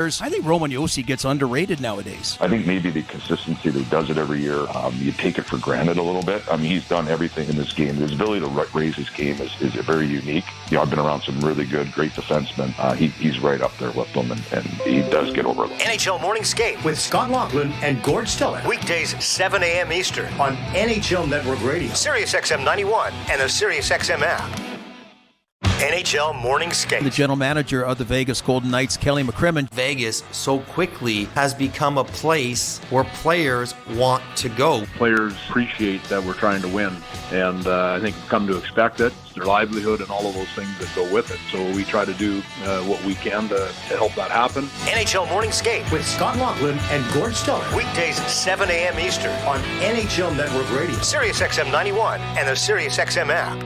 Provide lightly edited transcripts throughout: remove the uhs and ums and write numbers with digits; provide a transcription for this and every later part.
I think Roman Josi gets underrated nowadays. I think maybe the consistency that he does it every year, you take it for granted a little bit. I mean, he's done everything in this game. His ability to raise his game is very unique. You know, I've been around some really good, great defensemen. He's right up there with them, and he does get over them. NHL Morning Skate with Scott Laughlin and Gord Stiller. Weekdays, 7 a.m. Eastern on NHL Network Radio, Sirius XM 91, and the Sirius XM app. NHL Morning Skate. The general manager of the Vegas Golden Knights, Kelly McCrimmon. Vegas so quickly has become a place where players want to go. Players appreciate that we're trying to win, and I think we've come to expect it. It's their livelihood and all of those things that go with it. So we try to do what we can to help that happen. NHL Morning Skate with Scott Laughlin and Gord Stiller. Weekdays, 7 a.m. Eastern on NHL Network Radio, Sirius XM 91, and the Sirius XM app.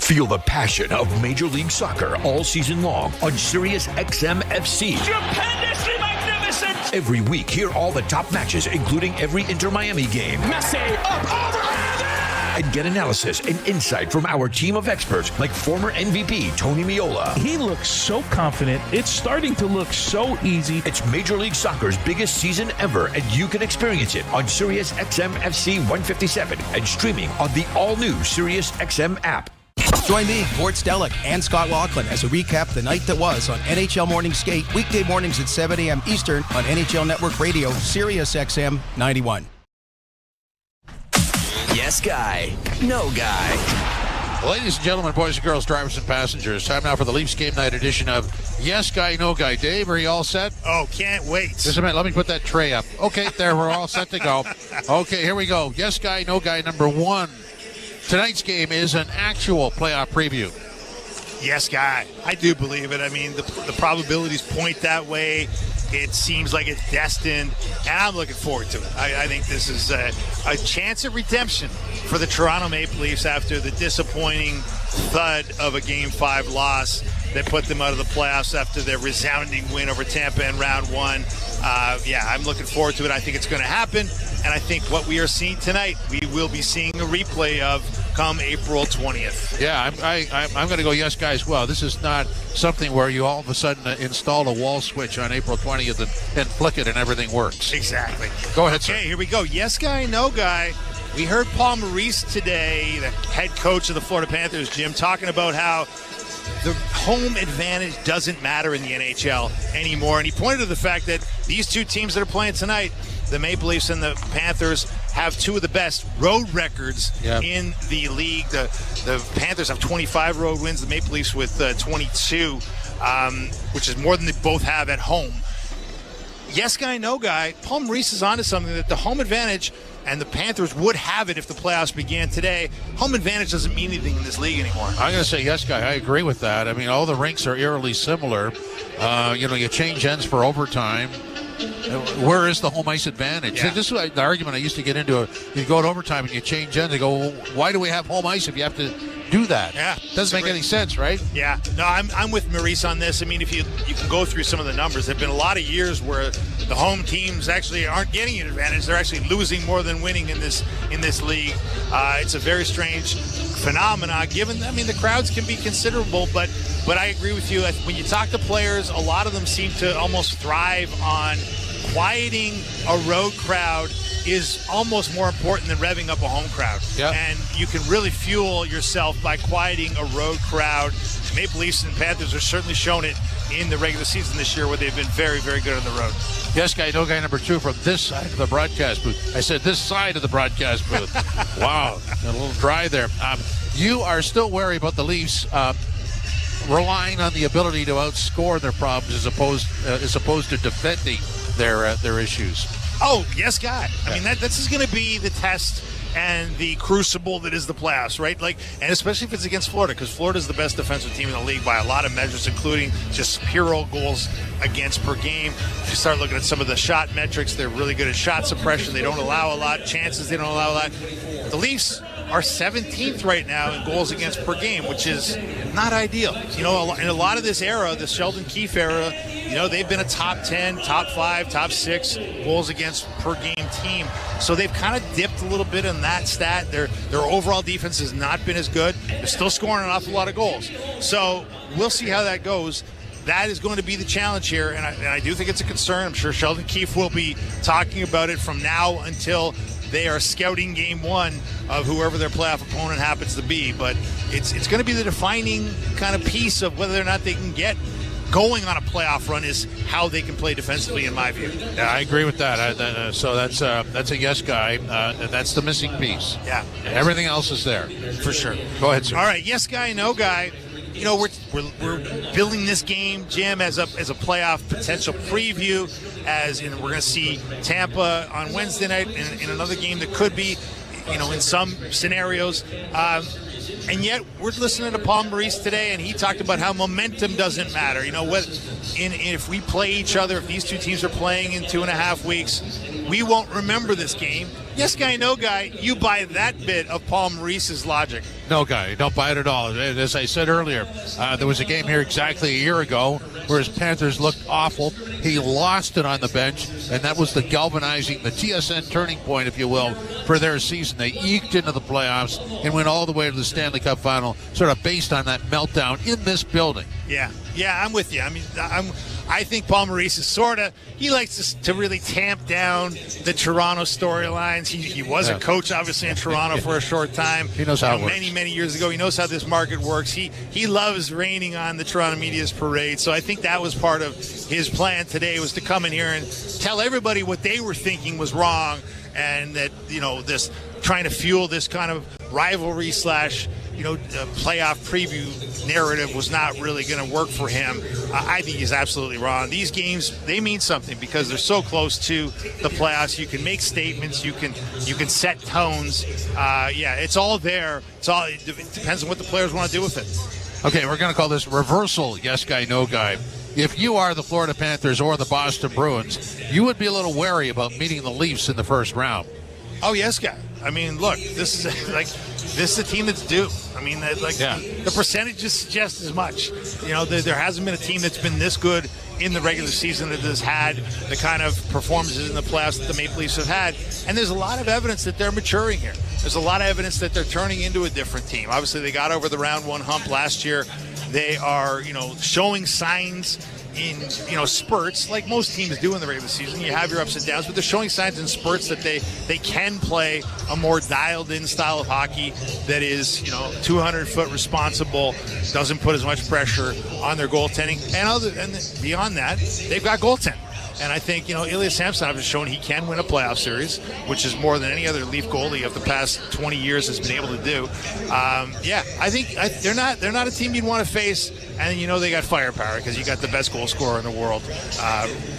Feel the passion of Major League Soccer all season long on Sirius XM FC. Stupendously magnificent! Every week, hear all the top matches, including every Inter-Miami game. Messi, up, overhand! And get analysis and insight from our team of experts like former MVP Tony Meola. He looks so confident. It's starting to look so easy. It's Major League Soccer's biggest season ever, and you can experience it on Sirius XM FC 157 and streaming on the all-new Sirius XM app. Join me, Gord Stellick, and Scott Laughlin as we recap the night that was on NHL Morning Skate, weekday mornings at 7 a.m. Eastern on NHL Network Radio, Sirius XM 91. Yes guy, no guy. Ladies and gentlemen, boys and girls, drivers and passengers, time now for the Leafs Game Night edition of Yes Guy, No Guy. Dave, are you all set? Oh, can't wait. Just a minute, let me put that tray up. Okay, there, we're all set to go. Okay, here we go. Yes Guy, No Guy number 1. Tonight's game is an actual playoff preview. Yes, guy. I do believe it. I mean, the probabilities point that way. It seems like it's destined, and I'm looking forward to it. I think this is a chance at redemption for the Toronto Maple Leafs after the disappointing thud of a Game 5 loss that put them out of the playoffs after their resounding win over Tampa in round 1. I'm looking forward to it. I think it's going to happen, and I think what we are seeing tonight, we will be seeing a replay of come April 20th. Yeah, I'm going to go yes, guy as well. This is not something where you all of a sudden install a wall switch on April 20th and flick it and everything works. Exactly. Go ahead, sir. Okay, here we go. Yes, guy, no guy. We heard Paul Maurice today, the head coach of the Florida Panthers, Jim, talking about how the home advantage doesn't matter in the NHL anymore. And he pointed to the fact that these two teams that are playing tonight, the Maple Leafs and the Panthers, have two of the best road records in the league. The Panthers have 25 road wins, the Maple Leafs with 22, which is more than they both have at home. Yes guy, no guy. Paul Maurice is onto something, that the home advantage, and the Panthers would have it if the playoffs began today. Home advantage doesn't mean anything in this league anymore. I'm going to say yes, guy. I agree with that. I mean, all the rinks are eerily similar. You change ends for overtime. Where is the home ice advantage? Yeah. This is the argument I used to get into. You go to overtime and you change ends. They go, well, why do we have home ice if you have to do that? Yeah, doesn't make any sense, right? Yeah, no, I'm with Maurice on this. I mean, if you can go through some of the numbers, there have been a lot of years where the home teams actually aren't getting an advantage. They're actually losing more than winning in this league. It's a very strange phenomena. Given, I mean, the crowds can be considerable, but I agree with you. When you talk to players, a lot of them seem to almost thrive on quieting a road crowd is almost more important than revving up a home crowd. Yep. And you can really fuel yourself by quieting a road crowd. Maple Leafs and Panthers are certainly shown it in the regular season this year, where they've been very, very good on the road. Yes, guy, no guy number 2 from this side of the broadcast booth. I said this side of the broadcast booth. Wow, a little dry there. You are still wary about the Leafs relying on the ability to outscore their problems as opposed to defending their issues. Oh, yes, God. I mean, this is going to be the test and the crucible that is the playoffs, right? And especially if it's against Florida, because Florida is the best defensive team in the league by a lot of measures, including just hero goals against per game. If you start looking at some of the shot metrics, they're really good at shot suppression. They don't allow a lot. Chances, they don't allow a lot. The Leafs are 17th right now in goals against per game, which is not ideal. In a lot of this era, the Sheldon Keefe era, they've been a top 10, top 5, top 6 goals against per game team. So they've kind of dipped a little bit in that stat. Their overall defense has not been as good. They're still scoring an awful lot of goals. So we'll see how that goes. that is going to be the challenge here, and I do think it's a concern. I'm sure Sheldon Keefe will be talking about it from now until they are scouting game one of whoever their playoff opponent happens to be. But it's going to be the defining kind of piece of whether or not they can get going on a playoff run is how they can play defensively, in my view. Yeah, I agree with that. So that's a yes guy. And that's the missing piece. Yeah. Everything else is there. For sure. Go ahead, sir. All right, yes guy, no guy. You know, we're building this game, Jim, as a playoff potential preview. We're going to see Tampa on Wednesday night in another game that could be, in some scenarios. And yet we're listening to Paul Maurice today, and he talked about how momentum doesn't matter. If we play each other, if these two teams are playing in 2.5 weeks, we won't remember this game. Yes guy, no guy. You buy that bit of Paul Maurice's logic? No guy. Don't buy it at all. As I said earlier, there was a game here exactly a year ago where his Panthers looked awful. He lost it on the bench, and that was the galvanizing, the TSN turning point, if you will, for their season. They eked into the playoffs and went all the way to the Stanley Cup final, sort of based on that meltdown in this building. Yeah, I'm with you. I mean, I think Paul Maurice is he likes to really tamp down the Toronto storylines. He was a coach, obviously, in Toronto for a short time. He knows how it works. Many years ago. He knows how this market works. He loves raining on the Toronto media's parade. So I think that was part of his plan today, was to come in here and tell everybody what they were thinking was wrong, and that, this trying to fuel this kind of rivalry / playoff preview narrative was not really going to work for him. I think he's absolutely wrong. These games, they mean something because they're so close to the playoffs. You can make statements. You can set tones. It's all there. It depends on what the players want to do with it. Okay, we're going to call this reversal yes guy, no guy. If you are the Florida Panthers or the Boston Bruins, you would be a little wary about meeting the Leafs in the first round. Oh, yes, guy. I mean, look, this is a team that's due. I mean, the percentages suggest as much. There hasn't been a team that's been this good in the regular season that has had the kind of performances in the playoffs that the Maple Leafs have had. And there's a lot of evidence that they're maturing here. There's a lot of evidence that they're turning into a different team. Obviously, they got over the round one hump last year. They are, showing signs in spurts, like most teams do in the regular season. You have your ups and downs, but they're showing signs in spurts that they can play a more dialed-in style of hockey that is 200-foot responsible, doesn't put as much pressure on their goaltending, and beyond that, they've got goaltending. And I think, Ilya Samsonov has shown he can win a playoff series, which is more than any other Leaf goalie of the past 20 years has been able to do. I think they're not a team you'd want to face. And, they got firepower because you got the best goal scorer in the world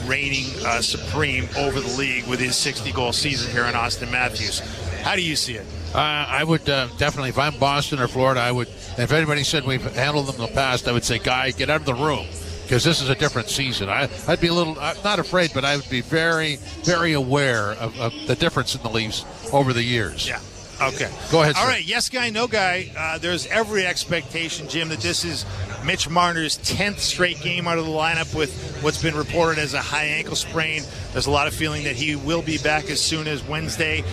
reigning supreme over the league with his 60-goal season here in Austin Matthews. How do you see it? I would definitely, if I'm Boston or Florida, I would, if anybody said we've handled them in the past, I would say, Guy, get out of the room. Because this is a different season. I'd be a little, not afraid, but I would be very, very aware of the difference in the Leafs over the years. Yeah. Okay. Go ahead, sir. All right. Yes guy, no guy. There's every expectation, Jim, that this is Mitch Marner's 10th straight game out of the lineup with what's been reported as a high ankle sprain. There's a lot of feeling that he will be back as soon as Wednesday.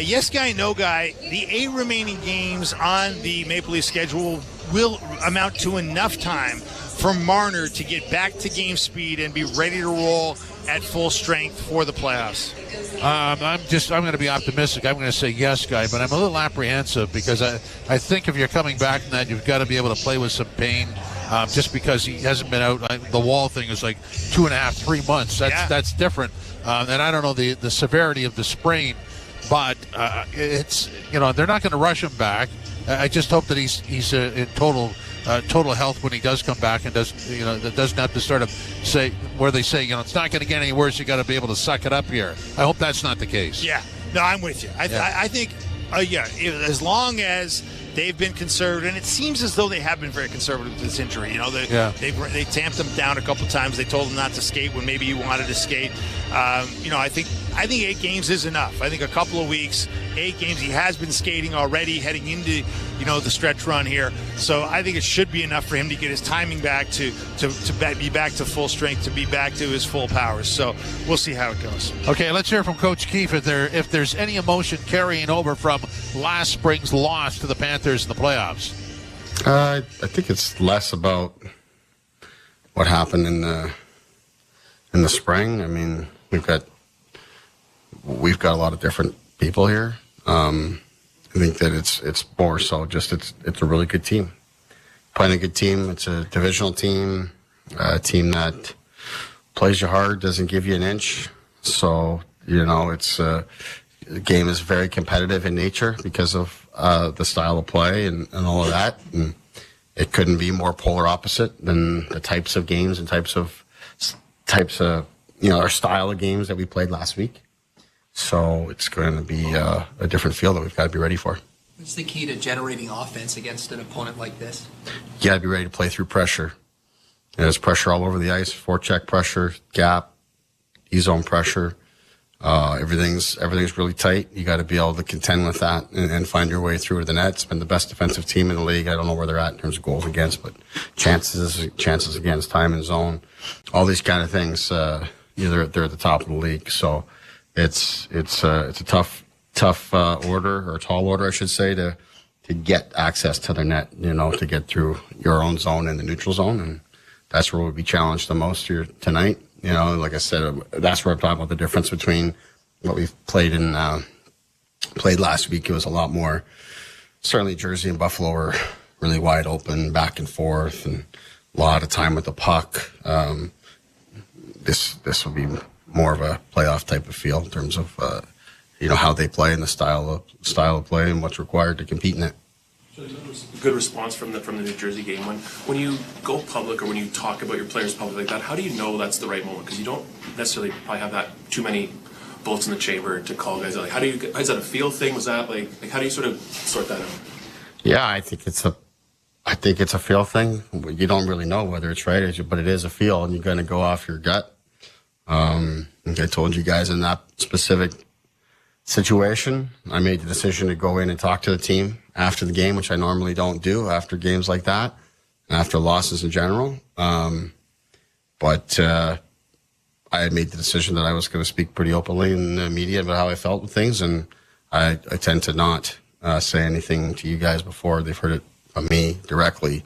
Yes guy, no guy. The 8 remaining games on the Maple Leaf schedule will amount to enough time for Marner to get back to game speed and be ready to roll at full strength for the playoffs. I'm going to be optimistic. I'm going to say yes, Guy, but I'm a little apprehensive because I think if you're coming back from that, you've got to be able to play with some pain. Just because he hasn't been out, the wall thing is like 2.5, 3 months. That's different. And I don't know the severity of the sprain, but it's they're not going to rush him back. I just hope that he's in total health when he does come back and that doesn't have to sort of say where they say it's not going to get any worse. You got to be able to suck it up here. I hope that's not the case. Yeah, no, I'm with you. I think as long as they've been conservative, and it seems as though they have been very conservative with this injury. They tamped him down a couple times. They told him not to skate when maybe he wanted to skate. I think 8 games is enough. I think a couple of weeks, 8 games. He has been skating already, heading into the stretch run here. So I think it should be enough for him to get his timing back to be back to full strength, to be back to his full powers. So we'll see how it goes. Okay, let's hear from Coach Keefe if there's any emotion carrying over from last spring's loss to the Panthers in the playoffs. I think it's less about what happened in the spring. I mean, we've got a lot of different people here. I think that it's more so just it's a really good team. Playing a good team. It's a divisional team, a team that plays you hard, doesn't give you an inch. So, it's the game is very competitive in nature because of the style of play and all of that. And it couldn't be more polar opposite than the types of games and types of our style of games that we played last week. So it's going to be a different feel that we've got to be ready for. What's the key to generating offense against an opponent like this? You got to be ready to play through pressure. There's pressure all over the ice, forecheck pressure, gap, E-zone pressure. Everything's really tight. You got to be able to contend with that and find your way through to the net. It's been the best defensive team in the league. I don't know where they're at in terms of goals against, but chances against, time in zone, all these kind of things. They're at the top of the league. So it's a tough order, or tall order, I should say, to get access to their net. To get through your own zone and the neutral zone, and that's where we'll be challenged the most here tonight. Like I said, that's where I'm talking about the difference between what we've played last week. It was a lot more. Certainly, Jersey and Buffalo were really wide open, back and forth, and a lot of time with the puck. This will be more of a playoff type of feel in terms of how they play and the style of play and what's required to compete in it. Good response from the New Jersey game. When you go public or when you talk about your players public like that, how do you know that's the right moment? Because you don't necessarily probably have that too many bullets in the chamber to call guys out. Like, is that a feel thing? Was that like how do you sort of sort that out? Yeah, I think it's a feel thing. You don't really know whether it's right, but it is a feel, and you're going to go off your gut. Like I told you guys, in that specific situation, I made the decision to go in and talk to the team after the game, which I normally don't do after games like that, after losses in general. But I had made the decision that I was going to speak pretty openly in the media about how I felt with things, and I tend to not say anything to you guys before they've heard it from me directly.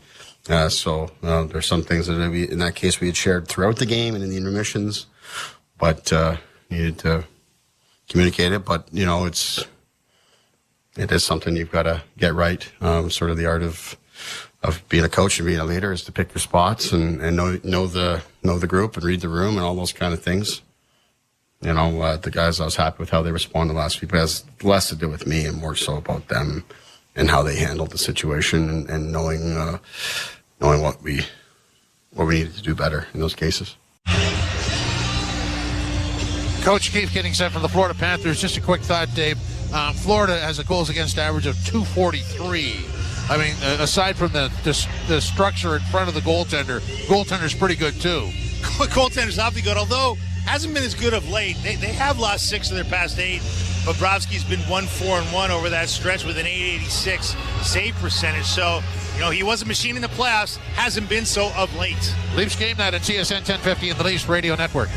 So there's some things that in that case we had shared throughout the game and in the intermissions, but needed to communicate it. But it is something you've got to get right. Sort of the art of being a coach and being a leader is to pick your spots and know the group and read the room and all those kind of things. The guys, I was happy with how they responded last week, but it has less to do with me and more so about them and how they handled the situation and knowing what we needed to do better in those cases. Coach Keefe getting set for the Florida Panthers. Just a quick thought, Dave. Florida has a goals against average of 243. I mean, aside from the structure in front of the goaltender's pretty good too. Goaltender's awfully good, although hasn't been as good of late. They have lost 6 of their past 8. Bobrovsky's been 1-4-1 over that stretch with an .886 save percentage. So, he was a machine in the playoffs. Hasn't been so of late. Leafs Game Night at TSN 1050 and the Leafs Radio Network.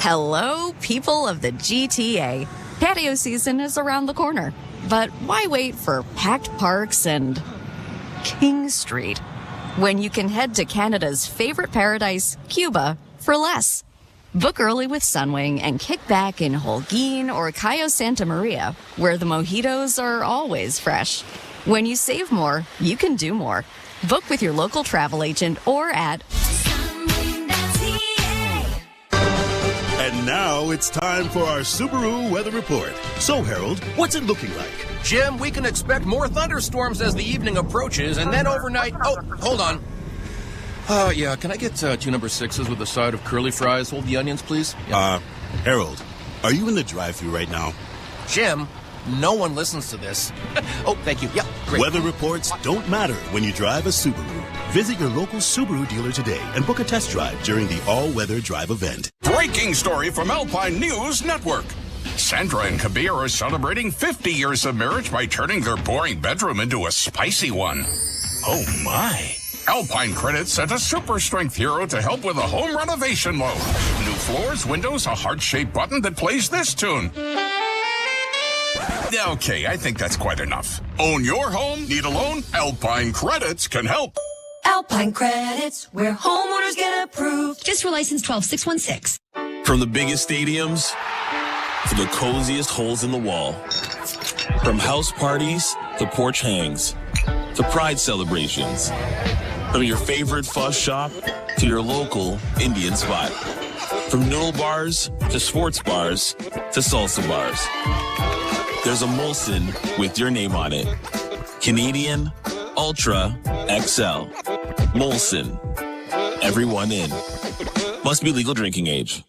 Hello, people of the GTA. Patio season is around the corner. But why wait for packed parks and King Street when you can head to Canada's favorite paradise, Cuba, for less? Book early with Sunwing and kick back in Holguin or Cayo Santa Maria, where the mojitos are always fresh. When you save more, you can do more. Book with your local travel agent or at And now it's time for our Subaru weather report. So, Harold, what's it looking like? Jim, we can expect more thunderstorms as the evening approaches, and then overnight... Oh, hold on. Yeah, can I get 2 number 6s with a side of curly fries? Hold the onions, please. Yeah. Harold, are you in the drive-thru right now? Jim, no one listens to this. Oh, thank you. Yeah, great. Weather reports don't matter when you drive a Subaru. Visit your local Subaru dealer today and book a test drive during the all-weather drive event. Breaking story from Alpine News Network. Sandra and Kabir are celebrating 50 years of marriage by turning their boring bedroom into a spicy one. Oh, my. Alpine Credit sent a super strength hero to help with a home renovation loan. New floors, windows, a heart-shaped button that plays this tune. Okay, I think that's quite enough. Own your home? Need a loan? Alpine Credits can help. Alpine Credits, where homeowners get approved. Fiscal license 12616. From the biggest stadiums to the coziest holes in the wall. From house parties to porch hangs to pride celebrations. From your favorite fuss shop to your local Indian spot. From noodle bars to sports bars to salsa bars. There's a Molson with your name on it. Canadian Ultra XL. Molson. Everyone in. Must be legal drinking age.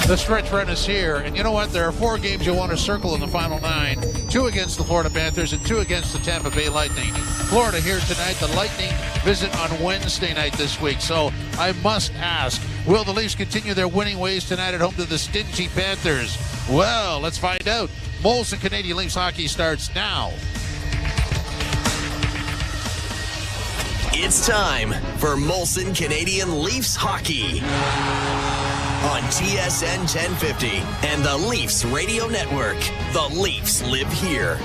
The stretch run is here, and you know what? There are 4 games you want to circle in the final 9. 2 against the Florida Panthers and 2 against the Tampa Bay Lightning. Florida here tonight. The Lightning visit on Wednesday night this week. So I must ask, will the Leafs continue their winning ways tonight at home to the stingy Panthers? Well, let's find out. Molson Canadian Leafs hockey starts now. It's time for Molson Canadian Leafs hockey on TSN 1050 and the Leafs Radio Network. The Leafs live here.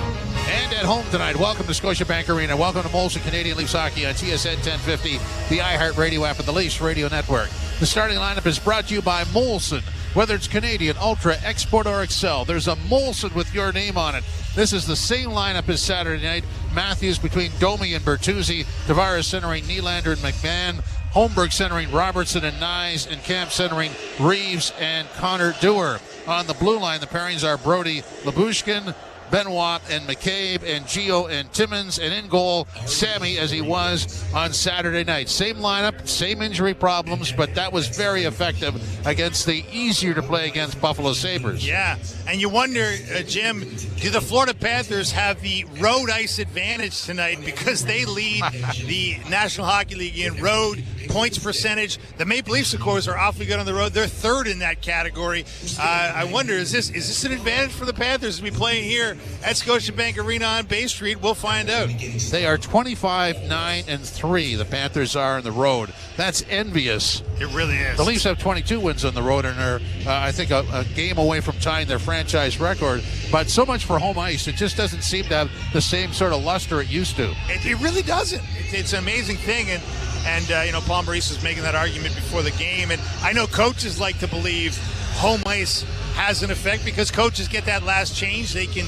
And at home tonight, welcome to Scotiabank Arena. Welcome to Molson Canadian Leafs hockey on TSN 1050, the iHeartRadio app, and the Leafs Radio Network. The starting lineup is brought to you by Molson. Whether it's Canadian, Ultra, Export, or Excel, there's a Molson with your name on it. This is the same lineup as Saturday night. Matthews between Domi and Bertuzzi, Tavares centering Nylander and McMahon, Holmberg centering Robertson and Nyes, and Camp centering Reeves and Connor Dewar. On the blue line, the pairings are Brody Labushkin, Benoit and McCabe, and Gio and Timmins, and in goal, Sammy, as he was on Saturday night. Same lineup, same injury problems, but that was very effective against the easier to play against Buffalo Sabres. Yeah, and you wonder, Jim, do the Florida Panthers have the road ice advantage tonight because they lead the National Hockey League in road points percentage? The Maple Leafs, of course, are awfully good on the road. They're third in that category. I wonder, is this an advantage for the Panthers to be playing here at Scotiabank Arena on Bay Street? We'll find out. They are 25-9-3. The Panthers are on the road. That's envious. It really is. The Leafs have 22 wins on the road and are, I think, a game away from tying their franchise record. But so much for home ice. It just doesn't seem to have the same sort of luster it used to. It really doesn't. It's an amazing thing. And you know, Paul Maurice was making that argument before the game. And I know coaches like to believe home ice has an effect because coaches get that last change. They can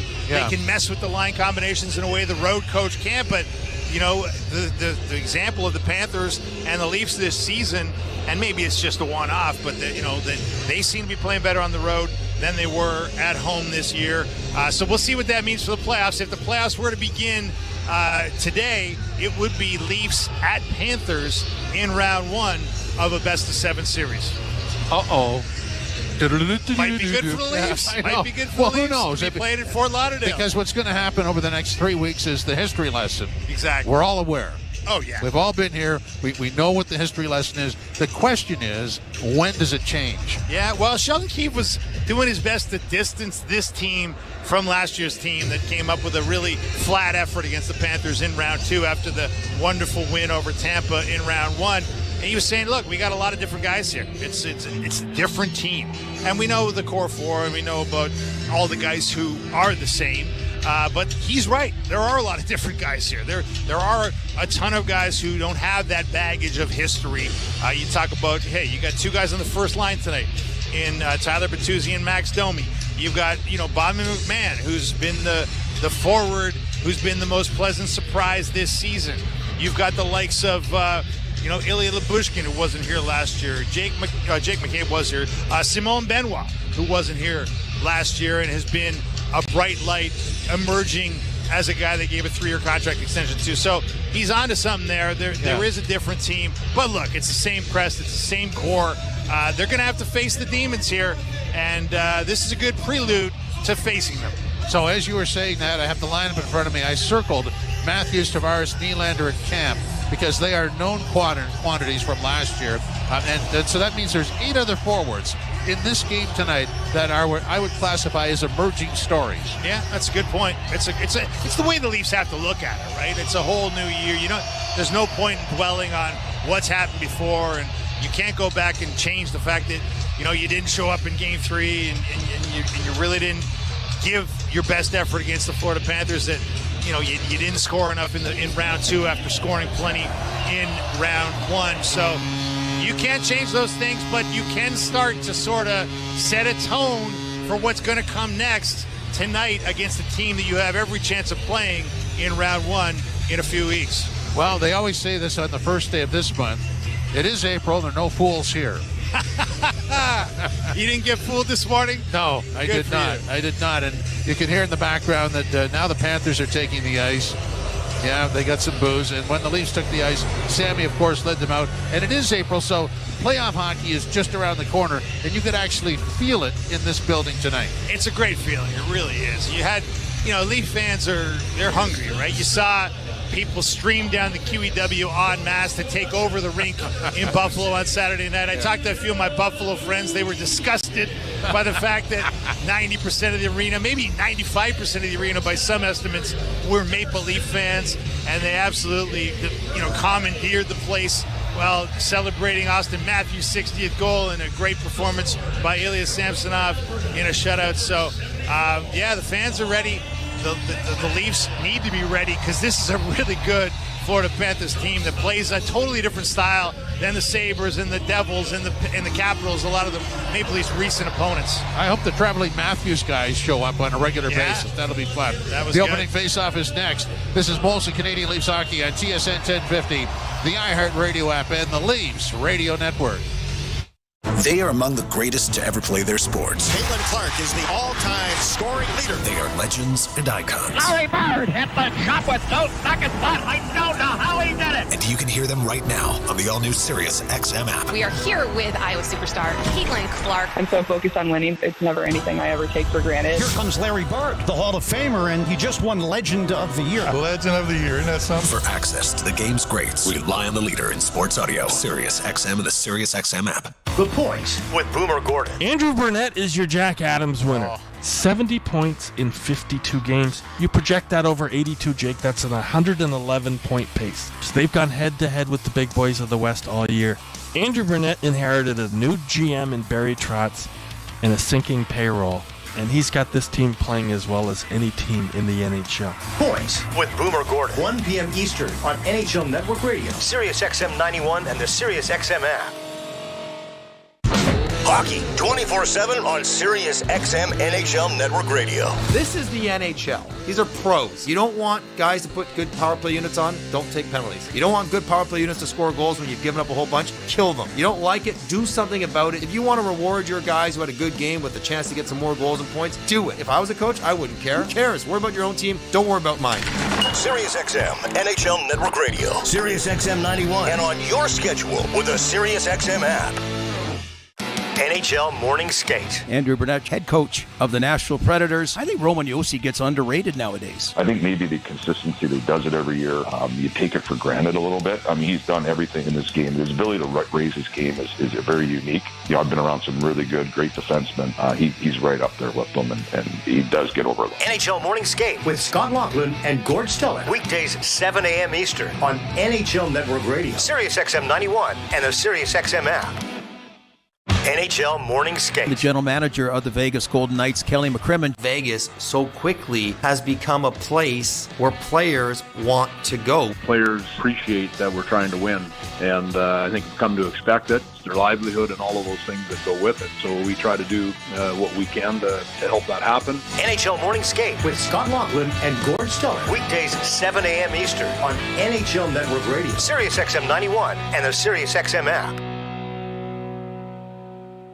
mess with the line combinations in a way the road coach can't. But you know, the example of the Panthers and the Leafs this season, and maybe it's just a one-off, but they seem to be playing better on the road than they were at home this year. So we'll see what that means for the playoffs. If the playoffs were to begin today, it would be Leafs at Panthers in round 1 of a best-of-7 series. Uh-oh. Might be good for the Leafs. Might be good for the Leafs. Who knows? They played at Fort Lauderdale. Because what's going to happen over the next 3 weeks is the history lesson. Exactly. We're all aware. Oh, yeah. We've all been here. We know what the history lesson is. The question is, when does it change? Yeah, well, Sheldon Keefe was doing his best to distance this team from last year's team that came up with a really flat effort against the Panthers in round 2 after the wonderful win over Tampa in round 1. And he was saying, look, we got a lot of different guys here. It's a different team. And we know the core 4, and we know about all the guys who are the same. But he's right. There are a lot of different guys here. There are a ton of guys who don't have that baggage of history. You talk about, hey, you got 2 guys on the first line tonight in Tyler Bertuzzi and Max Domi. You've got, Bobby McMahon, who's been the forward, who's been the most pleasant surprise this season. You've got the likes of, Ilya Labushkin, who wasn't here last year. Jake McCabe was here. Simone Benoit, who wasn't here last year and has been a bright light emerging as a guy they gave a 3-year contract extension to. So he's on to something there. There is a different team. But look, it's the same crest. It's the same core. They're going to have to face the Demons here. And this is a good prelude to facing them. So as you were saying that, I have the lineup in front of me. I circled Matthews, Tavares, Nylander, and Camp because they are known quantities from last year. And so that means there's 8 other forwards in this game tonight that are what I would classify as emerging stories. Yeah, that's a good point. It's the way the Leafs have to look at it, right? It's a whole new year. There's no point in dwelling on what's happened before, and you can't go back and change the fact that you didn't show up in Game 3 and you really didn't give your best effort against the Florida Panthers. That you didn't score enough in round 2 after scoring plenty in round 1. So you can't change those things, but you can start to sort of set a tone for what's going to come next tonight against a team that you have every chance of playing in round 1 in a few weeks. Well, they always say this on the first day of this month. It is April. There are no fools here. You didn't get fooled this morning? No, I did not. I did not. And you can hear in the background that now the Panthers are taking the ice. Yeah, they got some booze. And when the Leafs took the ice, Sammy, of course, led them out. And it is April, so playoff hockey is just around the corner. And you could actually feel it in this building tonight. It's a great feeling. It really is. You had, Leaf fans they're hungry, right? You saw people stream down the QEW en masse to take over the rink in Buffalo on Saturday night. I talked to a few of my Buffalo friends. They were disgusted by the fact that 90% of the arena, maybe 95% of the arena by some estimates, were Maple Leaf fans, and they absolutely, commandeered the place while celebrating Austin Matthews' 60th goal and a great performance by Ilya Samsonov in a shutout. So, the fans are ready. The Leafs need to be ready because this is a really good Florida Panthers team that plays a totally different style than the Sabres and the Devils and the Capitals, a lot of the Maple Leafs' recent opponents. I hope the traveling Matthews guys show up on a regular basis. That'll be fun. The opening faceoff is next. This is Molson Canadian Leafs Hockey on TSN 1050, the iHeartRadio app, and the Leafs Radio Network. They are among the greatest to ever play their sports. Caitlin Clark is the all-time scoring leader. They are legends and icons. Larry Bird hit the shot with no second thought. I don't know how he did it. And you can hear them right now on the all-new Sirius XM app. We are here with Iowa superstar Caitlin Clark. I'm so focused on winning, it's never anything I ever take for granted. Here comes Larry Bird, the Hall of Famer, and he just won Legend of the Year. Legend of the Year, isn't that something? For access to the game's greats, rely on the leader in sports audio, Sirius XM and the Sirius XM app. The Point with Boomer Gordon. Andrew Burnett is your Jack Adams winner. 70 points in 52 games. You project that over 82, Jake. That's an 111-point pace. So they've gone head-to-head with the big boys of the West all year. Andrew Burnett inherited a new GM in Barry Trotz and a sinking payroll. And he's got this team playing as well as any team in the NHL. Point with Boomer Gordon. 1 p.m. Eastern on NHL Network Radio, Sirius XM 91, and the Sirius XM app. Hockey 24/7 on Sirius XM NHL Network Radio. This is the NHL. These are pros. You don't want guys to put good power play units on, don't take penalties. You don't want good power play units to score goals when you've given up a whole bunch, kill them. You don't like it, do something about it. If you want to reward your guys who had a good game with a chance to get some more goals and points, do it. If I was a coach, I wouldn't care. Who cares? Worry about your own team. Don't worry about mine. Sirius XM NHL Network Radio, Sirius XM 91, and on your schedule with the Sirius XM app. NHL Morning Skate. Andrew Burnett, head coach of the Nashville Predators. I think Roman Josi gets underrated nowadays. I think maybe the consistency that he does it every year, you take it for granted a little bit. I mean, he's done everything in this game. His ability to raise his game is very unique. I've been around some really good, great defensemen. He's right up there with them, and he does get over them. NHL Morning Skate with Scott Laughlin and Gord Stellick. Weekdays 7 a.m. Eastern on NHL Network Radio, Sirius XM 91, and the Sirius XM app. NHL Morning Skate. The general manager of the Vegas Golden Knights, Kelly McCrimmon. Vegas so quickly has become a place where players want to go. Players appreciate that we're trying to win, and I think we've come to expect it. It's their livelihood and all of those things that go with it. So we try to do what we can to help that happen. NHL Morning Skate with Scott Laughlin and Gord Stellick. Weekdays 7 a.m. Eastern on NHL Network Radio, Sirius XM 91, and the Sirius XM app.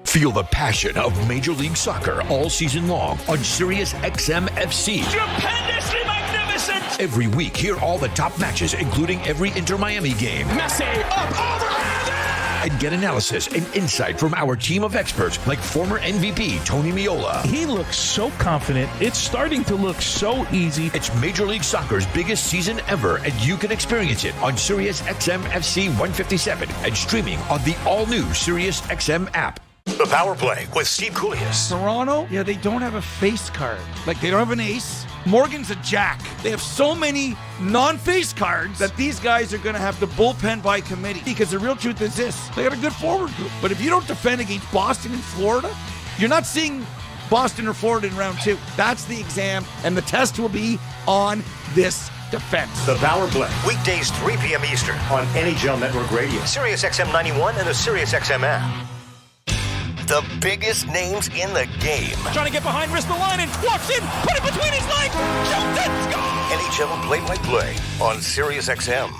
Feel the passion of Major League Soccer all season long on Sirius XM FC. Stupendously magnificent! Every week, hear all the top matches, including every Inter-Miami game. Messi, up, overhand! And get analysis and insight from our team of experts like former MVP Tony Meola. He looks so confident. It's starting to look so easy. It's Major League Soccer's biggest season ever, and you can experience it on Sirius XM FC 157 and streaming on the all-new Sirius XM app. The Power Play with Steve Koulias. Toronto, they don't have a face card. Like, they don't have an ace. Morgan's a jack. They have so many non-face cards that these guys are going to have to bullpen by committee. Because the real truth is this. They got a good forward group. But if you don't defend against Boston and Florida, you're not seeing Boston or Florida in round 2. That's the exam, and the test will be on this defense. The Power Play, weekdays 3 p.m. Eastern on NHL Network Radio, Sirius XM 91 and the Sirius XM app. The biggest names in the game. Trying to get behind Ristolainen, walks in, put it between his legs, shoots it, score! NHL play-by-play on Sirius XM.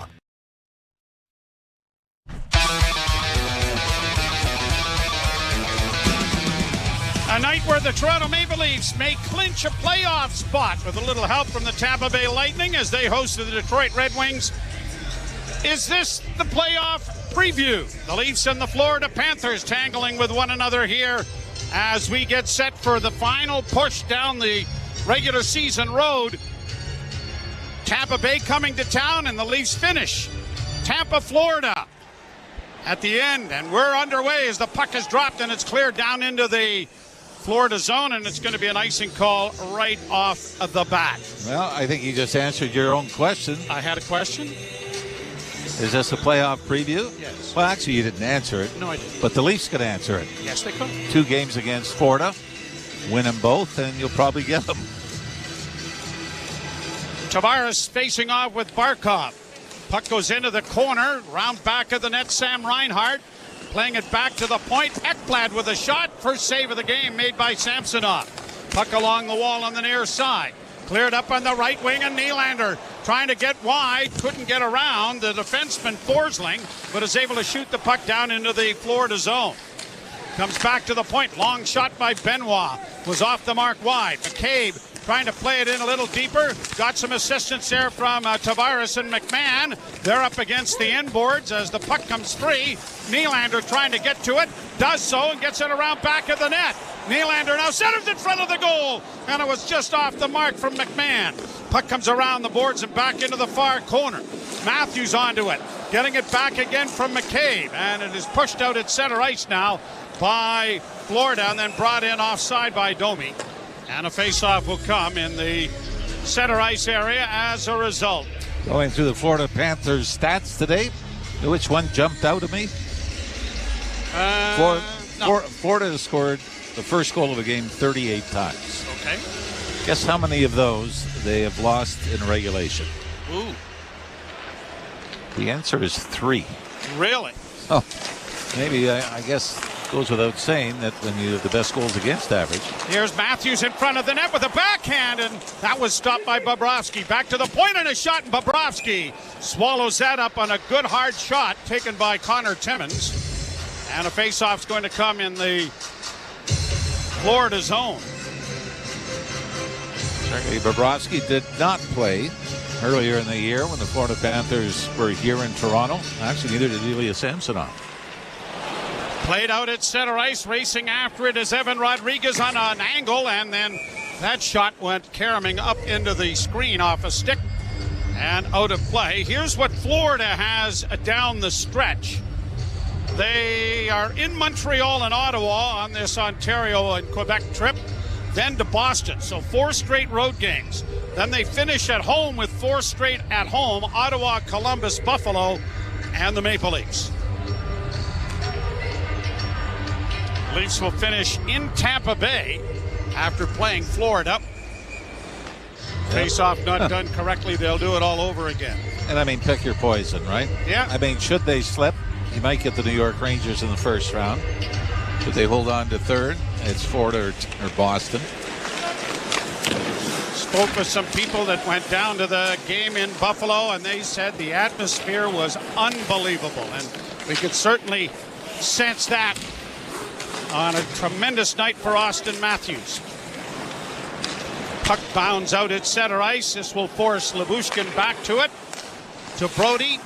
A night where the Toronto Maple Leafs may clinch a playoff spot with a little help from the Tampa Bay Lightning as they host the Detroit Red Wings. Is this the playoff preview? The Leafs and the Florida Panthers tangling with one another here as we get set for the final push down the regular season road. Tampa Bay coming to town and the Leafs finish. Tampa, Florida at the end, and we're underway as the puck is dropped and it's cleared down into the Florida zone, and it's going to be an icing call right off of the bat. Well, I think you just answered your own question. I had a question. Is this a playoff preview? Yes. Well, actually, you didn't answer it. No, I didn't. But the Leafs could answer it. Yes, they could. 2 games against Florida. Win them both, and you'll probably get them. Tavares facing off with Barkov. Puck goes into the corner. Round back of the net, Sam Reinhart. Playing it back to the point. Ekblad with a shot. First save of the game made by Samsonov. Puck along the wall on the near side. Cleared up on the right wing, and Nylander trying to get wide. Couldn't get around the defenseman Forsling, but is able to shoot the puck down into the Florida zone. Comes back to the point. Long shot by Benoit. Was off the mark wide. McCabe trying to play it in a little deeper. Got some assistance there from Tavares and McMahon. They're up against the inboards as the puck comes free. Nylander trying to get to it. Does so and gets it around back of the net. Nylander now centers in front of the goal. And it was just off the mark from McMahon. Puck comes around the boards and back into the far corner. Matthews onto it. Getting it back again from McCabe. And it is pushed out at center ice now by Florida and then brought in offside by Domi. And a face-off will come in the center ice area as a result. Going through the Florida Panthers stats today, which one jumped out at me? Florida has scored the first goal of the game 38 times. Okay. Guess how many of those they have lost in regulation? Ooh. The answer is 3. Really? Oh, maybe I guess goes without saying that when you have the best goals against average. Here's Matthews in front of the net with a backhand, and that was stopped by Bobrovsky. Back to the point and a shot, and Bobrovsky swallows that up on a good hard shot taken by Connor Timmins. And a face-off's going to come in the Florida zone. Certainly, Bobrovsky did not play earlier in the year when the Florida Panthers were here in Toronto. Actually, neither did Ilya Samsonov. Played out at center ice, racing after it is Evan Rodriguez on an angle, and then that shot went caroming up into the screen off a stick and out of play. Here's what Florida has down the stretch. They are in Montreal and Ottawa on this Ontario and Quebec trip, then to Boston, so 4 straight road games. Then they finish at home with 4 straight at home, Ottawa, Columbus, Buffalo, and the Maple Leafs. Leafs will finish in Tampa Bay after playing Florida. Face-off not done correctly, they'll do it all over again. And I mean, pick your poison, right? Yeah. I mean, should they slip, you might get the New York Rangers in the first round. Should they hold on to third, it's Florida or Boston. Spoke with some people that went down to the game in Buffalo, and they said the atmosphere was unbelievable. And we could certainly sense that on a tremendous night for Austin Matthews. Puck bounds out at center ice. This will force Lyubushkin back to it, to Brody.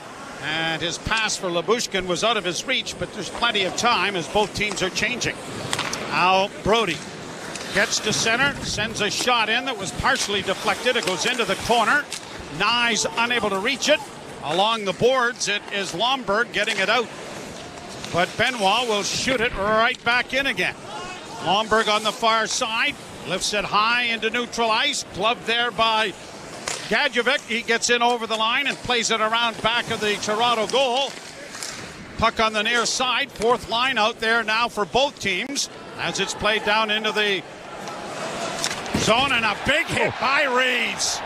And his pass for Lyubushkin was out of his reach, but there's plenty of time as both teams are changing. Now Brody gets to center, sends a shot in that was partially deflected. It goes into the corner. Nye's unable to reach it. Along the boards, it is Lomberg getting it out. But Benoit will shoot it right back in again. Lomberg on the far side, lifts it high into neutral ice. Gloved there by Gadjevic. He gets in over the line and plays it around back of the Toronto goal. Puck on the near side. 4th line out there now for both teams as it's played down into the zone, and a big hit by Reeves.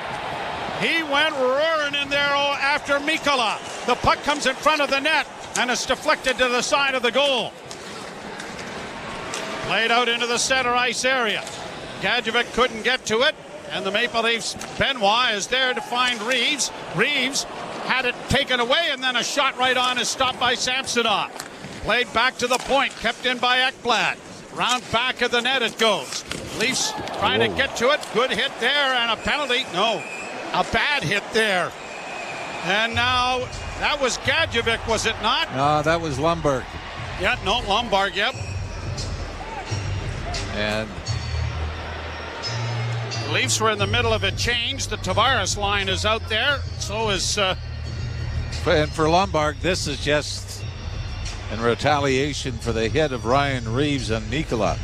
He went roaring in there after Mikkola. The puck comes in front of the net, and it's deflected to the side of the goal. Played out into the center ice area. Gadjevich couldn't get to it, and the Maple Leafs' Benoit is there to find Reeves. Reeves had it taken away, and then a shot right on is stopped by Samsonov. Played back to the point, kept in by Ekblad. Round back of the net it goes. Leafs trying to get to it. Good hit there, and a penalty. No, a bad hit there. And now, that was Gadjevich, was it not? No, that was Lundberg. Yeah, no, Lombard, yep. And the Leafs were in the middle of a change. The Tavares line is out there. So is... And for Lombard, this is just in retaliation for the hit of Ryan Reeves and Mikkola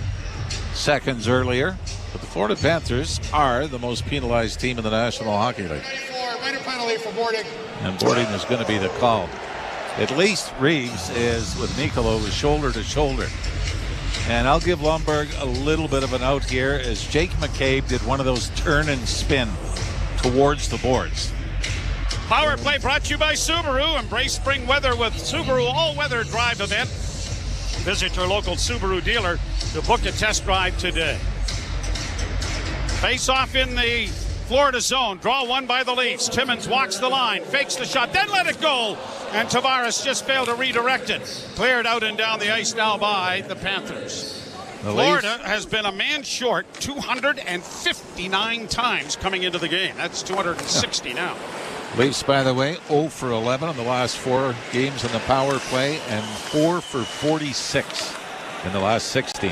seconds earlier. But the Florida Panthers are the most penalized team in the National Hockey League. Minor penalty for boarding. And boarding is going to be the call. At least Reeves is with Mikkola was shoulder to shoulder. And I'll give Lundberg a little bit of an out here as Jake McCabe did one of those turn and spin towards the boards. Power play brought to you by Subaru. Embrace spring weather with Subaru all-weather drive event. Visit your local Subaru dealer to book a test drive today. Face off in the Florida zone. Draw one by the Leafs. Timmins walks the line, fakes the shot, then let it go. And Tavares just failed to redirect it. Cleared out and down the ice now by the Panthers. Florida has been a man short 259 times coming into the game. That's 260 now. Leafs, by the way, 0 for 11 in the last 4 games in the power play and 4 for 46 in the last 16.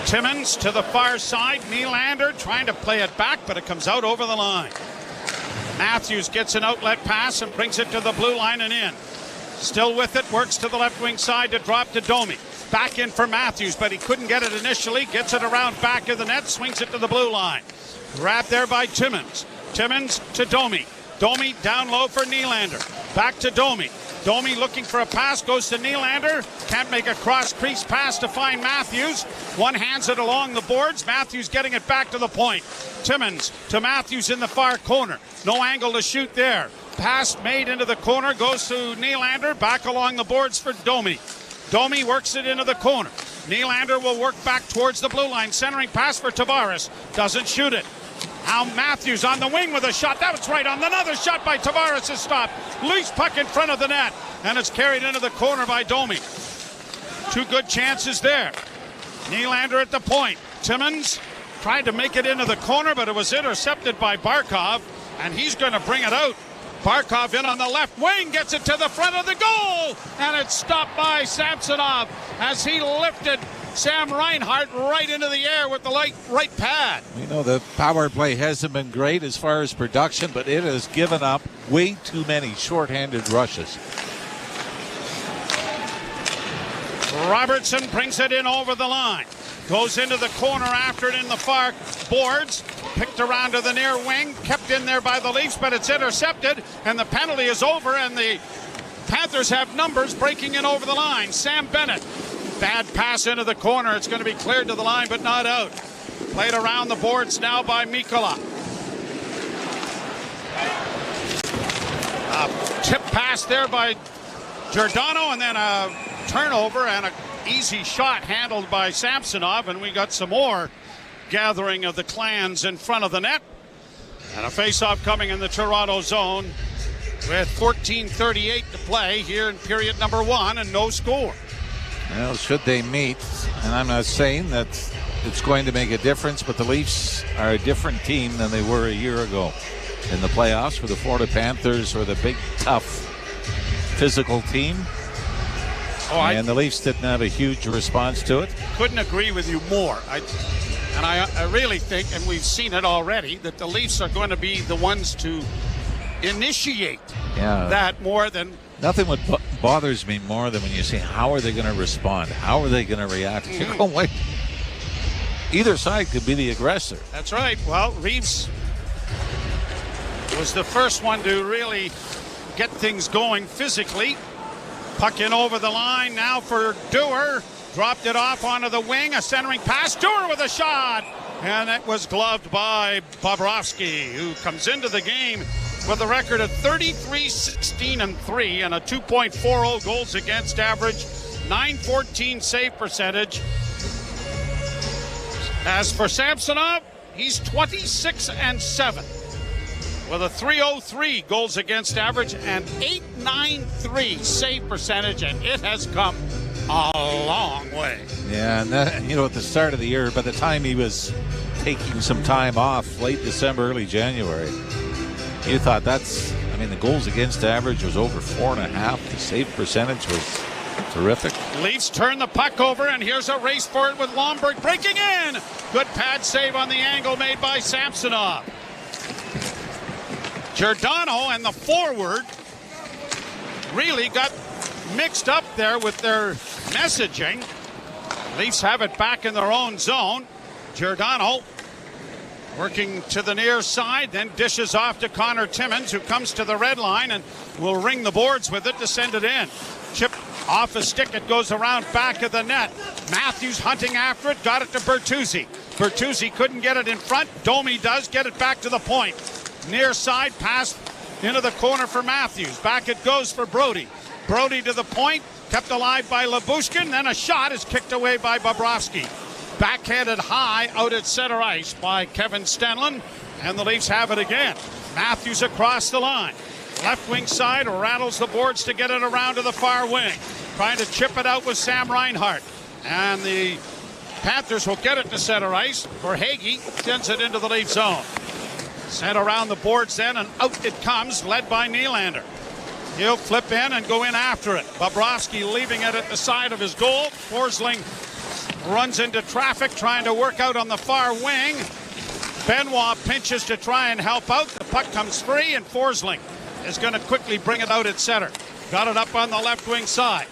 Timmins to the far side. Nylander trying to play it back, but it comes out over the line. Matthews gets an outlet pass and brings it to the blue line and in. Still with it, works to the left wing side to drop to Domi. Back in for Matthews, but he couldn't get it initially. Gets it around back of the net, swings it to the blue line. Grabbed there by Timmins. Timmins to Domi. Domi down low for Nylander. Back to Domi. Domi looking for a pass, goes to Nylander. Can't make a cross-crease pass to find Matthews. One hands it along the boards. Matthews getting it back to the point. Timmins to Matthews in the far corner. No angle to shoot there. Pass made into the corner, goes to Nylander. Back along the boards for Domi. Domi works it into the corner. Nylander will work back towards the blue line. Centering pass for Tavares. Doesn't shoot it. Now Matthews on the wing with a shot. That was right on. Another shot by Tavares is stopped. Loose puck in front of the net. And it's carried into the corner by Domi. 2 good chances there. Nylander at the point. Timmins tried to make it into the corner, but it was intercepted by Barkov. And he's going to bring it out. Barkov in on the left wing. Gets it to the front of the goal. And it's stopped by Samsonov as he lifted Sam Reinhart right into the air with the right pad. You know, the power play hasn't been great as far as production, but it has given up way too many shorthanded rushes. Robertson brings it in over the line. Goes into the corner after it in the far boards. Picked around to the near wing. Kept in there by the Leafs, but it's intercepted. And the penalty is over, and the Panthers have numbers breaking in over the line. Sam Bennett. Bad pass into the corner. It's going to be cleared to the line, but not out. Played around the boards now by Mikkola. A tip pass there by Giordano, and then a turnover and an easy shot handled by Samsonov, and we got some more gathering of the clans in front of the net. And a face-off coming in the Toronto zone with 14:38 to play here in period number 1 and no score. Well, should they meet, and I'm not saying that it's going to make a difference, but the Leafs are a different team than they were a year ago in the playoffs, where the Florida Panthers were the big, tough, physical team. And the Leafs didn't have a huge response to it. Couldn't agree with you more. I really think, and we've seen it already, that the Leafs are going to be the ones to initiate that more than... Nothing bothers me more than when you say, how are they going to respond? How are they going to react? You're going, wait. Either side could be the aggressor. That's right. Well, Reeves was the first one to really get things going physically. Puck in over the line now for Dewar. Dropped it off onto the wing. A centering pass. Dewar with a shot. And it was gloved by Bobrovsky, who comes into the game with a record of 33-16-3 and a 2.40 goals against average, .914 save percentage. As for Samsonov, he's 26-7 with a .303 goals against average and .893 save percentage, and it has come a long way. Yeah, and that, at the start of the year, by the time he was taking some time off, late December, early January, you thought the goals against average was over 4.5. The save percentage was terrific. Leafs turn the puck over, and here's a race for it with Lomberg breaking in. Good pad save on the angle made by Samsonov. Giordano and the forward really got mixed up there with their messaging. Leafs have it back in their own zone. Giordano working to the near side, then dishes off to Connor Timmins, who comes to the red line and will ring the boards with it to send it in. Chip off a stick, it goes around back of the net. Matthews hunting after it, got it to Bertuzzi. Bertuzzi couldn't get it in front. Domi does get it back to the point. Near side pass into the corner for Matthews. Back it goes for Brody. Brody to the point, kept alive by Lyubushkin, then a shot is kicked away by Bobrovsky. Backhanded high out at center ice by Kevin Stenlund, and the Leafs have it again. Matthews across the line. Left wing side rattles the boards to get it around to the far wing. Trying to chip it out with Sam Reinhart. And the Panthers will get it to center ice. Verhaeghe sends it into the Leaf zone. Sent around the boards then, and out it comes, led by Nylander. He'll flip in and go in after it. Bobrovsky leaving it at the side of his goal. Forsling runs into traffic, trying to work out on the far wing. Benoit pinches to try and help out. The puck comes free, and Forsling is going to quickly bring it out at center. Got it up on the left wing side.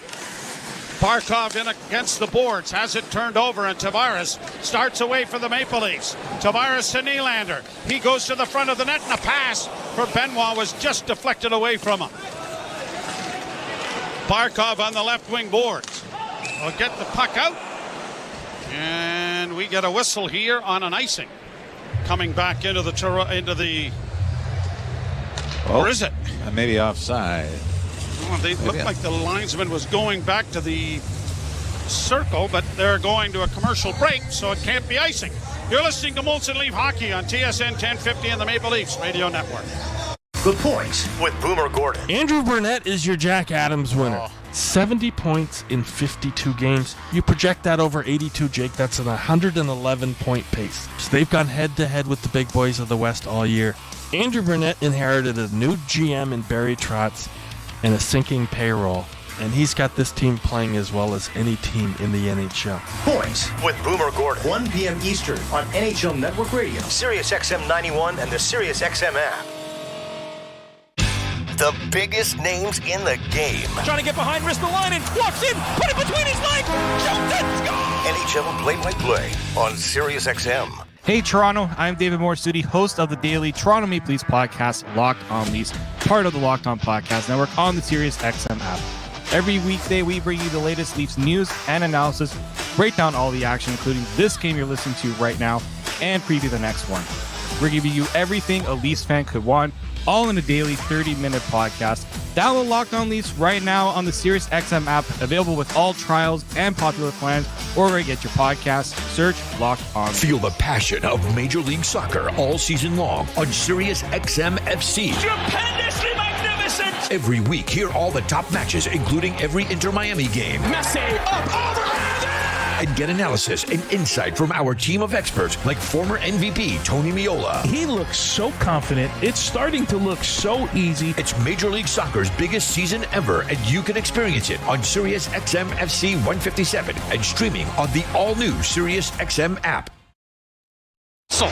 Barkov in against the boards, has it turned over, and Tavares starts away for the Maple Leafs. Tavares to Nylander. He goes to the front of the net, and a pass for Benoit was just deflected away from him. Barkov on the left wing boards will get the puck out, and we get a whistle here on an icing coming back into the or is it? Maybe offside. Well, they looked like the linesman was going back to the circle, but they're going to a commercial break, so it can't be icing. You're listening to Molson Leaf Hockey on TSN 1050 and the Maple Leafs Radio Network. The Points with Boomer Gordon. Andrew Burnett is your Jack Adams winner. 70 points in 52 games. You project that over 82, Jake. That's an 111-point pace. So they've gone head-to-head with the big boys of the West all year. Andrew Burnett inherited a new GM in Barry Trotz and a sinking payroll, and he's got this team playing as well as any team in the NHL. Points with Boomer Gordon. 1 p.m. Eastern on NHL Network Radio, Sirius XM 91, and the Sirius XM app. The biggest names in the game. Trying to get behind Ristolainen, walks in, put it between his legs, shoots it, score! NHL play-by-play on Sirius XM. Hey Toronto, I'm David Morsuti, host of the daily Toronto Maple Leafs podcast, Locked On Leafs, part of the Locked On Podcast Network on the Sirius XM app. Every weekday, we bring you the latest Leafs news and analysis, break down all the action, including this game you're listening to right now, and preview the next one. We're giving you everything a Leafs fan could want, all in a daily 30-minute podcast. Download Locked On Leafs right now on the Sirius XM app, available with all trials and popular plans, or where you get your podcasts. Search Locked On Leafs. Feel the passion of Major League Soccer all season long on Sirius XM FC. Stupendously magnificent! Every week, hear all the top matches, including every Inter-Miami game. Messi, up, overhand! And get analysis and insight from our team of experts like former MVP Tony Meola. He looks so confident. It's starting to look so easy. It's Major League Soccer's biggest season ever, and you can experience it on Sirius XM FC 157 and streaming on the all-new Sirius XM app. So,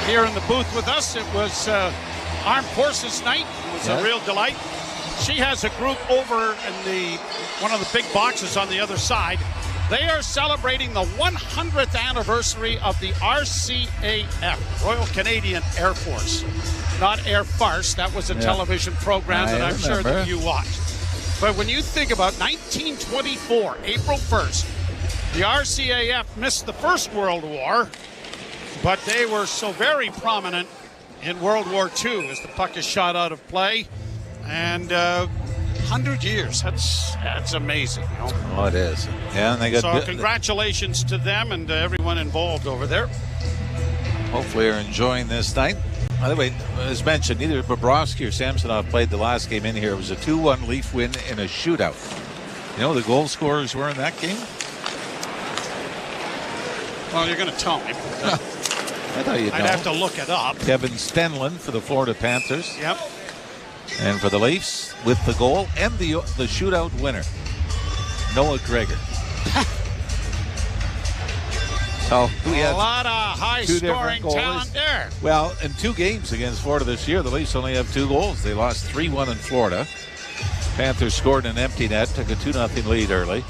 here in the booth with us, it was Armed Forces Night. It was a real delight. She has a group over in one of the big boxes on the other side. They are celebrating the 100th anniversary of the RCAF, Royal Canadian Air Force. Not Air Farce. That was a television program that I'm sure that you watched. But when you think about 1924, April 1st, the RCAF missed the First World War, but they were so very prominent in World War II as the puck is shot out of play. And 100 years, that's amazing. You know? Oh, it is. Yeah, and they got. So congratulations to them and everyone involved over there. Hopefully you're enjoying this night. By the way, as mentioned, neither Bobrovsky or Samsonov played the last game in here. It was a 2-1 Leaf win in a shootout. You know who the goal scorers were in that game? Well, you're going to tell me. I thought you'd know. I'd have to look it up. Kevin Stenlund for the Florida Panthers. Yep. And for the Leafs, with the goal and the shootout winner, Noah Gregor. So we had a lot of high-scoring talent there. Well, in 2 games against Florida this year, the Leafs only have 2 goals. They lost 3-1 in Florida. Panthers scored an empty net, took a 2-0 lead early.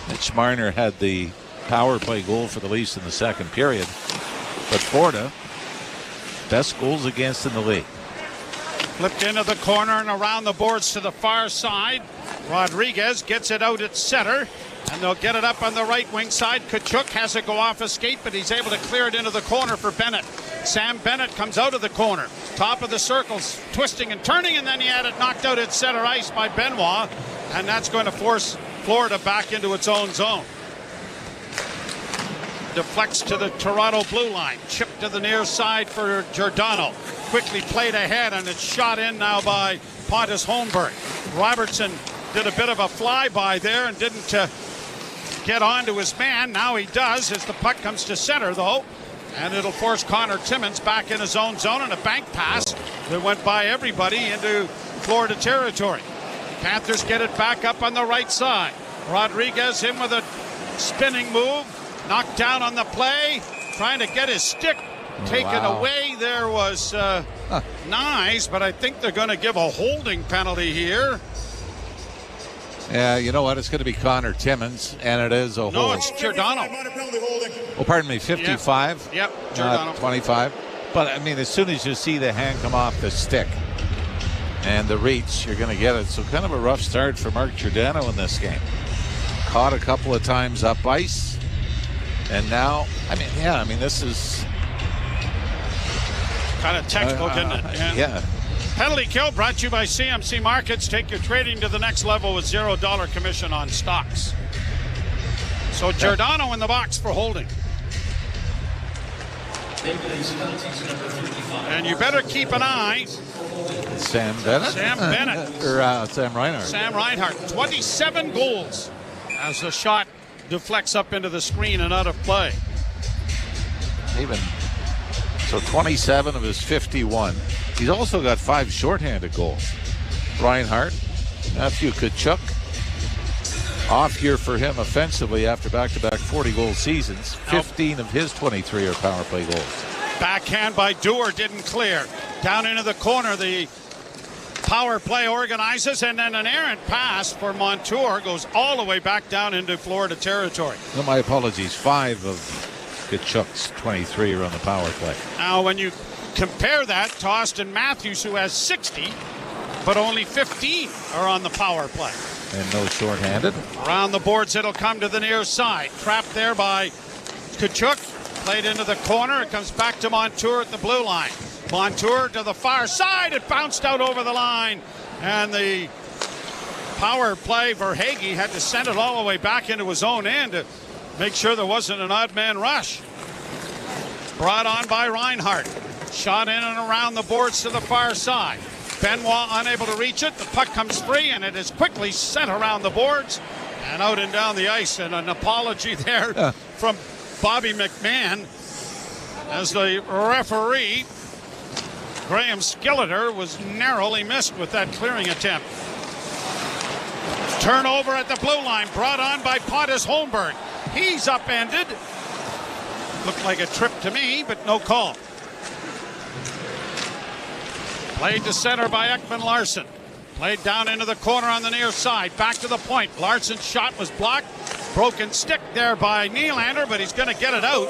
Mitch Marner had the power play goal for the Leafs in the second period. But Florida, best goals against in the league. Flipped into the corner and around the boards to the far side. Rodriguez gets it out at center. And they'll get it up on the right wing side. Tkachuk has it go off a skate, but he's able to clear it into the corner for Bennett. Sam Bennett comes out of the corner. Top of the circles, twisting and turning, and then he had it knocked out at center ice by Benoit. And that's going to force Florida back into its own zone. Deflects to the Toronto blue line. Chip to the near side for Giordano. Quickly played ahead, and it's shot in now by Pontus Holmberg. Robertson did a bit of a flyby there and didn't get onto his man. Now he does as the puck comes to center, though. And it'll force Connor Timmins back in his own zone, and a bank pass that went by everybody into Florida territory. Panthers get it back up on the right side. Rodriguez in with a spinning move. Knocked down on the play. Trying to get his stick taken away. There was Nice, but I think they're going to give a holding penalty here. Yeah, you know what? It's going to be Connor Timmins, and it is a hold. No, it's Giordano. Oh, pardon me, 55? Yep, Giordano. 25. But, I mean, as soon as you see the hand come off the stick and the reach, you're going to get it. So kind of a rough start for Mark Giordano in this game. Caught a couple of times up ice. And now, this is... kind of textbook, isn't it? Yeah. Penalty kill brought to you by CMC Markets. Take your trading to the next level with $0 commission on stocks. So Giordano in the box for holding. And you better keep an eye. Sam Bennett? Sam Bennett. Or Sam Reinhart. Sam Reinhart. 27 goals as the shot deflects up into the screen and out of play. So 27 of his 51. He's also got 5 shorthanded goals. Reinhart, Matthew Tkachuk, off year for him offensively after back-to-back 40-goal seasons. 15 of his 23 are power play goals. Backhand by Dewar didn't clear. Down into the corner, the power play organizes, and then an errant pass for Montour goes all the way back down into Florida territory. No, my apologies. 5 of Tkachuk's 23 are on the power play. Now, when you compare that to Austin Matthews, who has 60, but only 15 are on the power play. And no shorthanded. Around the boards, it'll come to the near side. Trapped there by Tkachuk. Played into the corner. It comes back to Montour at the blue line. Montour to the far side. It bounced out over the line. And the power play for Hagee had to send it all the way back into his own end to make sure there wasn't an odd man rush. Brought on by Reinhart. Shot in and around the boards to the far side. Benoit unable to reach it. The puck comes free, and it is quickly sent around the boards and out and down the ice. And an apology there from Bobby McMahon as the referee, Graham Skilleter, was narrowly missed with that clearing attempt. Turnover at the blue line, brought on by Pontus Holmberg. He's upended. Looked like a trip to me, but no call. Played to center by Ekman Larsson. Played down into the corner on the near side. Back to the point. Larsson's shot was blocked. Broken stick there by Nylander, but he's going to get it out.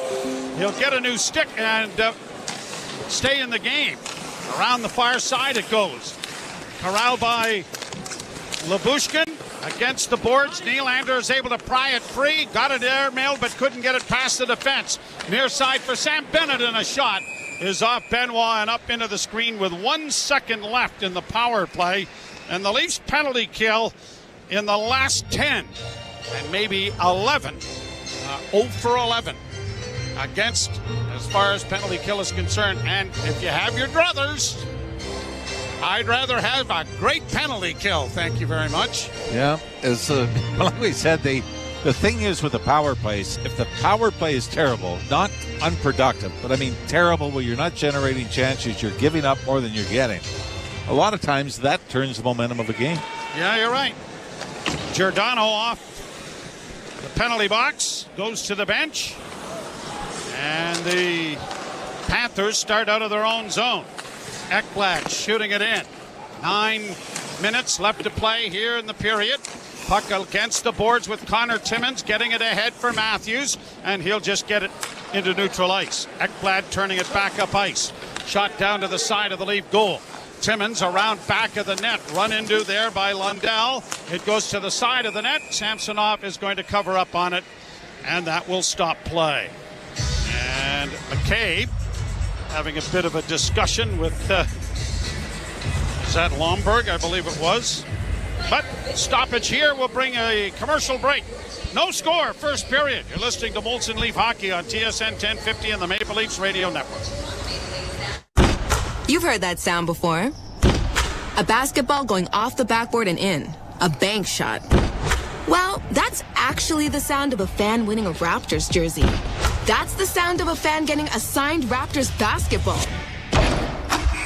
He'll get a new stick and stay in the game. Around the far side it goes. Corralled by Labushkin. against the boards. Nylander is able to pry it free. Got it airmailed, but couldn't get it past the defense. Near side for Sam Bennett, and a shot is off Benoit and up into the screen with 1 second left in the power play. And the Leafs penalty kill in the last 10 and maybe 11. 0 for 11 against, as far as penalty kill is concerned. And if you have your druthers, I'd rather have a great penalty kill. Thank you very much. Yeah, as like we said, the thing is with the power plays, if the power play is terrible, not unproductive, but I mean terrible where you're not generating chances, you're giving up more than you're getting, a lot of times that turns the momentum of a game. Yeah, you're right. Giordano off the penalty box, goes to the bench, and the Panthers start out of their own zone. Ekblad shooting it in. 9 minutes left to play here in the period. Puck against the boards with Connor Timmins getting it ahead for Matthews, and he'll just get it into neutral ice. Ekblad turning it back up ice. Shot down to the side of the Leaf goal. Timmins around back of the net, run into there by Lundell. It goes to the side of the net. Samsonov is going to cover up on it, and that will stop play. And McCabe having a bit of a discussion with, is that Lomberg? I believe it was. But stoppage here will bring a commercial break. No score, first period. You're listening to Molson Leaf Hockey on TSN 1050 and the Maple Leafs Radio Network. You've heard that sound before. A basketball going off the backboard and in. A bank shot. Well, that's actually the sound of a fan winning a Raptors jersey. That's the sound of a fan getting a signed Raptors basketball.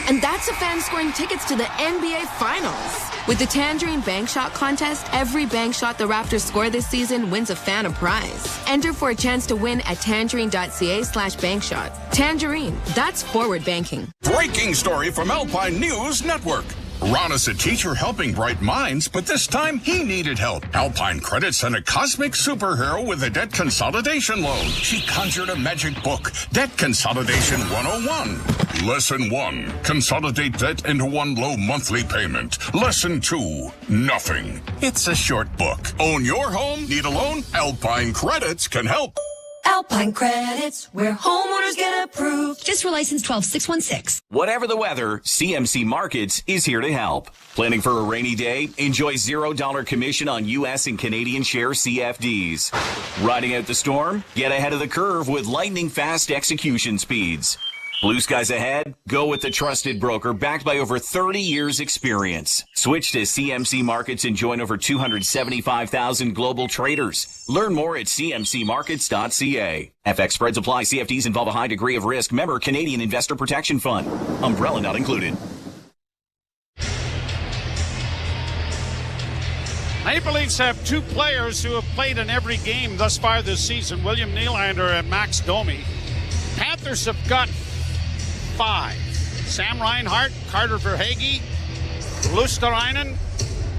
And that's a fan scoring tickets to the NBA Finals. With the Tangerine Bank Shot contest, every bank shot the Raptors score this season wins a fan a prize. Enter for a chance to win at tangerine.ca/bankshot. Tangerine, that's forward banking. Breaking story from Alpine News Network. Ron is a teacher helping bright minds, but this time he needed help. Alpine Credit sent a cosmic superhero with a debt consolidation loan. She conjured a magic book, Debt Consolidation 101. Lesson 1, consolidate debt into one low monthly payment. Lesson 2, nothing. It's a short book. Own your home? Need a loan? Alpine Credits can help. Alpine Credits, where homeowners get approved. Just for license 12616. Whatever the weather, CMC Markets is here to help. Planning for a rainy day? Enjoy $0 commission on U.S. and Canadian share CFDs. Riding out the storm? Get ahead of the curve with lightning fast execution speeds. Blue skies ahead? Go with the trusted broker backed by over 30 years experience. Switch to CMC Markets and join over 275,000 global traders. Learn more at cmcmarkets.ca. FX spreads apply. CFDs involve a high degree of risk. Member Canadian Investor Protection Fund. Umbrella not included. Maple Leafs have 2 players who have played in every game thus far this season, William Nylander and Max Domi. Panthers have got 5. Sam Reinhart, Carter Verhaeghe, Luosterainen,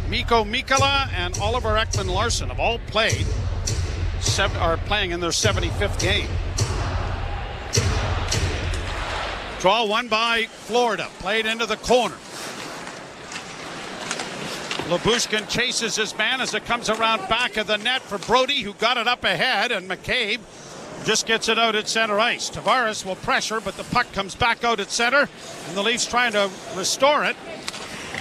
Mikko Mikkola, and Oliver Ekman-Larsson have all played, are playing in their 75th game. Draw won by Florida, played into the corner. Lyubushkin chases his man as it comes around back of the net for Brody, who got it up ahead, and McCabe just gets it out at center ice. Tavares will pressure, but the puck comes back out at center, and the Leafs trying to restore it.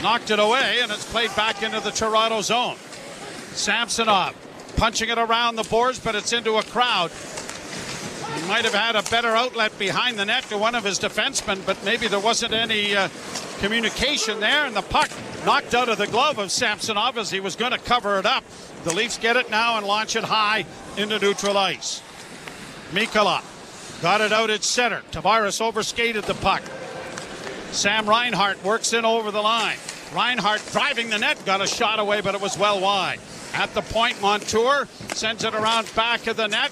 Knocked it away, and it's played back into the Toronto zone. Samsonov punching it around the boards, but it's into a crowd. He might have had a better outlet behind the net to one of his defensemen, but maybe there wasn't any communication there, and the puck knocked out of the glove of Samsonov as he was going to cover it up. The Leafs get it now and launch it high into neutral ice. Mikkola got it out at center. Tavares overskated the puck. Sam Reinhart works in over the line. Reinhart driving the net, got a shot away, but it was well wide. At the point, Montour sends it around back of the net.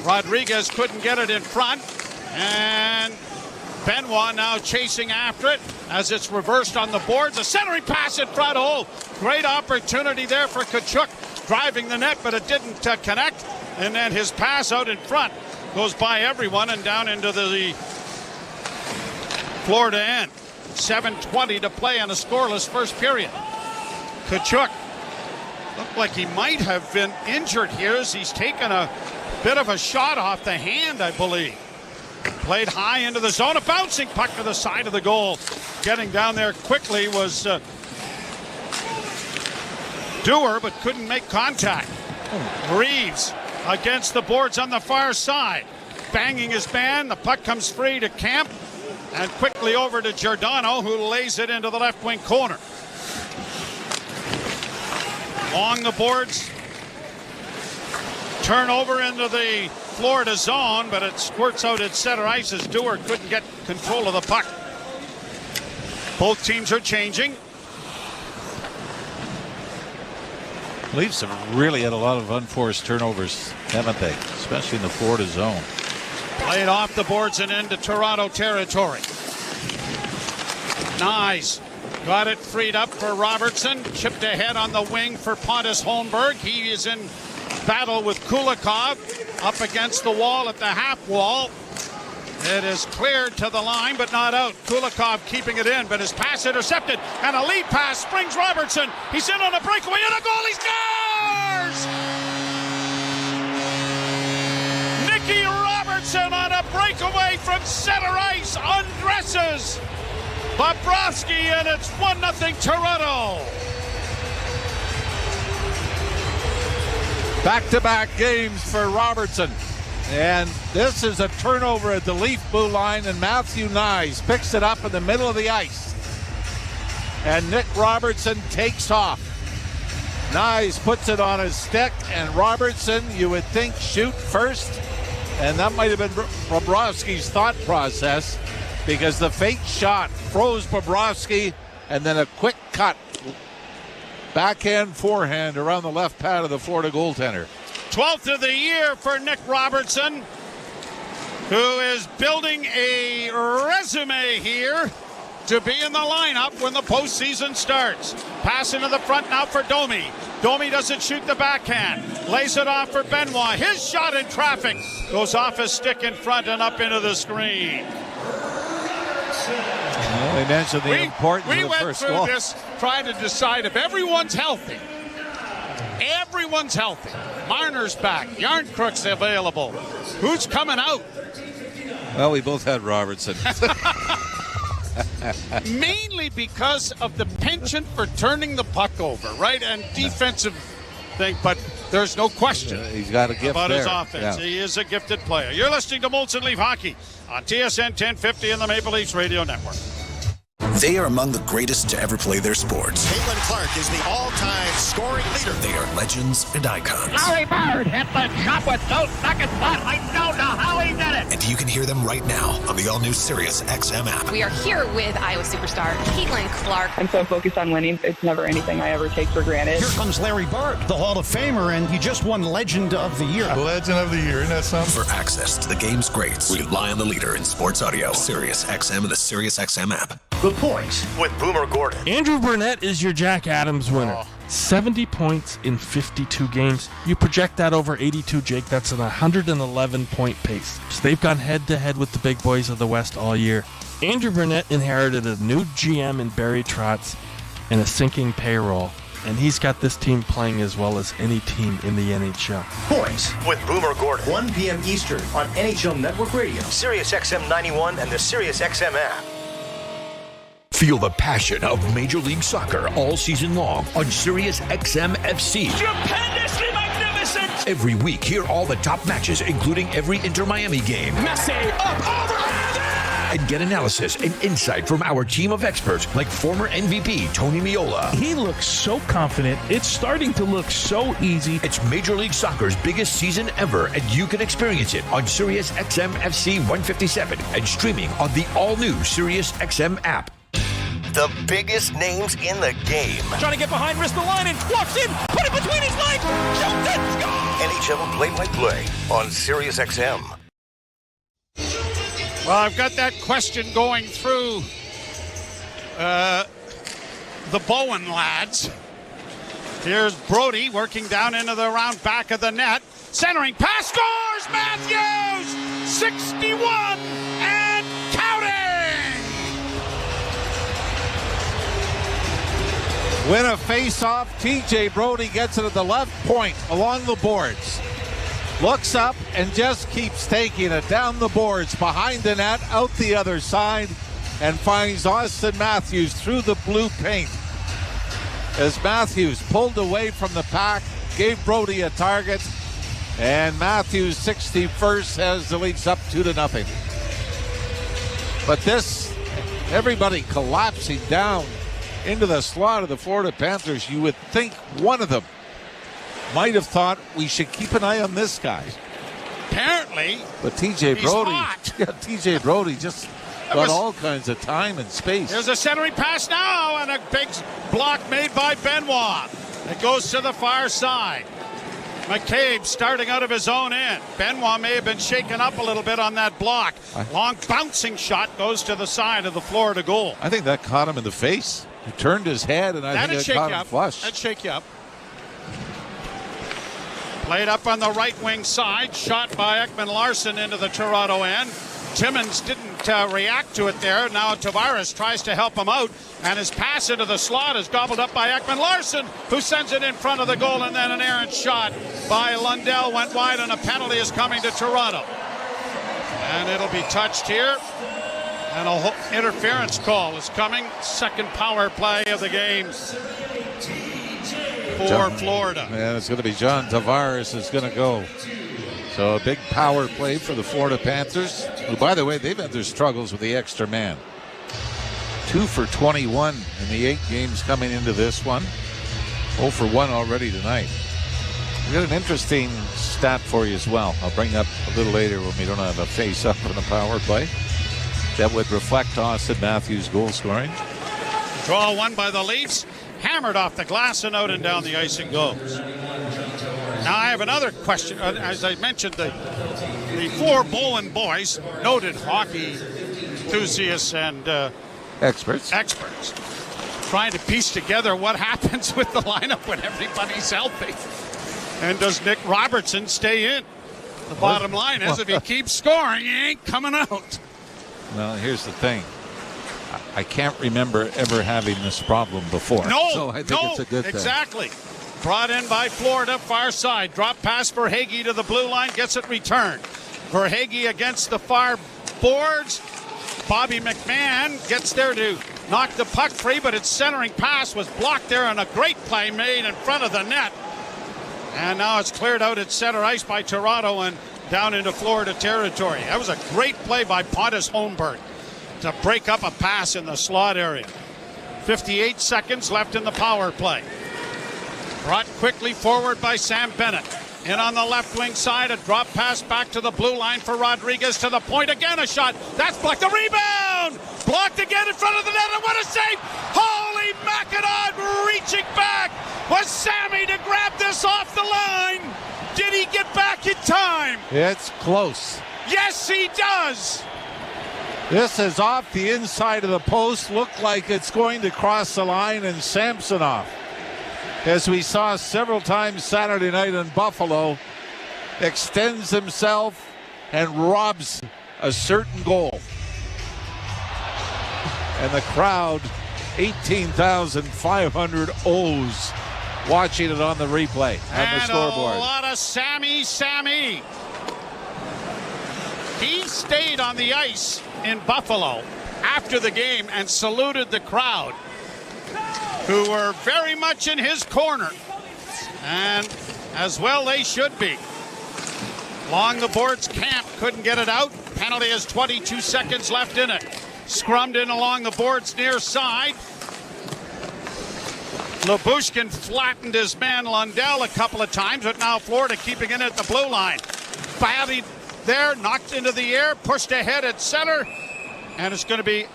Rodriguez couldn't get it in front, and Benoit now chasing after it as it's reversed on the boards. A centering pass in front. Oh, great opportunity there for Tkachuk, driving the net, but it didn't connect. And then his pass out in front goes by everyone and down into the Florida end. 7:20 to play on a scoreless first period. Tkachuk Looked like he might have been injured here as he's taken a bit of a shot off the hand, I believe. Played high into the zone, a bouncing puck to the side of the goal. Getting down there quickly was Dewar, but couldn't make contact. Reeves against the boards on the far side. Banging his man, the puck comes free to Kemp, and quickly over to Giordano, who lays it into the left wing corner. Along the boards, turnover into the Florida zone, but it squirts out at center ice as Dewar couldn't get control of the puck. Both teams are changing. Leafs have really had a lot of unforced turnovers, haven't they? Especially in the Florida zone. Played off the boards and into Toronto territory. Nice. Got it freed up for Robertson. Chipped ahead on the wing for Pontus Holmberg. He is in battle with Kulikov. Up against the wall at the half wall. It is cleared to the line, but not out. Kulikov keeping it in, but his pass intercepted. And a lead pass springs Robertson. He's in on a breakaway and a goal. He scores! Nicky Robertson on a breakaway from center ice undresses Bobrovsky, and it's 1-0 Toronto. Back-to-back games for Robertson. And this is a turnover at the Leaf blue line, and Matthew Nyes picks it up in the middle of the ice. And Nick Robertson takes off. Nyes puts it on his stick, and Robertson, you would think, shoot first. And that might have been Bobrovsky's thought process, because the fake shot froze Bobrovsky, and then a quick cut, backhand forehand around the left pad of the Florida goaltender. 12th of the year for Nick Robertson, who is building a resume here to be in the lineup when the postseason starts. Pass into the front now for Domi. Domi doesn't shoot the backhand. Lays it off for Benoit. His shot in traffic goes off his stick in front and up into the screen. Well, they mentioned the importance of the first goal. We went through this trying to decide if everyone's healthy. Everyone's healthy. Marner's back. Yarncrook's available. Who's coming out? Well, we both had Robertson. Mainly because of the penchant for turning the puck over, right? And defensive thing, but there's no question he's got a gift about there. His offense. Yeah. He is a gifted player. You're listening to Molson Leaf Hockey on TSN 1050 and the Maple Leafs Radio Network. They are among the greatest to ever play their sports. Caitlin Clark is the all-time scoring leader. They are legends and icons. Larry Bird hit the shot with no second thought. I don't know how he did it. And you can hear them right now on the all-new Sirius XM app. We are here with Iowa superstar Caitlin Clark. I'm so focused on winning, it's never anything I ever take for granted. Here comes Larry Bird, the Hall of Famer, and he just won Legend of the Year. Legend of the Year, isn't that something? For access to the game's greats, rely on the leader in sports audio, Sirius XM and the Sirius XM app. The Point with Boomer Gordon. Andrew Burnett is your Jack Adams winner. 70 points in 52 games. You project that over 82, Jake. That's an 111-point pace. So they've gone head-to-head with the big boys of the West all year. Andrew Burnett inherited a new GM in Barry Trotz and a sinking payroll. And he's got this team playing as well as any team in the NHL. Point with Boomer Gordon. 1 p.m. Eastern on NHL Network Radio, Sirius XM 91, and the Sirius XM app. Feel the passion of Major League Soccer all season long on Sirius XM FC. Stupendously magnificent! Every week, hear all the top matches, including every Inter-Miami game. Messi, up, over, and get analysis and insight from our team of experts like former MVP Tony Meola. He looks so confident. It's starting to look so easy. It's Major League Soccer's biggest season ever, and you can experience it on Sirius XM FC 157 and streaming on the all-new Sirius XM app. The biggest names in the game. Trying to get behind, wrist the line, and walks in, put it between his legs, shoots it, score! NHL play-by-play on Sirius XM. Well, I've got that question going through the Bowen lads. Here's Brody working down into the round back of the net. Centering pass, scores! Matthews! 61 and counting! win a face-off. TJ Brody gets it at the left point along the boards. Looks up and just keeps taking it down the boards, behind the net, out the other side, and finds Austin Matthews through the blue paint. As Matthews pulled away from the pack, gave Brody a target, and Matthews 61st has the Leafs up 2-0. But this, everybody collapsing down into the slot of the Florida Panthers, you would think one of them might have thought we should keep an eye on this guy. Apparently. But TJ Brody, hot. yeah, TJ Brody just got all kinds of time and space. There's a centering pass now, and a big block made by Benoit. It goes to the far side. McCabe starting out of his own end. Benoit may have been shaken up a little bit on that block. Long bouncing shot goes to the side of the Florida goal. I think that caught him in the face. He turned his head, and I think it caught him flush. That'd shake you up. Played up on the right wing side. Shot by Ekman Larsson into the Toronto end. Timmins didn't react to it there. Now Tavares tries to help him out, and his pass into the slot is gobbled up by Ekman Larsson, who sends it in front of the goal, and then an errant shot by Lundell went wide, and a penalty is coming to Toronto. And it'll be touched here, and an interference call is coming. Second power play of the game for Florida. And it's going to be John Tavares is going to go. So a big power play for the Florida Panthers, who, by the way, they've had their struggles with the extra man. 2 for 21 in the 8 games coming into this one. 0 for 1 already tonight. We've got an interesting stat for you as well. I'll bring up a little later when we don't have a face-up in the power play. That would reflect Austin Matthews' goal scoring. Draw one by the Leafs. Hammered off the glass and out and down the ice it goes. Now I have another question. As I mentioned, the 4 Bowen boys, noted hockey enthusiasts and experts, trying to piece together what happens with the lineup when everybody's healthy. And does Nick Robertson stay in? The bottom line is if he keeps scoring, he ain't coming out. Well, here's the thing. I can't remember ever having this problem before. So I think it's a good thing. Exactly. Brought in by Florida, far side. Drop pass for Hagee to the blue line, gets it returned. For Hagee against the far boards. Bobby McMahon gets there to knock the puck free, but its centering pass was blocked there, and a great play made in front of the net. And now it's cleared out at center ice by Toronto and down into Florida territory. That was a great play by Pontus Holmberg to break up a pass in the slot area. 58 seconds left in the power play. Brought quickly forward by Sam Bennett. In on the left wing side, a drop pass back to the blue line for Rodriguez, to the point again, a shot. That's blocked. The rebound! Blocked again in front of the net, and what a save! Holy Mackinac, reaching back. Was Sammy to grab this off the line? Did he get back in time? It's close. Yes, he does. This is off the inside of the post. Looked like it's going to cross the line, and Samsonov, as we saw several times Saturday night in Buffalo, extends himself and robs a certain goal. And the crowd, 18,500 O's watching it on the replay and the scoreboard. A lot of Sammy. He stayed on the ice in Buffalo after the game and saluted the crowd, who were very much in his corner, and as well they should be. Along the boards, Camp couldn't get it out. Penalty has 22 seconds left in it. Scrummed in along the boards near side. Lyubushkin flattened his man Lundell a couple of times, but now Florida keeping it at the blue line. Batty there, knocked into the air, pushed ahead at center, and it's going to be...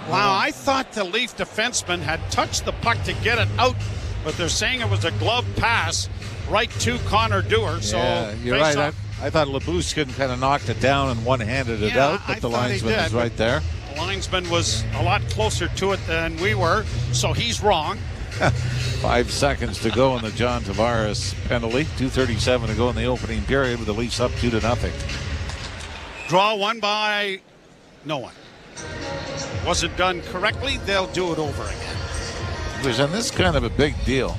Wow, I thought the Leaf defenseman had touched the puck to get it out, but they're saying it was a glove pass right to Connor Dewar. So yeah, you're right. I thought Lyubushkin kind of knocked it down and one-handed it out, but the linesman was right there. The linesman was a lot closer to it than we were, so he's wrong. 5 seconds to go in the John Tavares penalty. 2:37 to go in the opening period with the Leafs up 2-0. Draw one by no one. Wasn't done correctly. They'll do it over again. And this is kind of a big deal.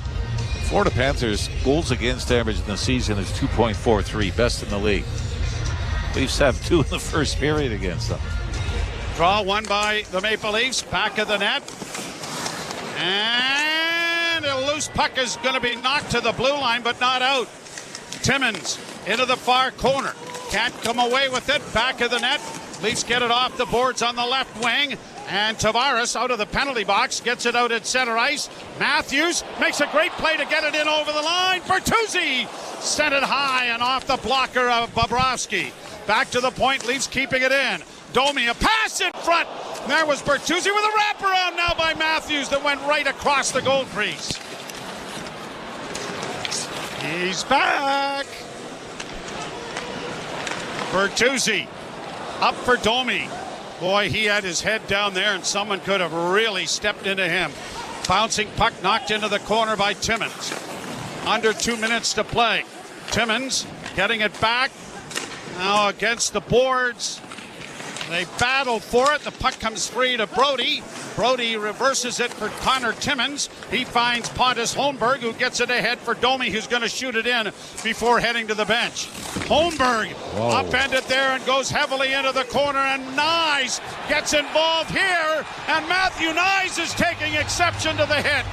Florida Panthers goals against average in the season is 2.43, best in the league. Leafs have 2 in the first period against them. Draw won by the Maple Leafs, back of the net. And a loose puck is going to be knocked to the blue line, but not out. Timmins into the far corner. Can't come away with it, back of the net. Leafs get it off the boards on the left wing. And Tavares out of the penalty box gets it out at center ice. Matthews makes a great play to get it in over the line. Bertuzzi sent it high and off the blocker of Bobrovsky. Back to the point, Leafs keeping it in. Domi, a pass in front. There was Bertuzzi with a wraparound now by Matthews that went right across the goal crease. He's back. Bertuzzi up for Domi. Boy, he had his head down there, and someone could have really stepped into him. Bouncing puck knocked into the corner by Timmins. Under 2 minutes to play. Timmins getting it back. Now against the boards. They battle for it. The puck comes free to Brody. Brody reverses it for Connor Timmins. He finds Pontus Holmberg, who gets it ahead for Domi, who's going to shoot it in before heading to the bench. Holmberg upended there and goes heavily into the corner, and Nyes gets involved here, and Matthew Nyes is taking exception to the hit.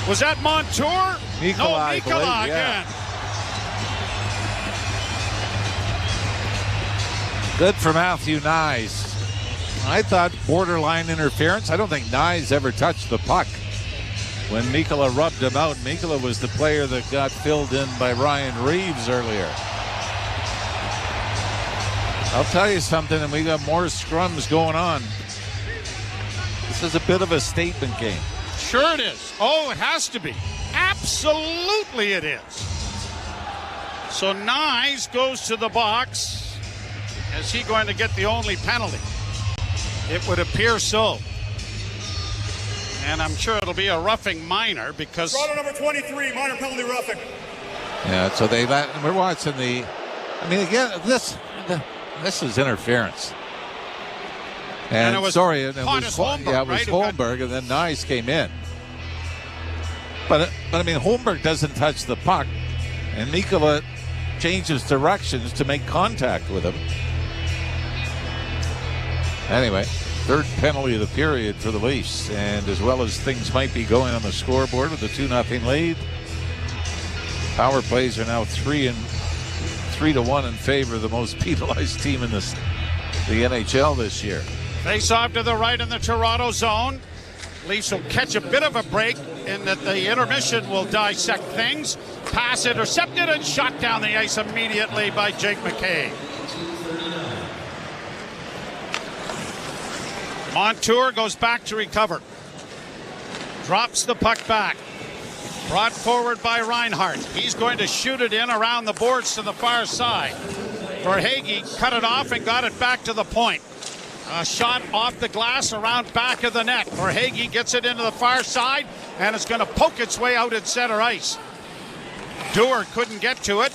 Was that Montour? Nikolai, Nikolai again. Good for Matthew Nyes. I thought borderline interference. I don't think Nyes ever touched the puck. When Mikkola rubbed him out, Mikkola was the player that got filled in by Ryan Reeves earlier. I'll tell you something, and we got more scrums going on. This is a bit of a statement game. Sure it is. Oh, it has to be. Absolutely it is. So Nyes goes to the box. Is he going to get the only penalty? It would appear so. And I'm sure it'll be a roughing minor because... Draw number 23, minor penalty roughing. Yeah, so we're watching the... I mean, again, this is interference. And it was Holmberg, Holmberg, right? Holmberg, and then Nyes came in. But I mean, Holmberg doesn't touch the puck, and Mikkola changes directions to make contact with him. Anyway, third penalty of the period for the Leafs, and as well as things might be going on the scoreboard with a 2-0 lead, power plays are now 3-1 in favor of the most penalized team in the NHL this year. Face off to the right in the Toronto zone. Leafs will catch a bit of a break in that the intermission will dissect things. Pass intercepted and shot down the ice immediately by Jake McKay. Montour goes back to recover. Drops the puck back. Brought forward by Reinhart. He's going to shoot it in around the boards to the far side. Verhaeghe cut it off and got it back to the point. A shot off the glass around back of the net. Verhaeghe gets it into the far side, and it's going to poke its way out at center ice. Dewar couldn't get to it.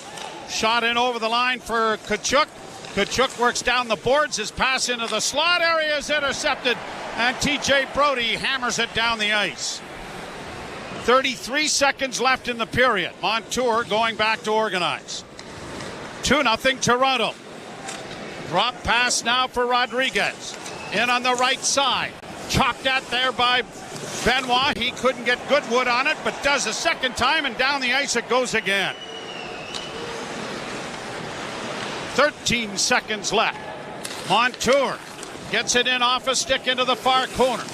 Shot in over the line for Tkachuk. Tkachuk works down the boards. His pass into the slot area is intercepted, and TJ Brody hammers it down the ice. 33 seconds left in the period. Montour going back to organize. 2-0 Toronto. Drop pass now for Rodriguez. In on the right side. Chopped at there by Benoit. He couldn't get Goodwood on it, but does a second time, and down the ice it goes again. 13 seconds left. Montour gets it in off a stick into the far corner.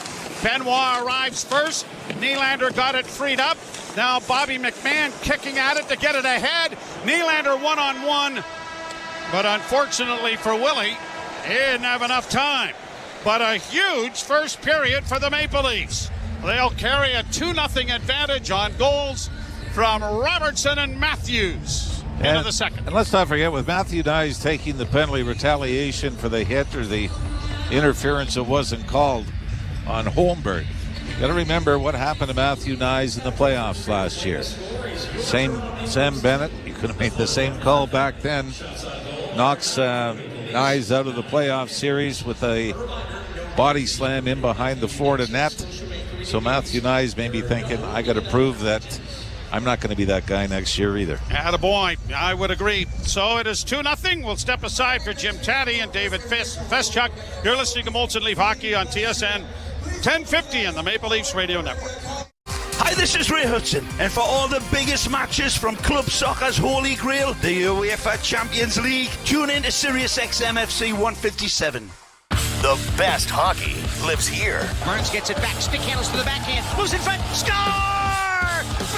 Benoit arrives first. Nylander got it freed up. Now Bobby McMahon kicking at it to get it ahead. Nylander one-on-one. But unfortunately for Willie, he didn't have enough time. But a huge first period for the Maple Leafs. They'll carry a 2-0 advantage on goals from Robertson and Matthews into the second. And let's not forget, with Matthew Nyes taking the penalty retaliation for the hit or the interference that wasn't called on Holmberg. You got to remember what happened to Matthew Nyes in the playoffs last year. Sam Bennett, you could have made the same call back then. Knocks Nyes out of the playoff series with a body slam in behind the Florida net. So Matthew Nyes may be thinking, I got to prove that I'm not going to be that guy next year either. Attaboy. I would agree. So it is 2-0. We'll step aside for Jim Taddy and David Feschuk. You're listening to Molson Leaf Hockey on TSN 1050 and the Maple Leafs Radio Network. Hi, this is Robertson, and for all the biggest matches from club soccer's holy grail, the UEFA Champions League, tune in to Sirius XM FC 157. The best hockey lives here. Burns gets it back, stick handles to the backhand, moves in front, score!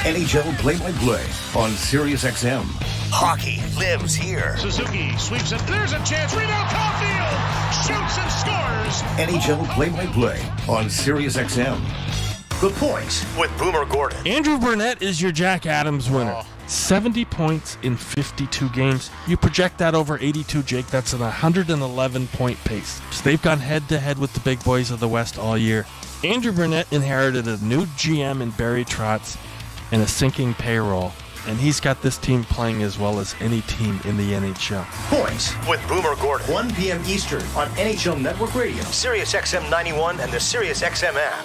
NHL play-by-play on Sirius XM. Hockey lives here. Suzuki sweeps it, there's a chance, rebound, Caulfield shoots and scores! NHL play-by-play on Sirius XM. The Points with Boomer Gordon. Andrew Burnett is your Jack Adams winner. 70 points in 52 games. You project that over 82, Jake. That's an 111-point pace. So they've gone head-to-head with the big boys of the West all year. Andrew Burnett inherited a new GM in Barry Trotz and a sinking payroll. And he's got this team playing as well as any team in the NHL. Points with Boomer Gordon. 1 p.m. Eastern on NHL Network Radio, Sirius XM 91, and the Sirius XM app.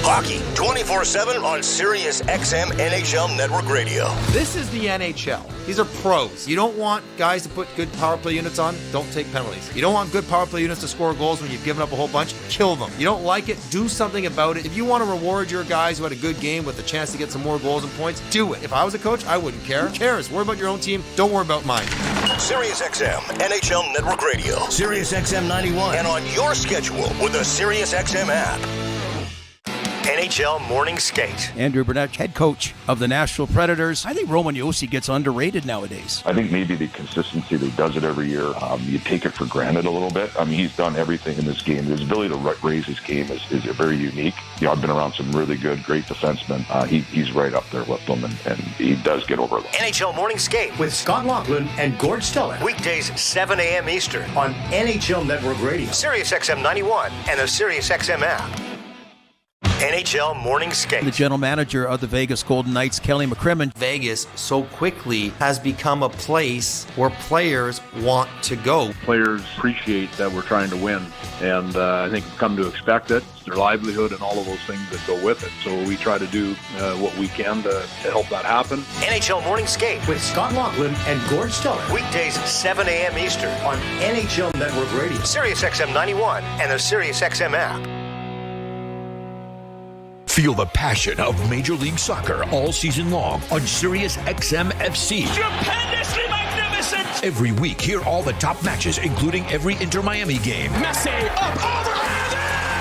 Hockey 24/7 on Sirius XM NHL Network Radio. This is the NHL. These are pros. You don't want guys to put good power play units on, don't take penalties. You don't want good power play units to score goals when you've given up a whole bunch, kill them. You don't like it, do something about it. If you want to reward your guys who had a good game with a chance to get some more goals and points, do it. If I was a coach, I wouldn't care. Who cares? Worry about your own team. Don't worry about mine. Sirius XM NHL Network Radio, Sirius XM 91, and on your schedule with the Sirius XM app. NHL Morning Skate. Andrew Burnett, head coach of the Nashville Predators. I think Roman Josi gets underrated nowadays. I think maybe the consistency that he does it every year, you take it for granted a little bit. I mean, he's done everything in this game. His ability to raise his game is very unique. You know, I've been around some really good, great defensemen. He's right up there with them, and he does get over them. NHL Morning Skate with Scott Laughlin and Gord Stellick. Weekdays 7 a.m. Eastern on NHL Network Radio, Sirius XM 91, and the Sirius XM app. NHL Morning Skate. The general manager of the Vegas Golden Knights, Kelly McCrimmon. Vegas so quickly has become a place where players want to go. Players appreciate that we're trying to win, and I think we've come to expect it. It's their livelihood and all of those things that go with it. So we try to do what we can to help that happen. NHL Morning Skate with Scott Laughlin and Gord Stellick. Weekdays 7 a.m. Eastern on NHL Network Radio, Sirius XM 91, and the Sirius XM app. Feel the passion of Major League Soccer all season long on Sirius XM FC. Stupendously magnificent! Every week, hear all the top matches, including every Inter-Miami game. Messi, up, over,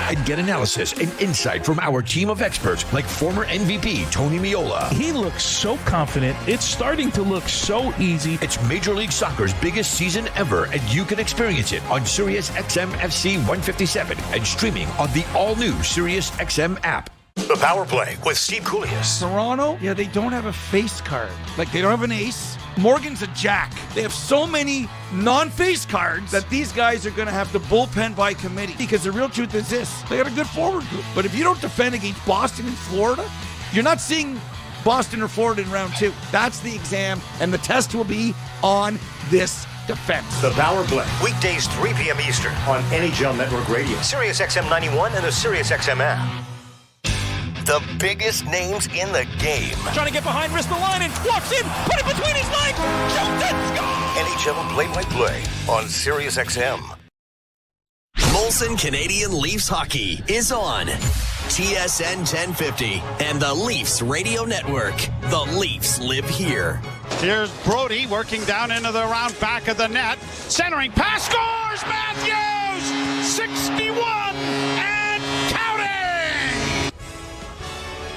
and get analysis and insight from our team of experts like former MVP Tony Meola. He looks so confident. It's starting to look so easy. It's Major League Soccer's biggest season ever, and you can experience it on Sirius XM FC 157 and streaming on the all-new Sirius XM app. The Power Play with Steve Koulias. Toronto, they don't have a face card. Like, they don't have an ace. Morgan's a jack. They have so many non-face cards that these guys are going to have to bullpen by committee. Because the real truth is this. They got a good forward group. But if you don't defend against Boston and Florida, you're not seeing Boston or Florida in round 2. That's the exam, and the test will be on this defense. The Power Play, weekdays 3 p.m. Eastern on NHL Network Radio, Sirius XM 91, and the Sirius XM app. The biggest names in the game. Trying to get behind Ristolainen, walks in, put it between his legs, shoots it, score! NHL play-by-play on Sirius XM. Molson Canadian Leafs Hockey is on TSN 1050 and the Leafs Radio Network. The Leafs live here. Here's Brody working down into the round back of the net. Centering pass, scores! Matthews! 61 and counting!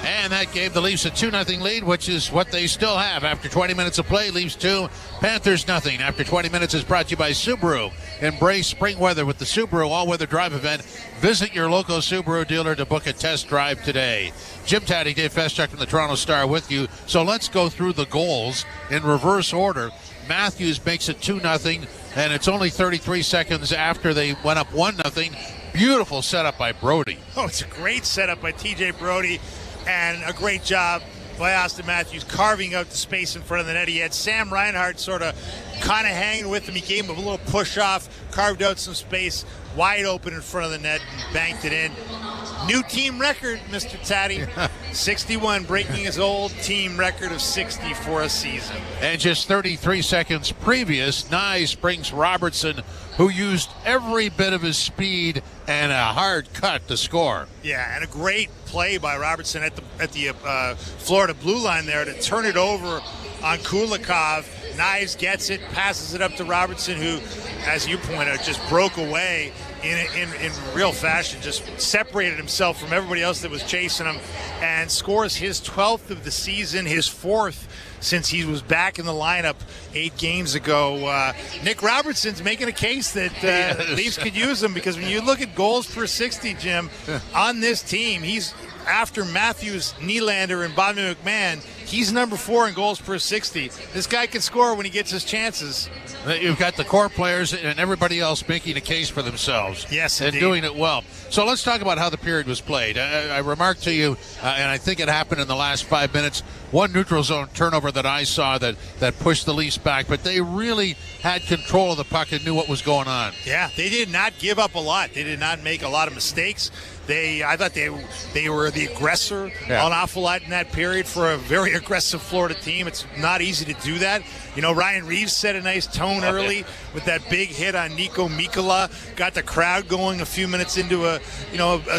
And that gave the Leafs a 2-0 lead, which is what they still have. After 20 minutes of play, Leafs 2, Panthers nothing. After 20 minutes is brought to you by Subaru. Embrace spring weather with the Subaru all-weather drive event. Visit your local Subaru dealer to book a test drive today. Jim Taddy, Dave Feschuk from the Toronto Star with you. So let's go through the goals in reverse order. Matthews makes it 2-0, and it's only 33 seconds after they went up 1-0. Beautiful setup by Brody. Oh, it's a great setup by T.J. Brody. And a great job by Austin Matthews carving out the space in front of the net. He had Sam Reinhart sort of kind of hanging with him. He gave him a little push off, carved out some space, wide open in front of the net, and banked it in. New team record, Mr. Taddy. 61, breaking his old team record of 60 for a season. And just 33 seconds previous, Nyes brings Robertson, who used every bit of his speed and a hard cut to score. Yeah, and a great play by Robertson at the Florida blue line there to turn it over on Kulikov. Nyes gets it, passes it up to Robertson, who, as you point out, just broke away in real fashion, just separated himself from everybody else that was chasing him, and scores his 12th of the season, his 4th since he was back in the lineup 8 games ago. Nick Robertson's making a case that Leafs could use him, because when you look at goals per 60, Jim, on this team, he's after Matthews, Nylander, and Bobby McMahon. He's number 4 in goals per 60. This guy can score when he gets his chances. You've got the core players and everybody else making a case for themselves. Yes, and indeed. doing it well. So let's talk about how the period was played. I remarked to you, and I think it happened in the last 5 minutes, one neutral zone turnover that I saw that pushed the Leafs back, but they really had control of the puck and knew what was going on. Yeah, they did not give up a lot. They did not make a lot of mistakes. I thought they were the aggressor an awful lot in that period for a very aggressive Florida team. It's not easy to do that. You know, Ryan Reeves set a nice tone early with that big hit on Nico Mikkola. Got the crowd going a few minutes into a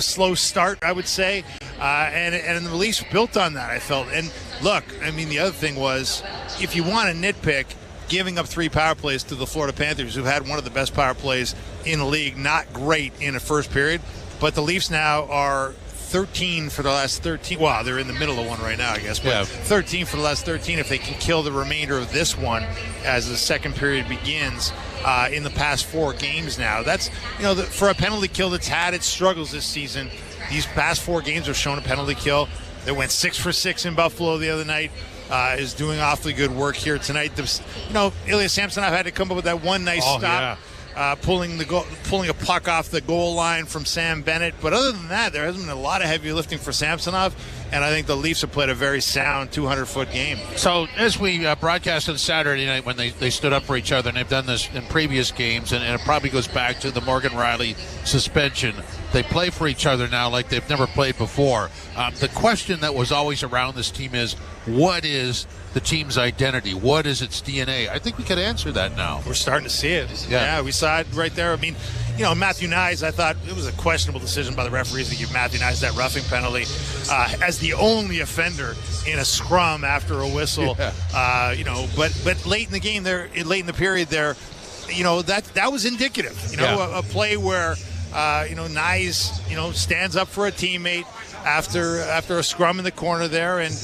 slow start, I would say. And the Leafs built on that, I felt. And look, I mean, the other thing was, if you want to nitpick, giving up 3 power plays to the Florida Panthers, who had one of the best power plays in the league. Not great in a first period. But the Leafs now are 13 for the last 13. Well, they're in the middle of one right now, I guess. But 13 for the last 13. If they can kill the remainder of this one as the second period begins in the past 4 games now. That's, for a penalty kill that's had its struggles this season, these past 4 games have shown a penalty kill. They went 6 for 6 in Buffalo the other night. Is doing awfully good work here tonight. Ilya Samsonov had to come up with that one nice stop. Yeah. Pulling a puck off the goal line from Sam Bennett. But other than that, there hasn't been a lot of heavy lifting for Samsonov, and I think the Leafs have played a very sound 200-foot game. So as we broadcasted Saturday night when they stood up for each other, and they've done this in previous games, and it probably goes back to the Morgan Riley suspension. They play for each other now like they've never played before. The question that was always around this team is, what is the team's identity? What is its DNA? I think we could answer that now. We're starting to see it. Yeah, we saw it right there. I mean, Matthew Nyes, I thought it was a questionable decision by the referees to give Matthew Nyes that roughing penalty as the only offender in a scrum after a whistle. Yeah. But late in the game there, late in the period there, that was indicative. A play where Nyes, stands up for a teammate after a scrum in the corner there, and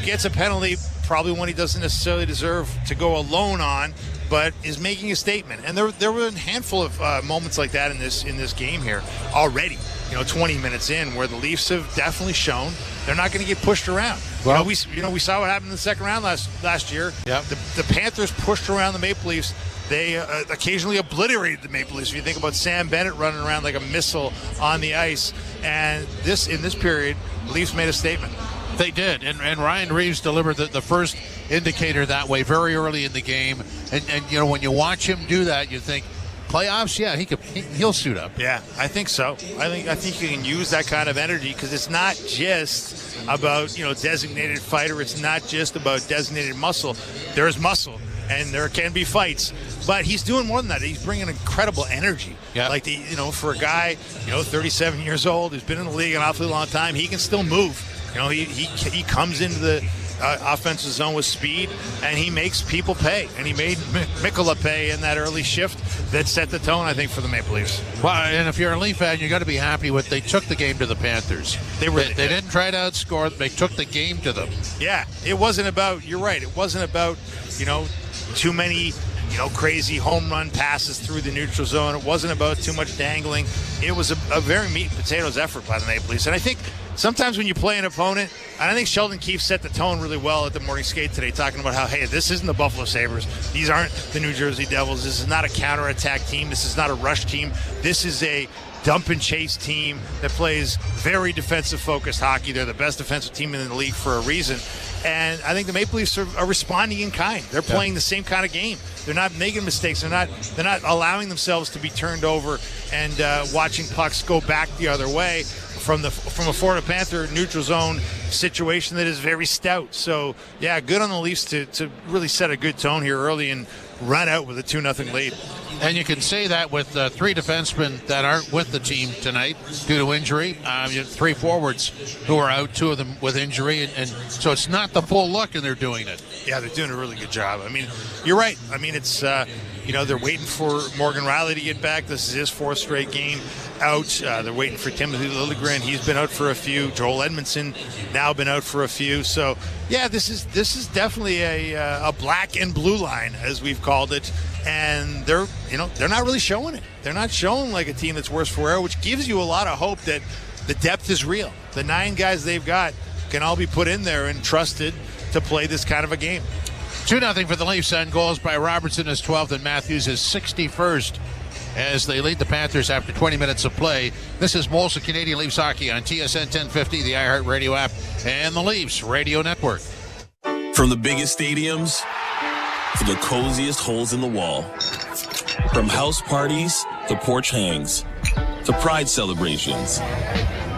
gets a penalty, probably one he doesn't necessarily deserve to go alone on, but is making a statement. And there were a handful of moments like that in this game here already. 20 minutes in, where the Leafs have definitely shown they're not going to get pushed around. Well, we saw what happened in the second round last year. Yeah. The Panthers pushed around the Maple Leafs. They occasionally obliterated the Maple Leafs. If you think about Sam Bennett running around like a missile on the ice, and in this period, the Leafs made a statement. They did, and Ryan Reeves delivered the first indicator that way very early in the game. And when you watch him do that, you think, playoffs, yeah, he'll suit up. Yeah, I think so. I think you can use that kind of energy, because it's not just about designated fighter. It's not just about designated muscle. There's muscle, and there can be fights. But he's doing more than that. He's bringing incredible energy. Yeah. Like for a guy 37 years old who's been in the league an awfully long time, he can still move. He comes into the offensive zone with speed, and he makes people pay. And he made Mikkola pay in that early shift that set the tone, I think, for the Maple Leafs. Well, and if you're a Leaf fan, you got to be happy with they took the game to the Panthers. They didn't try to outscore them. They took the game to them. Yeah, it wasn't about. You're right. It wasn't about too many crazy home run passes through the neutral zone. It wasn't about too much dangling. It was a very meat and potatoes effort by the Maple Leafs. And I think sometimes when you play an opponent, and I think Sheldon Keefe set the tone really well at the morning skate today, talking about how, hey, this isn't the Buffalo Sabres. These aren't the New Jersey Devils. This is not a counterattack team. This is not a rush team. This is a dump and chase team that plays very defensive focused hockey. They're the best defensive team in the league for a reason. And I think the Maple Leafs are responding in kind. They're playing the same kind of game. They're not making mistakes. They're not allowing themselves to be turned over and watching pucks go back the other way. from a Florida Panther neutral zone situation that is very stout. So, yeah, good on the Leafs to really set a good tone here early and run out with a 2-0 lead. And you can say that with 3 defensemen that aren't with the team tonight due to injury. You have 3 forwards who are out, 2 of them with injury. And so it's not the full look, and they're doing it. Yeah, they're doing a really good job. I mean, you're right. I mean, it's, they're waiting for Morgan Riley to get back. This is his 4th straight game out. They're waiting for Timothy Liljegren. He's been out for a few. Joel Edmondson now been out for a few. So, yeah, this is definitely a black and blue line, as we've called it. And they're not really showing it. They're not showing like a team that's worse for wear, which gives you a lot of hope that the depth is real. The 9 guys they've got can all be put in there and trusted to play this kind of a game. 2-0 for the Leafs, and goals by Robertson, his 12th, and Matthews, his 61st, as they lead the Panthers after 20 minutes of play. This is Molson Canadian Leafs Hockey on TSN 1050, the iHeartRadio app, and the Leafs Radio Network. From the biggest stadiums to the coziest holes in the wall. From house parties to porch hangs to pride celebrations.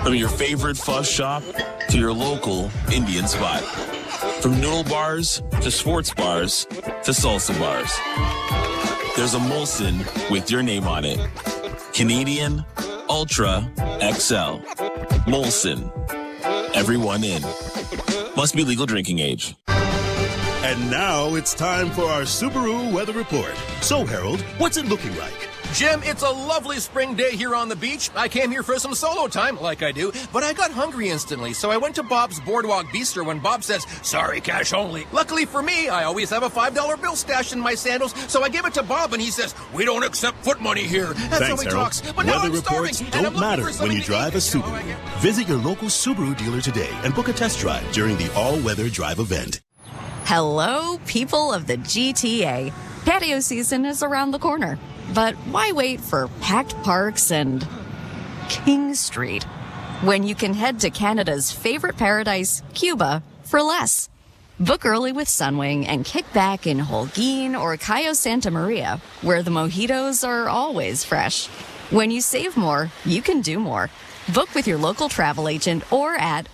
From your favorite fuzz shop to your local Indian spot. From noodle bars to sports bars to salsa bars. There's a Molson with your name on it. Canadian Ultra XL. Molson. Everyone in. Must be legal drinking age. And now it's time for our Subaru weather report. So, Harold, what's it looking like? Jim, it's a lovely spring day here on the beach. I came here for some solo time, like I do, but I got hungry instantly, so I went to Bob's Boardwalk Bistro when Bob says, sorry, cash only. Luckily for me, I always have a $5 bill stashed in my sandals, so I give it to Bob, and he says, we don't accept foot money here. That's Thanks, how he Harold. talks. But now weather I'm reports starving, don't matter when you drive a Subaru. Visit your local Subaru dealer today and book a test drive during the all-weather drive event. Hello, people of the GTA. Patio season is around the corner. But why wait for packed parks and King Street when you can head to Canada's favorite paradise, Cuba, for less? Book early with Sunwing and kick back in Holguin or Cayo Santa Maria, where the mojitos are always fresh. When you save more, you can do more. Book with your local travel agent or at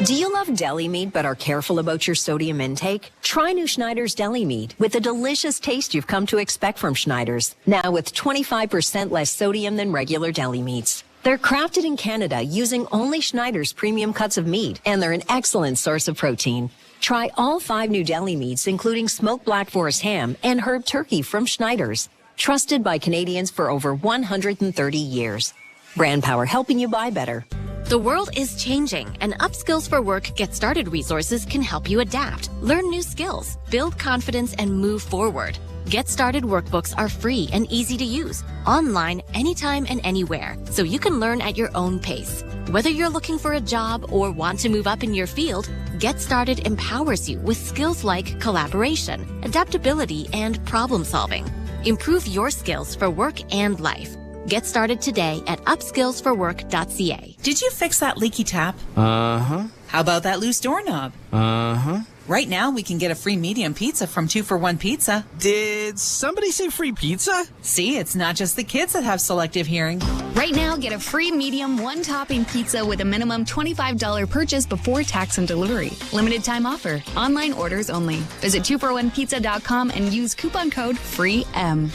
Do you love deli meat but are careful about your sodium intake? Try new Schneider's Deli Meat with the delicious taste you've come to expect from Schneider's. Now with 25% less sodium than regular deli meats. They're crafted in Canada using only Schneider's premium cuts of meat, and they're an excellent source of protein. Try all 5 new deli meats, including smoked Black Forest ham and herb turkey from Schneider's. Trusted by Canadians for over 130 years. Brand power helping you buy better. The world is changing, and Upskills for Work Get Started resources can help you adapt, learn new skills, build confidence, and move forward. Get Started workbooks are free and easy to use, online, anytime and anywhere, so you can learn at your own pace. Whether you're looking for a job or want to move up in your field, Get Started empowers you with skills like collaboration, adaptability, and problem solving. Improve your skills for work and life. Get started today at upskillsforwork.ca. Did you fix that leaky tap? Uh-huh. How about that loose doorknob? Uh-huh. Right now, we can get a free medium pizza from 2 for $1 Pizza. Did somebody say free pizza? See, it's not just the kids that have selective hearing. Right now, get a free medium 1-topping pizza with a minimum $25 purchase before tax and delivery. Limited time offer. Online orders only. Visit 2for1pizza.com and use coupon code FREEM.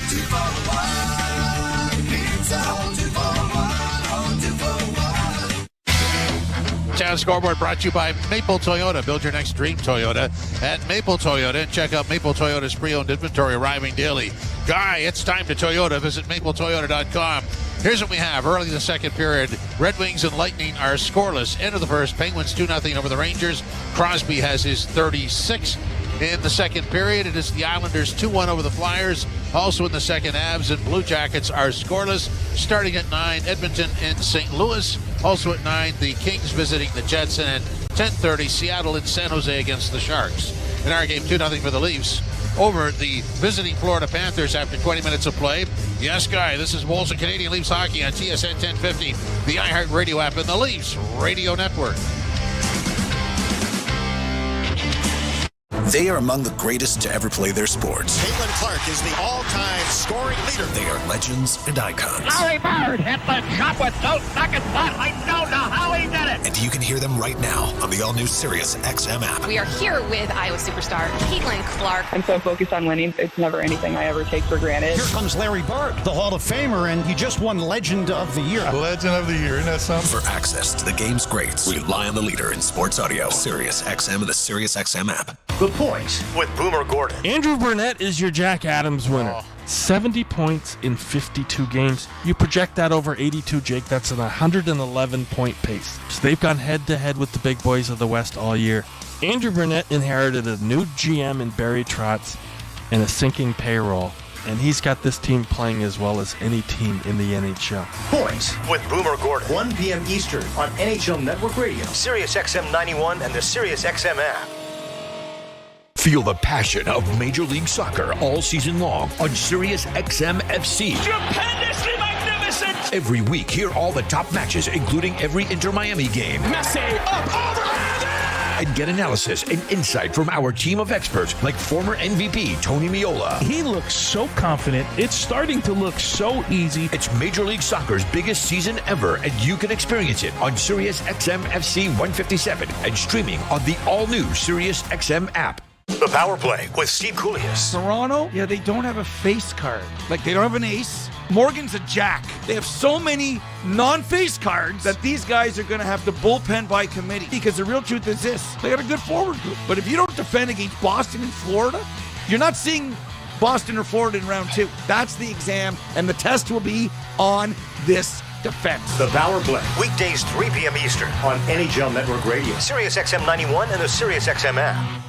Town Scoreboard brought to you by Maple Toyota. Build your next dream Toyota at Maple Toyota, and check out Maple Toyota's pre-owned inventory arriving daily. Guy, it's time to Toyota. Visit mapletoyota.com. Here's what we have early in the second period. Red Wings and Lightning are scoreless. End of the first. Penguins 2-0 over the Rangers. Crosby has his 36th in the second period. It is the Islanders 2-1 over the Flyers. Also in the second, Avs and Blue Jackets are scoreless. Starting at 9, Edmonton and St. Louis. Also at 9, the Kings visiting the Jets. And at 10:30, Seattle and San Jose against the Sharks. In our game, 2-0 for the Leafs over the visiting Florida Panthers after 20 minutes of play. Yes, Guy, this is Molson Canadian Leafs Hockey on TSN 1050, the iHeartRadio app, and the Leafs Radio Network. They are among the greatest to ever play their sports. Caitlin Clark is the all-time scoring leader. They are legends and icons. Larry Bird hit the shot with 2 seconds left. I don't know how he did it. And you can hear them right now on the all-new Sirius XM app. We are here with Iowa superstar Caitlin Clark. I'm so focused on winning, it's never anything I ever take for granted. Here comes Larry Bird, the Hall of Famer, and he just won Legend of the Year. Legend of the Year, isn't that something? For access to the game's greats, rely on the leader in sports audio. Sirius XM and the Sirius XM app. The Point with Boomer Gordon. Andrew Burnett is your Jack Adams winner. 70 points in 52 games. You project that over 82, Jake. That's an 111-point pace. So they've gone head-to-head with the big boys of the West all year. Andrew Burnett inherited a new GM in Barry Trotz and a sinking payroll. And he's got this team playing as well as any team in the NHL. Point with Boomer Gordon. 1 p.m. Eastern on NHL Network Radio, Sirius XM 91, and the Sirius XM app. Feel the passion of Major League Soccer all season long on Sirius XM FC. Stupendously magnificent! Every week, hear all the top matches, including every Inter-Miami game. Messi, up, overhand! And get analysis and insight from our team of experts like former MVP Tony Meola. He looks so confident. It's starting to look so easy. It's Major League Soccer's biggest season ever, and you can experience it on Sirius XM FC 157 and streaming on the all-new Sirius XM app. The Power Play with Steve Koulias. Toronto, they don't have a face card. Like, they don't have an ace. Morgan's a jack. They have so many non-face cards that these guys are going to have to bullpen by committee. Because the real truth is this. They got a good forward group. But if you don't defend against Boston and Florida, you're not seeing Boston or Florida in round 2. That's the exam, and the test will be on this defense. The Power Play, weekdays 3 p.m. Eastern on NHL Network Radio, Sirius XM 91, and the Sirius XM app.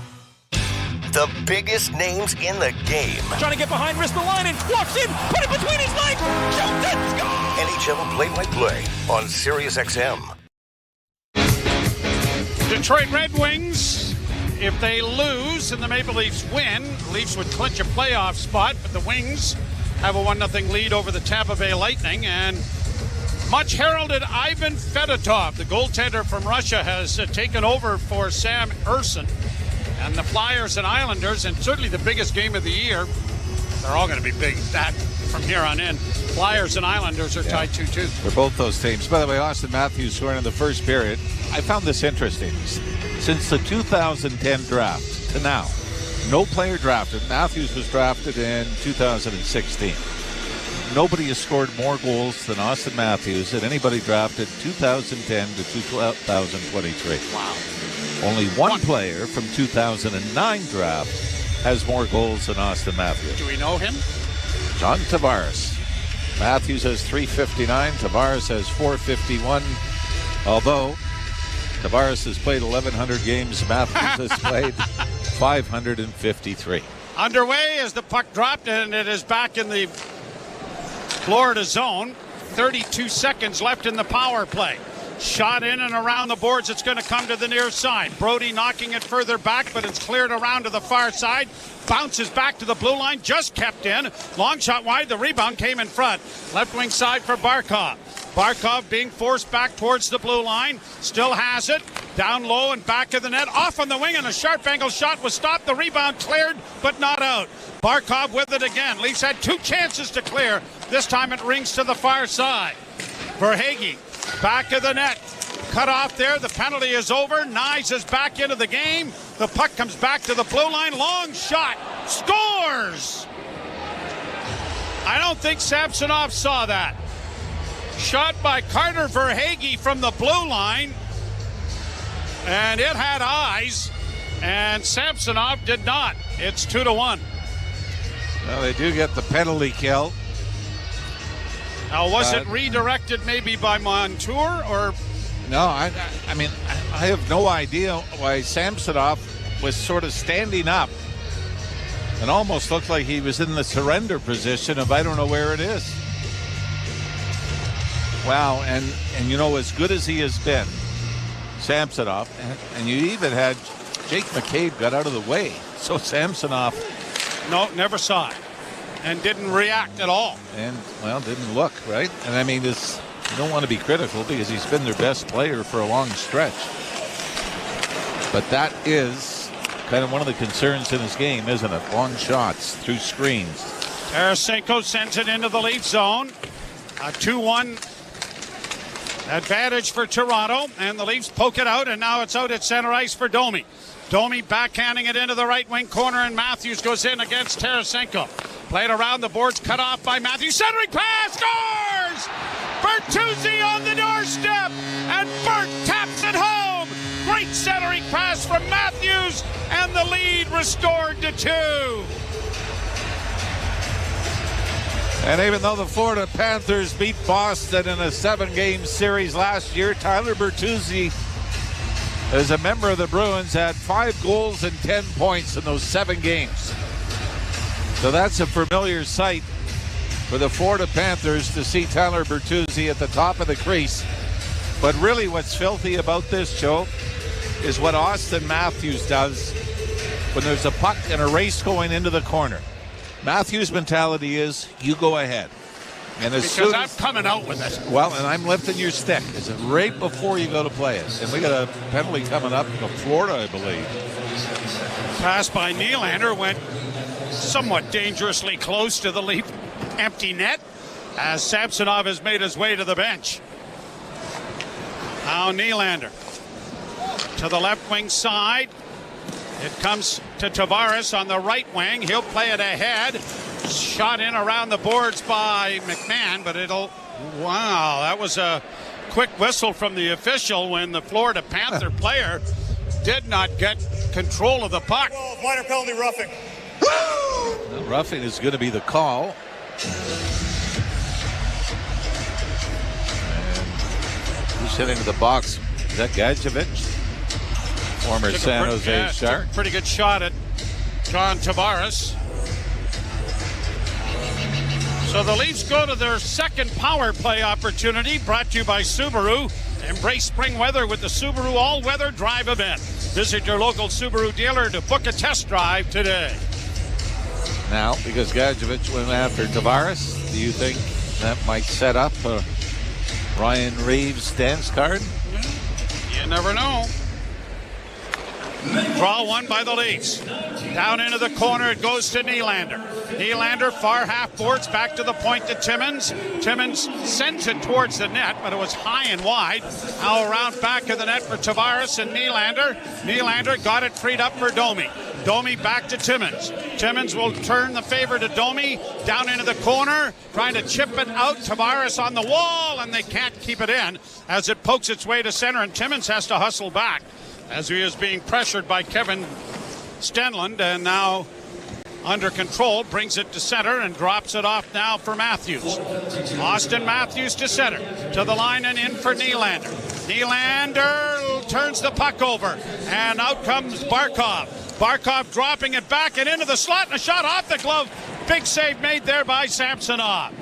The biggest names in the game. Trying to get behind Ristolainen, walks in, put it between his legs, shoots it, score! NHL play-by-play on Sirius XM. Detroit Red Wings, if they lose and the Maple Leafs win, Leafs would clinch a playoff spot, but the Wings have a 1-0 lead over the Tampa Bay Lightning, and much heralded Ivan Fedotov, the goaltender from Russia, has taken over for Sam Ersson. And the Flyers and Islanders, and certainly the biggest game of the year, they're all going to be big that from here on in. Flyers and Islanders are tied 2-2. They're both those teams. By the way, Austin Matthews scoring in the first period. I found this interesting. Since the 2010 draft to now, no player drafted. Matthews was drafted in 2016. Nobody has scored more goals than Austin Matthews than anybody drafted 2010 to 2023. Wow. Only one player from 2009 draft has more goals than Austin Matthews. Do we know him? John Tavares. Matthews has 359. Tavares has 451. Although Tavares has played 1,100 games, Matthews has played 553. Underway as the puck dropped, and it is back in the Florida zone. 32 seconds left in the power play. Shot in and around the boards. It's going to come to the near side. Brody knocking it further back, but it's cleared around to the far side. Bounces back to the blue line. Just kept in. Long shot wide. The rebound came in front. Left wing side for Barkov. Barkov being forced back towards the blue line. Still has it. Down low and back of the net. Off on the wing, and a sharp angle shot was stopped. The rebound cleared, but not out. Barkov with it again. Leafs had 2 chances to clear. This time it rings to the far side. Verhaeghe. Back of the net. Cut off there. The penalty is over. Nyes is back into the game. The puck comes back to the blue line. Long shot. Scores! I don't think Samsonov saw that. Shot by Carter Verhaeghe from the blue line. And it had eyes. And Samsonov did not. It's 2-1. Well, they do get the penalty kill. Now, was it redirected maybe by Montour or? No, I mean, I have no idea why Samsonov was sort of standing up and almost looked like he was in the surrender position of I don't know where it is. Wow, and you know, as good as he has been, Samsonov, and you even had Jake McCabe got out of the way, so Samsonov. No, never saw it. And didn't react at all. And, well, didn't look, right? And, I mean, you don't want to be critical because he's been their best player for a long stretch. But that is Kind of one of the concerns in his game, isn't it? Long shots through screens. Tarasenko sends it into the Leaf zone. A 2-1 advantage for Toronto, and the Leafs poke it out, and now it's out at center ice for Domi. Domi backhanding it into the right wing corner, and Matthews goes in against Tarasenko. Played around the boards, cut off by Matthews. Centering pass, scores! Bertuzzi on the doorstep, and Bert taps it home. Great centering pass from Matthews, and the lead restored to 2. And even though the Florida Panthers beat Boston in a 7-game series last year, Tyler Bertuzzi, as a member of the Bruins, had 5 goals and 10 points in those 7 games. So that's a familiar sight for the Florida Panthers to see Tyler Bertuzzi at the top of the crease. But really what's filthy about this, Joe, is what Austin Matthews does when there's a puck and a race going into the corner. Matthews' mentality is, you go ahead. And as because I'm coming out with it. Well, and I'm lifting your stick. Is it right before you go to play it? And we got a penalty coming up to Florida, I believe. Pass by Nylander went somewhat dangerously close to the Leaf empty net as Samsonov has made his way to the bench. Now Nylander to the left wing side. It comes to Tavares on the right wing. He'll play it ahead. Shot in around the boards by McMahon, but wow, that was a quick whistle from the official when the Florida Panther player did not get control of the puck. Minor penalty, roughing. Well, roughing is going to be the call. And who's hitting the box? Is that Gadjevich? Former San Jose Shark. Pretty good shot at John Tavares. So the Leafs go to their second power play opportunity, brought to you by Subaru. Embrace spring weather with the Subaru all-weather drive event. Visit your local Subaru dealer to book a test drive today. Now, because Gadjevich went after Tavares, do you think that might set up a Ryan Reeves dance card? You never know. Draw one by the Leafs. Down into the corner, it goes to Nylander. Nylander, far half boards, back to the point to Timmins. Timmins sends it towards the net, but it was high and wide. Now around back of the net for Tavares and Nylander. Nylander got it freed up for Domi. Domi back to Timmins. Timmins will turn the favor to Domi. Down into the corner, trying to chip it out. Tavares on the wall, and they can't keep it in as it pokes its way to center, and Timmins has to hustle back as he is being pressured by Kevin Stenlund, and now under control, brings it to center and drops it off now for Matthews. Austin Matthews to center, to the line and in for Nylander. Nylander turns the puck over, and out comes Barkov. Barkov dropping it back and into the slot, and a shot off the glove. Big save made there by Samsonov.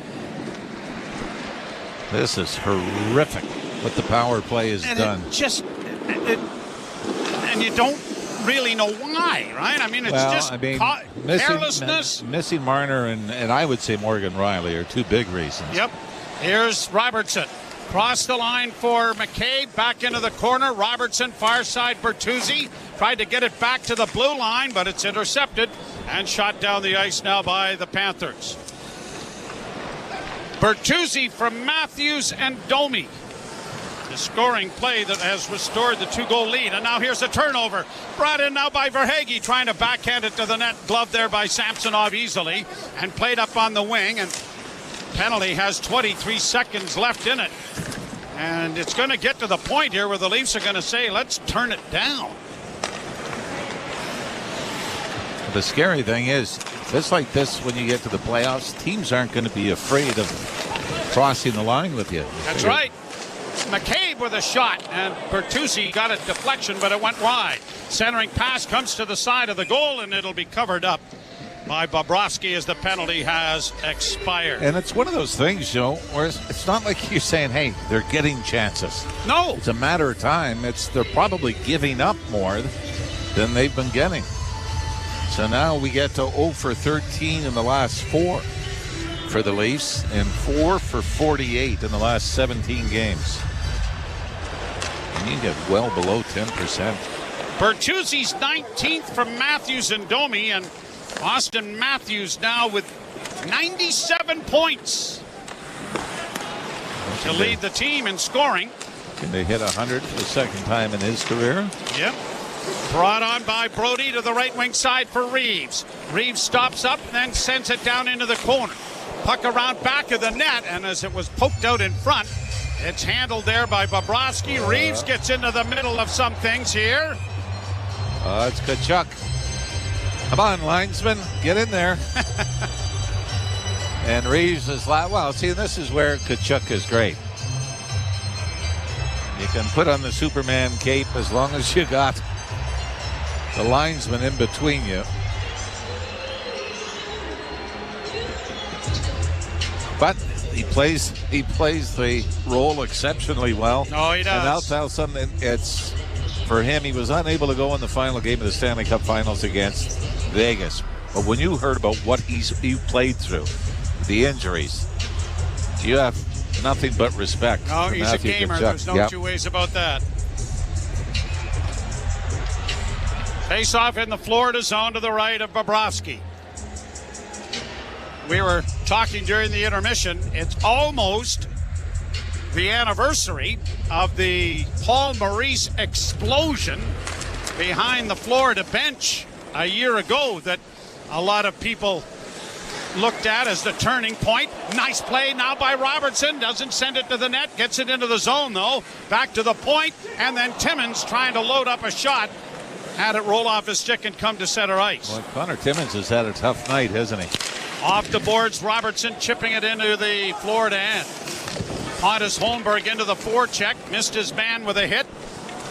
This is horrific what the power play has done. And you don't really know why, right? I mean, it's carelessness. Missing Marner and I would say Morgan Riley are two big reasons. Yep. Here's Robertson. Cross the line for McCabe. Back into the corner. Robertson, far side Bertuzzi. Tried to get it back to the blue line, but it's intercepted and shot down the ice now by the Panthers. Bertuzzi from Matthews and Domi. The scoring play that has restored the 2-goal lead. And now here's a turnover. Brought in now by Verhaeghe, trying to backhand it to the net. Glove there by Samsonov easily. And played up on the wing. And penalty has 23 seconds left in it. And it's going to get to the point here where the Leafs are going to say, let's turn it down. The scary thing is, just like this, when you get to the playoffs, teams aren't going to be afraid of crossing the line with you. That's right. McCabe with a shot, and Bertuzzi got a deflection, but it went wide. Centering pass comes to the side of the goal, and it'll be covered up by Bobrovsky as the penalty has expired. And it's one of those things, Joe, where it's not like you're saying, hey, they're getting chances. No. It's a matter of time. They're probably giving up more than they've been getting. So now we get to 0 for 13 in the last 4 for the Leafs and 4 for 48 in the last 17 games. And you get well below 10%. Bertuzzi's 19th from Matthews and Domi, and Austin Matthews now with 97 points to lead the team in scoring. Can they hit 100 for the second time in his career? Yep. Brought on by Brody to the right wing side for Reeves. Reeves stops up and then sends it down into the corner. Puck around back of the net, and as it was poked out in front, it's handled there by Bobrovsky. Reeves gets into the middle of some things here. It's Tkachuk. Come on, linesman, get in there. And Reeves is well, see, this is where Tkachuk is great. You can put on the Superman cape as long as you got the linesman in between you. But he plays the role exceptionally well. Oh, he does. And I'll tell something, it's for him, he was unable to go in the final game of the Stanley Cup Finals against Vegas. But when you heard about what he played through, the injuries, you have nothing but respect. No, for he's Matthew a gamer. Tkachuk. There's no two ways about that. Face off in the Florida zone to the right of Bobrovsky. We were talking during the intermission. It's almost the anniversary of the Paul Maurice explosion behind the Florida bench a year ago that a lot of people looked at as the turning point. Nice play now by Robertson. Doesn't send it to the net. Gets it into the zone, though. Back to the point. And then Timmins trying to load up a shot. Had it roll off his stick and come to center ice. Well, Connor Timmins has had a tough night, hasn't he? Off the boards, Robertson chipping it into the Florida end. Pontus Holmberg into the forecheck. Missed his man with a hit.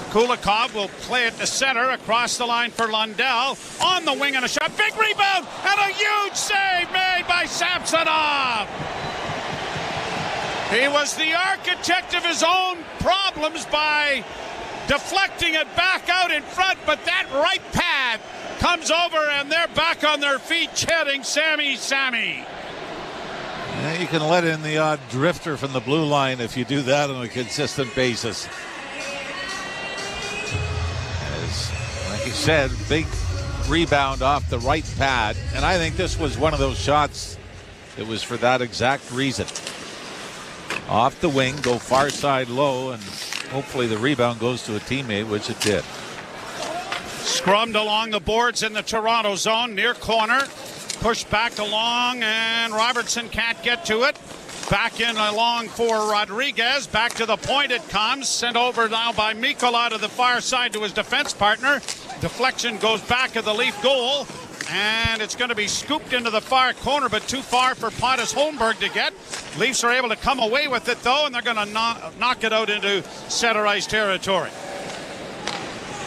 Kulikov will play it to center across the line for Lundell. On the wing and a shot. Big rebound and a huge save made by Samsonov. He was the architect of his own problems by deflecting it back out in front, but that right pad comes over and they're back on their feet chanting Sammy. Yeah, you can let in the odd drifter from the blue line if you do that on a consistent basis. Like you said, big rebound off the right pad, and I think this was one of those shots that was for that exact reason. Off the wing, go far side low, and hopefully the rebound goes to a teammate, which it did. Scrummed along the boards in the Toronto zone, near corner. Pushed back along, and Robertson can't get to it. Back in along for Rodriguez. Back to the point it comes. Sent over now by Mikkola to the far side to his defense partner. Deflection goes back of the Leaf goal. And it's going to be scooped into the far corner, but too far for Pontus Holmberg to get. Leafs are able to come away with it, though, and they're going to knock it out into center ice territory.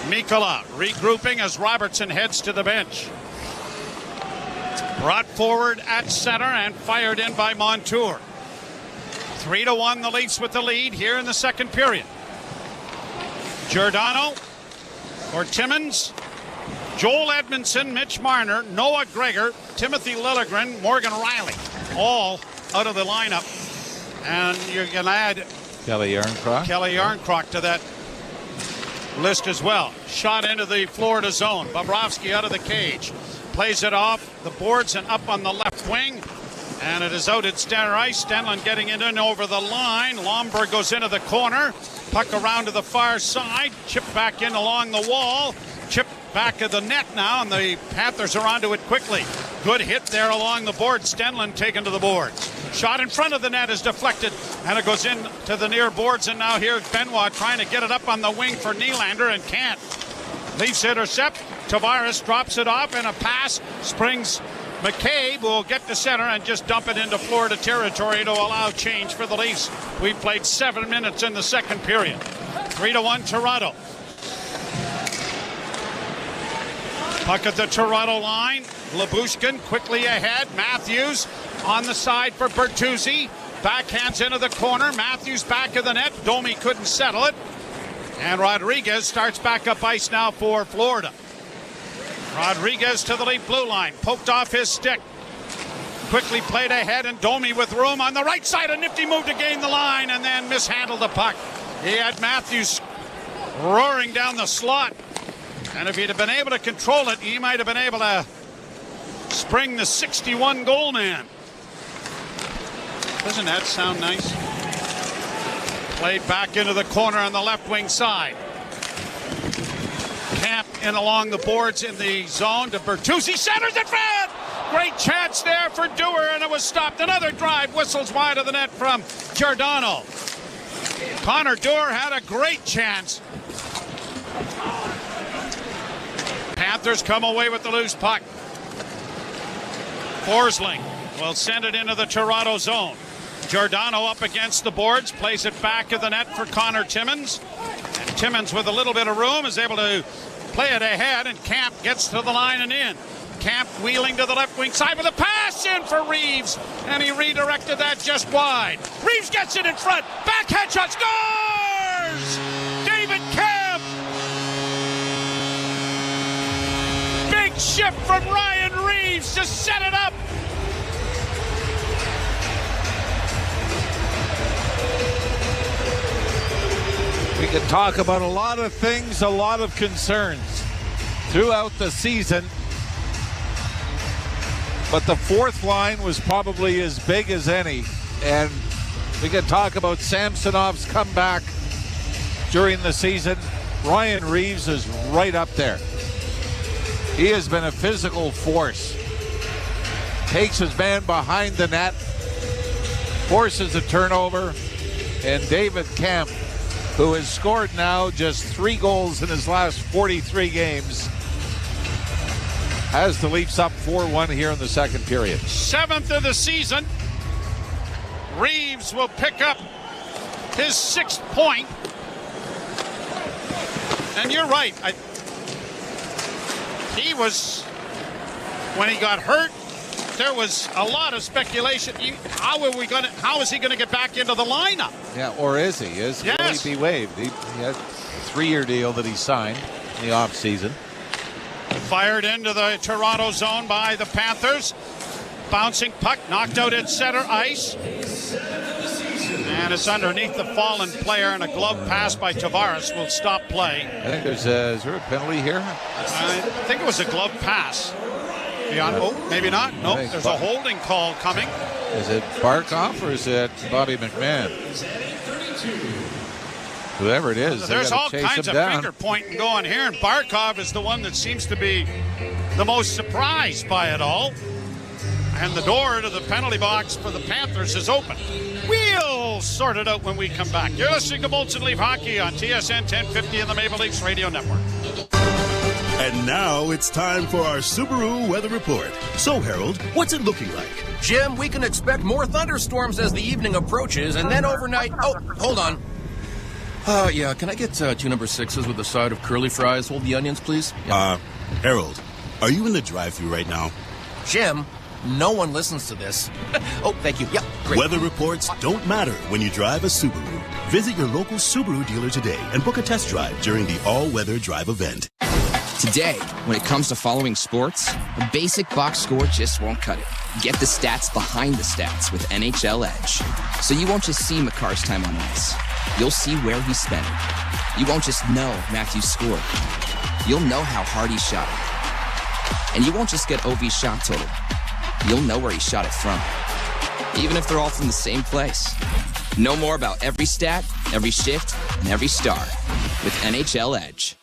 Mikkola regrouping as Robertson heads to the bench. Brought forward at center and fired in by Montour. 3-1 the Leafs with the lead here in the second period. Giordano or Timmins, Joel Edmondson, Mitch Marner, Noah Gregor, Timothy Liljegren, Morgan Riley, all out of the lineup. And you can add Kelly Yarncroc to that list as well. Shot into the Florida zone. Bobrovsky out of the cage. Plays it off the boards and up on the left wing. And it is out at center ice. Stenlund getting it in over the line. Lomberg goes into the corner. Puck around to the far side. Chip back in along the wall. Chip back of the net now, and the Panthers are onto it quickly. Good hit there along the board. Stenlund taken to the boards. Shot in front of the net is deflected, and it goes in to the near boards, and now here's Benoit trying to get it up on the wing for Nylander and can't. Leafs intercept. Tavares drops it off, and a pass springs. McCabe will get to center and just dump it into Florida territory to allow change for the Leafs. We played 7 minutes in the second period. 3-1 Toronto. Puck at the Toronto line. Lyubushkin quickly ahead. Matthews on the side for Bertuzzi. Backhands into the corner. Matthews back of the net. Domi couldn't settle it. And Rodriguez starts back up ice now for Florida. Rodriguez to the Leaf blue line. Poked off his stick. Quickly played ahead, and Domi with room on the right side. A nifty move to gain the line and then mishandled the puck. He had Matthews roaring down the slot. And if he'd have been able to control it, he might have been able to spring the 61 goal man. Doesn't that sound nice? Played back into the corner on the left wing side. Camp in along the boards in the zone to Bertuzzi. Centers it front! Great chance there for Dewar, and it was stopped. Another drive, whistles wide of the net from Giordano. Connor Dewar had a great chance. Panthers come away with the loose puck. Forsling will send it into the Toronto zone. Giordano up against the boards, plays it back of the net for Connor Timmins. And Timmins, with a little bit of room, is able to play it ahead, and Camp gets to the line and in. Camp wheeling to the left wing side with a pass in for Reeves, and he redirected that just wide. Reeves gets it in front, backhand shot, scores! David Camp! Big shift from Ryan Reeves to set it up. We could talk about a lot of things, a lot of concerns throughout the season. But the fourth line was probably as big as any. And we could talk about Samsonov's comeback during the season. Ryan Reeves is right up there. He has been a physical force. Takes his man behind the net, forces a turnover, and David Camp, who has scored now just 3 goals in his last 43 games, has the Leafs up 4-1 here in the second period. 7th of the season. Reeves will pick up his 6th point. And you're right. He was, when he got hurt, there was a lot of speculation. How is he going to get back into the lineup? Yeah, or is he? Will he be waived? He had a 3-year deal that he signed in the offseason. Fired into the Toronto zone by the Panthers. Bouncing puck, knocked out at center ice. And it's underneath the fallen player, and a glove pass by Tavares will stop play. I think is there a penalty here? I think it was a glove pass. Maybe not. Nope, there's a holding call coming. Is it Barkov or is it Bobby McMahon? Whoever it is, there's all kinds of finger pointing going here, and Barkov is the one that seems to be the most surprised by it all. And the door to the penalty box for the Panthers is open. We'll sort it out when we come back. You're listening to Molson Leaf Hockey on TSN 1050 and the Maple Leafs Radio Network. And now it's time for our Subaru weather report. So, Harold, what's it looking like? Jim, we can expect more thunderstorms as the evening approaches, and then overnight... Oh, hold on. Yeah, can I get 2 number 6s with a side of curly fries? Hold the onions, please. Yeah. Harold, are you in the drive-thru right now? Jim, no one listens to this. Oh, thank you. Yep, great. Weather reports don't matter when you drive a Subaru. Visit your local Subaru dealer today and book a test drive during the all-weather drive event. Today, when it comes to following sports, a basic box score just won't cut it. Get the stats behind the stats with NHL Edge. So you won't just see Makar's time on ice. You'll see where he spent it. You won't just know Matthews scored. You'll know how hard he shot it. And you won't just get OV's shot total. You'll know where he shot it from. Even if they're all from the same place. Know more about every stat, every shift, and every star with NHL Edge.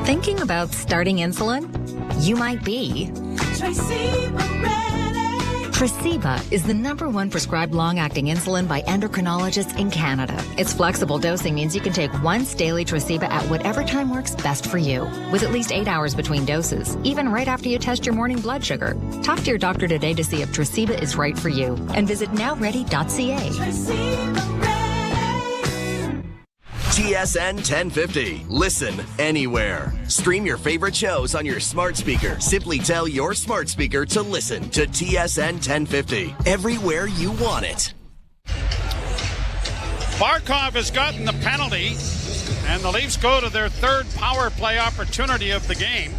Thinking about starting insulin? You might be. Tresiba is the #1 prescribed long-acting insulin by endocrinologists in Canada. Its flexible dosing means you can take once daily Tresiba at whatever time works best for you, with at least 8 hours between doses, even right after you test your morning blood sugar. Talk to your doctor today to see if Tresiba is right for you, and visit nowready.ca. TSN 1050. Listen anywhere. Stream your favorite shows on your smart speaker. Simply tell your smart speaker to listen to TSN 1050 everywhere you want it. Barkov has gotten the penalty, and the Leafs go to their 3rd power play opportunity of the game.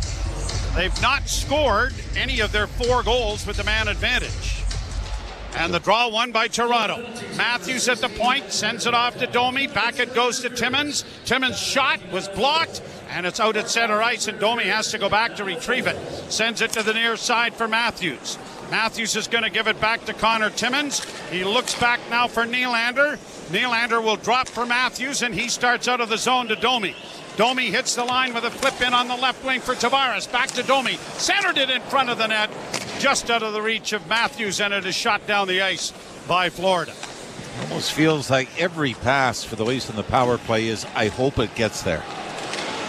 They've not scored any of their 4 goals with the man advantage. And the draw won by Toronto. Matthews at the point, sends it off to Domi. Back it goes to Timmins. Timmins' shot was blocked, and it's out at center ice, and Domi has to go back to retrieve it. Sends it to the near side for Matthews. Matthews is going to give it back to Connor Timmins. He looks back now for Nylander. Nylander will drop for Matthews, and he starts out of the zone to Domi. Domi hits the line with a flip in on the left wing for Tavares. Back to Domi. Centered it in front of the net. Just out of the reach of Matthews, and it is shot down the ice by Florida. Almost feels like every pass for the Leafs in the power play is, I hope it gets there.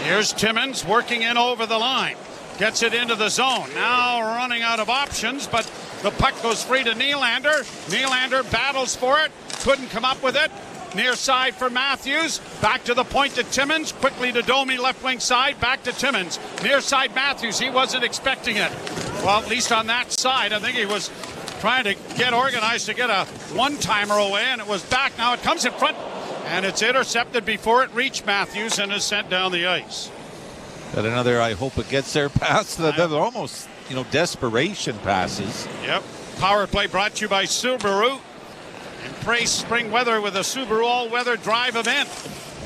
Here's Timmins working in over the line. Gets it into the zone. Now running out of options, but the puck goes free to Nylander. Nylander battles for it. Couldn't come up with it. Near side for Matthews. Back to the point to Timmins. Quickly to Domi, left wing side. Back to Timmins. Near side Matthews. He wasn't expecting it. Well, at least on that side, I think he was trying to get organized to get a one-timer away, and it was back. Now it comes in front, and it's intercepted before it reached Matthews and is sent down the ice. Got another I hope it gets there pass. They're almost, desperation passes. Yep. Power play brought to you by Subaru. Embrace spring weather with a Subaru all-weather drive event.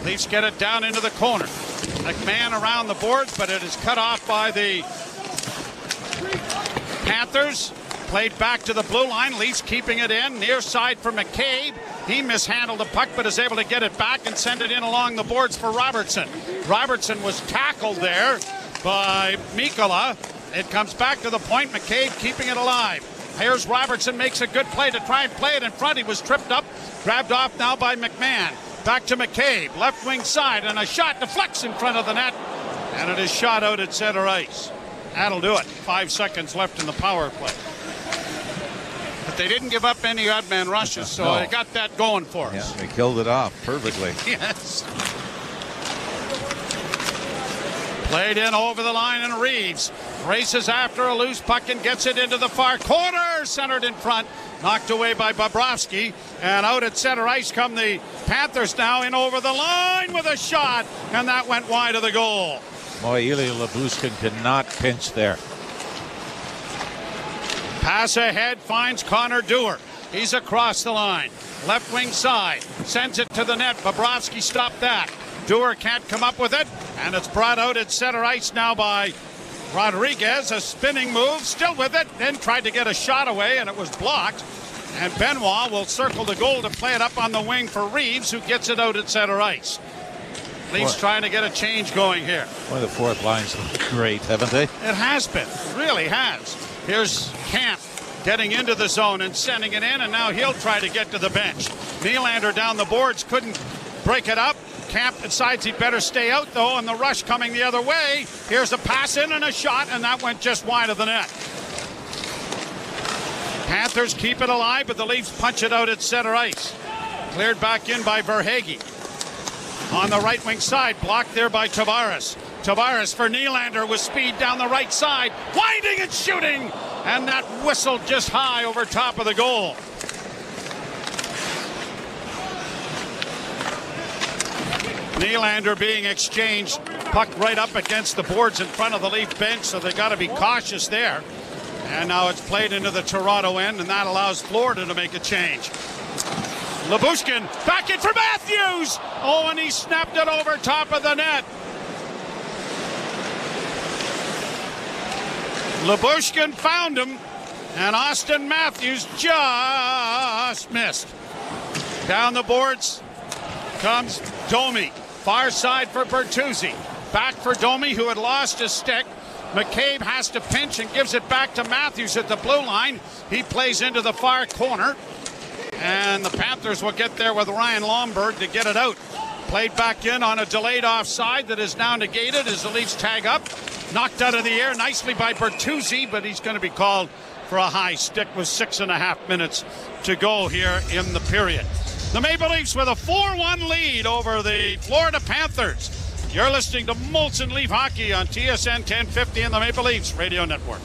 Leafs get it down into the corner. McMahon around the boards, but it is cut off by the Panthers. Played back to the blue line. Leafs keeping it in. Near side for McCabe. He mishandled the puck, but is able to get it back and send it in along the boards for Robertson. Robertson was tackled there by Mikkola. It comes back to the point. McCabe keeping it alive. Here's Robertson, makes a good play to try and play it in front. He was tripped up, grabbed off now by McMahon. Back to McCabe, left wing side, and a shot deflects in front of the net, and it is shot out at center ice. That'll do it. 5 seconds left in the power play. But they didn't give up any odd man rushes, so they got that going for us. Yeah, they killed it off perfectly. Yes. Played in over the line, and Reeves races after a loose puck and gets it into the far corner. Centered in front. Knocked away by Bobrovsky. And out at center ice come the Panthers now in over the line with a shot. And that went wide of the goal. Boy, Ilya Lyubushkin cannot pinch there. Pass ahead finds Connor Dewar. He's across the line. Left wing side. Sends it to the net. Bobrovsky stopped that. Dewar can't come up with it, and it's brought out at center ice now by Rodriguez. A spinning move, still with it, then tried to get a shot away, and it was blocked. And Benoit will circle the goal to play it up on the wing for Reeves, who gets it out at center ice. Leafs trying to get a change going here. Boy, the fourth line's looked great, haven't they? It has been. It really has. Here's Camp getting into the zone and sending it in, and now he'll try to get to the bench. Nylander down the boards, couldn't break it up. Camp decides he'd better stay out, though, and the rush coming the other way. Here's a pass in and a shot, and that went just wide of the net. Panthers keep it alive, but the Leafs punch it out at center ice. Cleared back in by Verhaeghe. On the right wing side, blocked there by Tavares. Tavares for Nylander with speed down the right side. Winding and shooting, and that whistled just high over top of the goal. Nylander being exchanged, puck right up against the boards in front of the Leaf bench, so they got to be cautious there. And now it's played into the Toronto end, and that allows Florida to make a change. Lyubushkin back in for Matthews. Oh, and he snapped it over top of the net. Lyubushkin found him, and Austin Matthews just missed. Down the boards comes Domi. Far side for Bertuzzi. Back for Domi, who had lost his stick. McCabe has to pinch and gives it back to Matthews at the blue line. He plays into the far corner. And the Panthers will get there with Ryan Lomberg to get it out. Played back in on a delayed offside that is now negated as the Leafs tag up. Knocked out of the air nicely by Bertuzzi, but he's going to be called for a high stick with 6.5 minutes to go here in the period. The Maple Leafs with a 4-1 lead over the Florida Panthers. You're listening to Molson Leaf Hockey on TSN 1050 and the Maple Leafs Radio Network.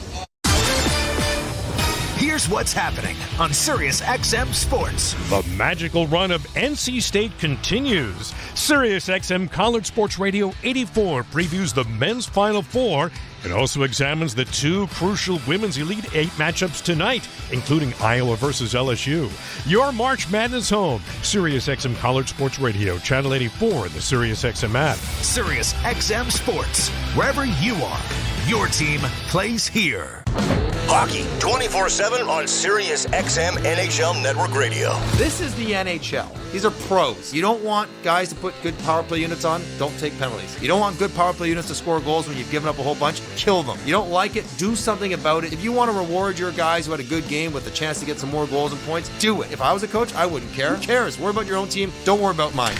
Here's what's happening on Sirius XM Sports. The magical run of NC State continues. Sirius XM College Sports Radio 84 previews the men's Final Four and also examines the two crucial Women's Elite Eight matchups tonight, including Iowa versus LSU. Your March Madness home, Sirius XM College Sports Radio, Channel 84, and the Sirius XM app. Sirius XM Sports. Wherever you are, your team plays here. Hockey 24/7 on Sirius XM NHL Network Radio. This is the NHL. These are pros. You don't want guys to put good power play units on, don't take penalties. You don't want good power play units to score goals when you've given up a whole bunch, kill them. You don't like it, do something about it. If you want to reward your guys who had a good game with a chance to get some more goals and points, do it. If I was a coach, I wouldn't care. Who cares? Worry about your own team. Don't worry about mine.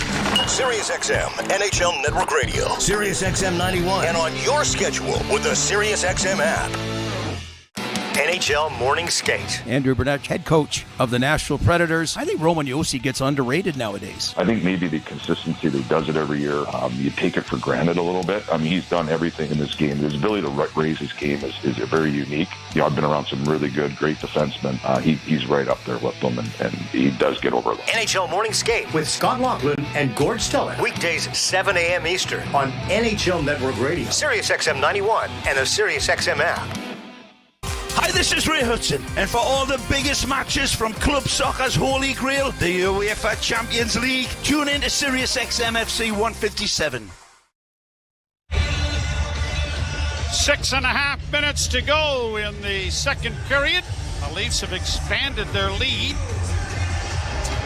Sirius XM NHL Network Radio. Sirius XM 91. And on your schedule with the Sirius XM app. NHL Morning Skate. Andrew Burnett, head coach of the Nashville Predators. I think Roman Josi gets underrated nowadays. I think maybe the consistency that he does it every year, you take it for granted a little bit. I mean, he's done everything in this game. His ability to raise his game is very unique. You know, I've been around some really good, great defensemen. He's right up there with them, and he does get overlooked. NHL Morning Skate with Scott Laughlin and Gord Stiller. Weekdays 7 a.m. Eastern on NHL Network Radio, Sirius XM 91, and the Sirius XM app. Hi, this is Ray Hudson, and for all the biggest matches from club soccer's holy grail, the UEFA Champions League, tune in to Sirius XM FC 157. 6.5 minutes to go in the second period. The Leafs have expanded their lead.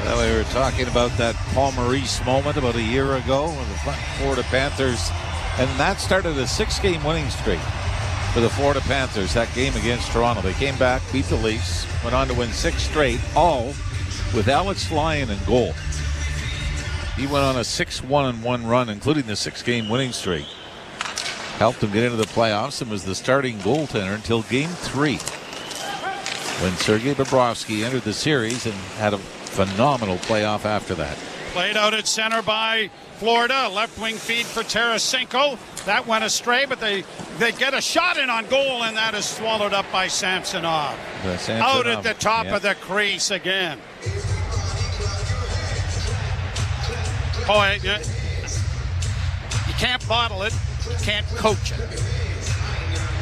Well, we were talking about that Paul Maurice moment about a year ago when the Florida Panthers, and that started a 6-game winning streak for the Florida Panthers, that game against Toronto. They came back, beat the Leafs, went on to win 6 straight, all with Alex Lyon in goal. He went on a 6-1-1 run, including the 6-game winning streak. Helped them get into the playoffs and was the starting goaltender until Game 3, when Sergei Bobrovsky entered the series and had a phenomenal playoff after that. Played out at center by Florida. Left wing feed for Tarasenko. That went astray, but they get a shot in on goal, and that is swallowed up by Samsonov. Out at the top of the crease again. Oh, you can't bottle it. You can't coach it.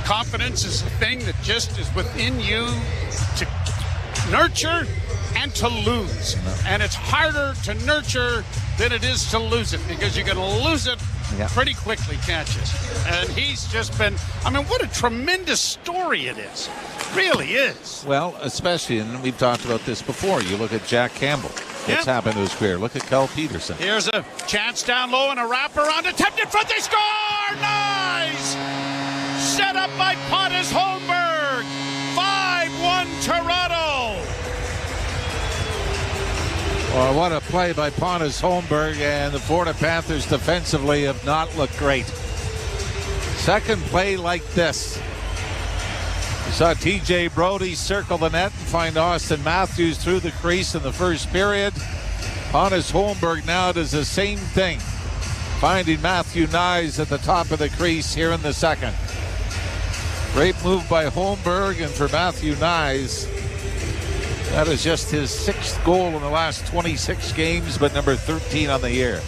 Confidence is a thing that just is within you to nurture and to lose. And it's harder to nurture than it is to lose it, because you're going to lose it pretty quickly, can't you? And he's just been, I mean, what a tremendous story it is. It really is. Well, especially, and we've talked about this before, you look at Jack Campbell. What's happened to his career? Look at Cal Peterson. Here's a chance down low and a wraparound attempted front. They score! Nice! Set up by Pontus Holmberg. 5-1 Toronto. Well, what a play by Pontus Holmberg, and the Florida Panthers defensively have not looked great. Second play like this. You saw T.J. Brody circle the net and find Austin Matthews through the crease in the first period. Pontus Holmberg now does the same thing, finding Matthew Nyes at the top of the crease here in the second. Great move by Holmberg, and for Matthew Nyes, that is just his 6th goal in the last 26 games, but number 13 on the year.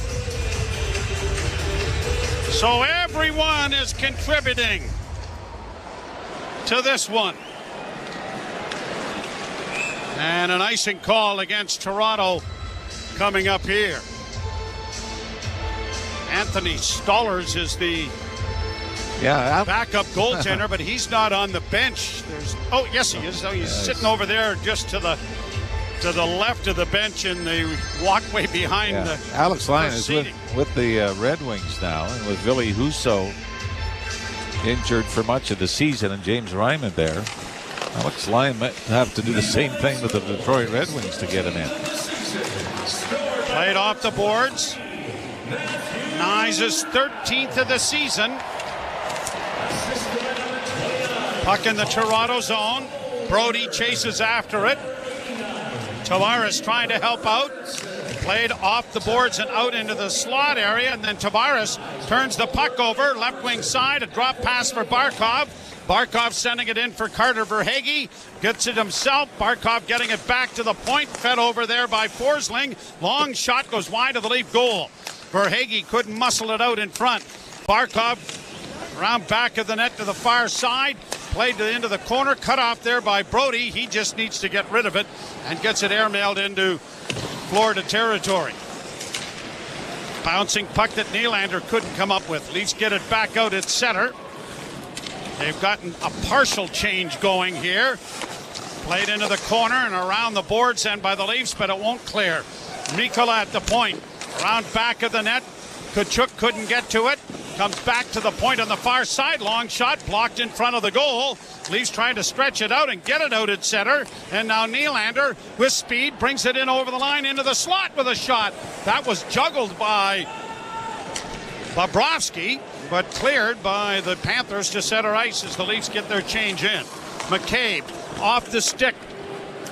So everyone is contributing to this one. And an icing call against Toronto coming up here. Anthony Stollers is the backup goaltender, but he's not on the bench. Yes, he is. He's sitting over there just to the left of the bench in the walkway behind the Alex Lyon is with the Red Wings now, and with Ville Husso injured for much of the season and James Reimer there. Alex Lyon might have to do the same thing with the Detroit Red Wings to get him in. Played off the boards. Nyes' 13th of the season. Puck in the Toronto zone. Brody chases after it. Tavares trying to help out. Played off the boards and out into the slot area, and then Tavares turns the puck over, left wing side, a drop pass for Barkov. Barkov sending it in for Carter Verhaeghe. Gets it himself. Barkov getting it back to the point. Fed over there by Forsling. Long shot goes wide of the Leaf goal. Verhaeghe couldn't muscle it out in front. Barkov around back of the net to the far side. Played into the corner. Cut off there by Brody. He just needs to get rid of it and gets it airmailed into Florida territory. Bouncing puck that Nylander couldn't come up with. Leafs get it back out at center. They've gotten a partial change going here. Played into the corner and around the boards and by the Leafs, but it won't clear. Mikkola at the point. Around back of the net. Tkachuk couldn't get to it. Comes back to the point on the far side. Long shot blocked in front of the goal. Leafs trying to stretch it out and get it out at center. And now Nylander with speed brings it in over the line into the slot with a shot. That was juggled by Bobrovsky, but cleared by the Panthers to center ice as the Leafs get their change in. McCabe off the stick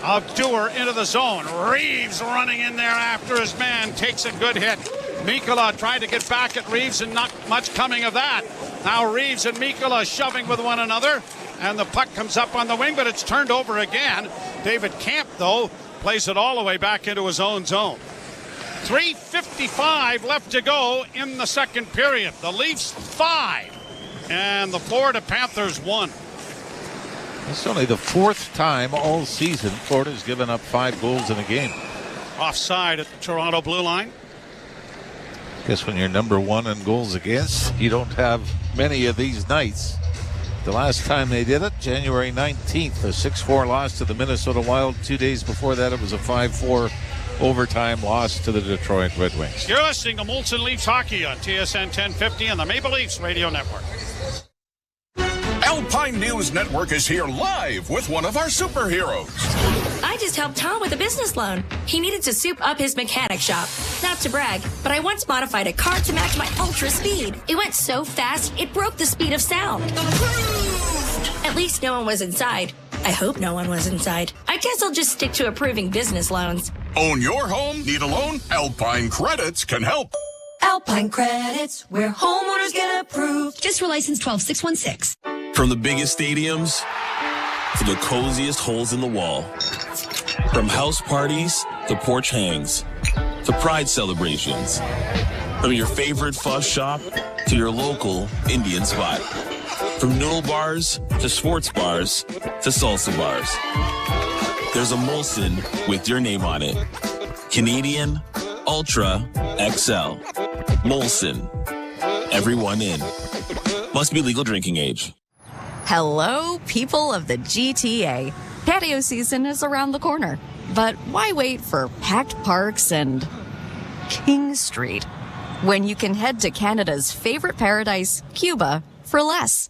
of Dewar into the zone. Reeves running in there after his man, takes a good hit. Mikkola tried to get back at Reeves and not much coming of that. Now Reeves and Mikkola shoving with one another, and the puck comes up on the wing, but it's turned over again. David Camp, though, plays it all the way back into his own zone. 3:55 left to go in the second period. The Leafs 5 and the Florida Panthers 1. It's only the fourth time all season Florida's given up 5 goals in a game. Offside at the Toronto blue line. Guess when you're number 1 in goals against, you don't have many of these nights. The last time they did it, January 19th, a 6-4 loss to the Minnesota Wild. 2 days before that, it was a 5-4 overtime loss to the Detroit Red Wings. You're listening to Molson Leafs Hockey on TSN 1050 and the Maple Leafs Radio Network. Alpine News Network is here live with one of our superheroes. I just helped Tom with a business loan. He needed to soup up his mechanic shop. Not to brag, but I once modified a car to match my ultra speed. It went so fast, it broke the speed of sound. At least no one was inside. I hope no one was inside. I guess I'll just stick to approving business loans. Own your home? Need a loan? Alpine Credits can help. Alpine Credits, where homeowners get approved. Just for license 12616. From the biggest stadiums to the coziest holes in the wall. From house parties to porch hangs to pride celebrations. From your favorite fuss shop to your local Indian spot. From noodle bars to sports bars to salsa bars. There's a Molson with your name on it. Canadian Ultra XL. Molson. Everyone in. Must be legal drinking age. Hello, people of the GTA. Patio season is around the corner. But why wait for packed parks and King Street when you can head to Canada's favorite paradise, Cuba, for less?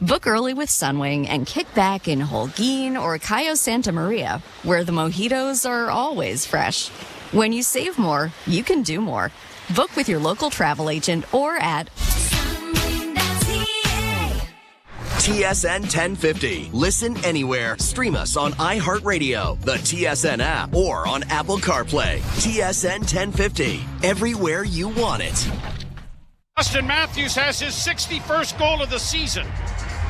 Book early with Sunwing and kick back in Holguin or Cayo Santa Maria, where the mojitos are always fresh. When you save more, you can do more. Book with your local travel agent or at TSN 1050. Listen anywhere. Stream us on iHeartRadio, the TSN app, or on Apple CarPlay. TSN 1050. Everywhere you want it. Austin Matthews has his 61st goal of the season.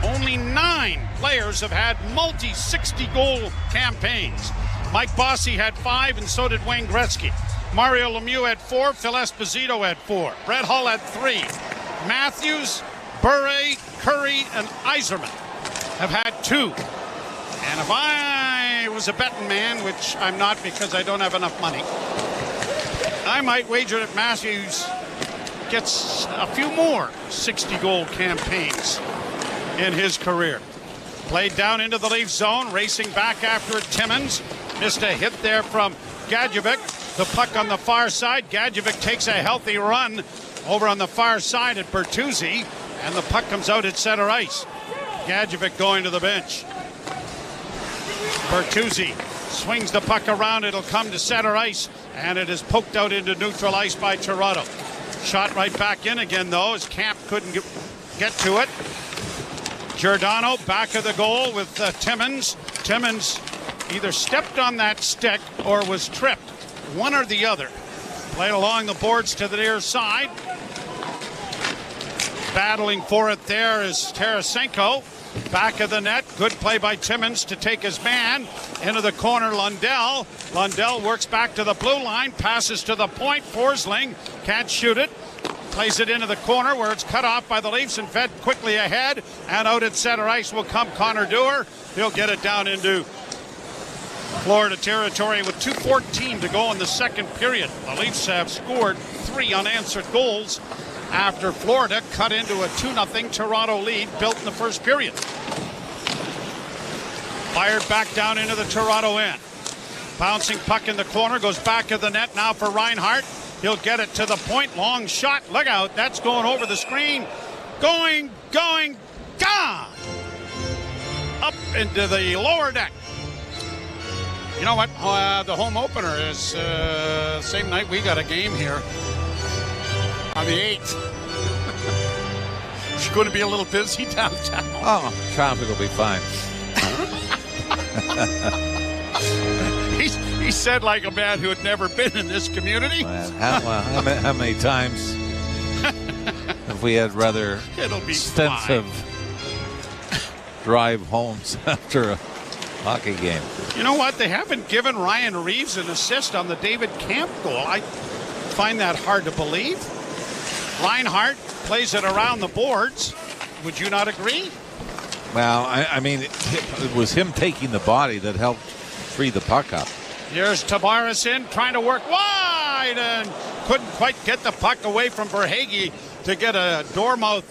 Only 9 players have had multi-60-goal campaigns. Mike Bossy had 5, and so did Wayne Gretzky. Mario Lemieux had 4. Phil Esposito had 4. Brett Hull had 3. Matthews, Bure, Curry, and Yzerman have had 2. And if I was a betting man, which I'm not because I don't have enough money, I might wager that Matthews gets a few more 60-goal campaigns in his career. Played down into the Leaf zone, racing back after it. Timmins missed a hit there from Gadjevich. The puck on the far side. Gadjevich takes a healthy run over on the far side at Bertuzzi, and the puck comes out at center ice. Gadjevich going to the bench. Bertuzzi swings the puck around. It'll come to center ice, and it is poked out into neutral ice by Toronto. Shot right back in again, though, as Camp couldn't get to it. Giordano back of the goal with Timmins. Timmins either stepped on that stick or was tripped. One or the other. Played along the boards to the near side. Battling for it there is Tarasenko. Back of the net. Good play by Timmins to take his man. Into the corner, Lundell. Lundell works back to the blue line. Passes to the point. Forsling can't shoot it. Plays it into the corner where it's cut off by the Leafs and fed quickly ahead. And out at center ice will come Connor Dewar. He'll get it down into Florida territory with 2:14 to go in the second period. The Leafs have scored 3 unanswered goals after Florida cut into a 2-0 Toronto lead built in the first period. Fired back down into the Toronto end. Bouncing puck in the corner, goes back of the net now for Reinhart. He'll get it to the point. Long shot. Look out. That's going over the screen. Going, gone. Up into the lower deck. You know what? The home opener is same night we got a game here. On the 8th. It's going to be a little busy downtown. Oh, traffic will be fine. He said like a man who had never been in this community. How many times have we had rather extensive drive homes after a hockey game? You know what? They haven't given Ryan Reeves an assist on the David Camp goal. I find that hard to believe. Reinhart plays it around the boards. Would you not agree? Well, I mean, it was him taking the body that helped free the puck up. Here's Tavares in, trying to work wide, and couldn't quite get the puck away from Verhaeghe to get a doormouth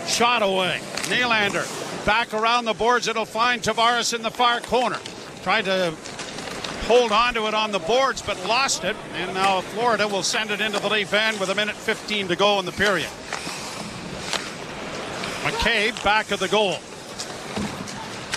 shot away. Nylander back around the boards. It'll find Tavares in the far corner. Tried to hold on to it on the boards, but lost it. And now Florida will send it into the Leaf end with 1:15 to go in the period. McCabe back of the goal.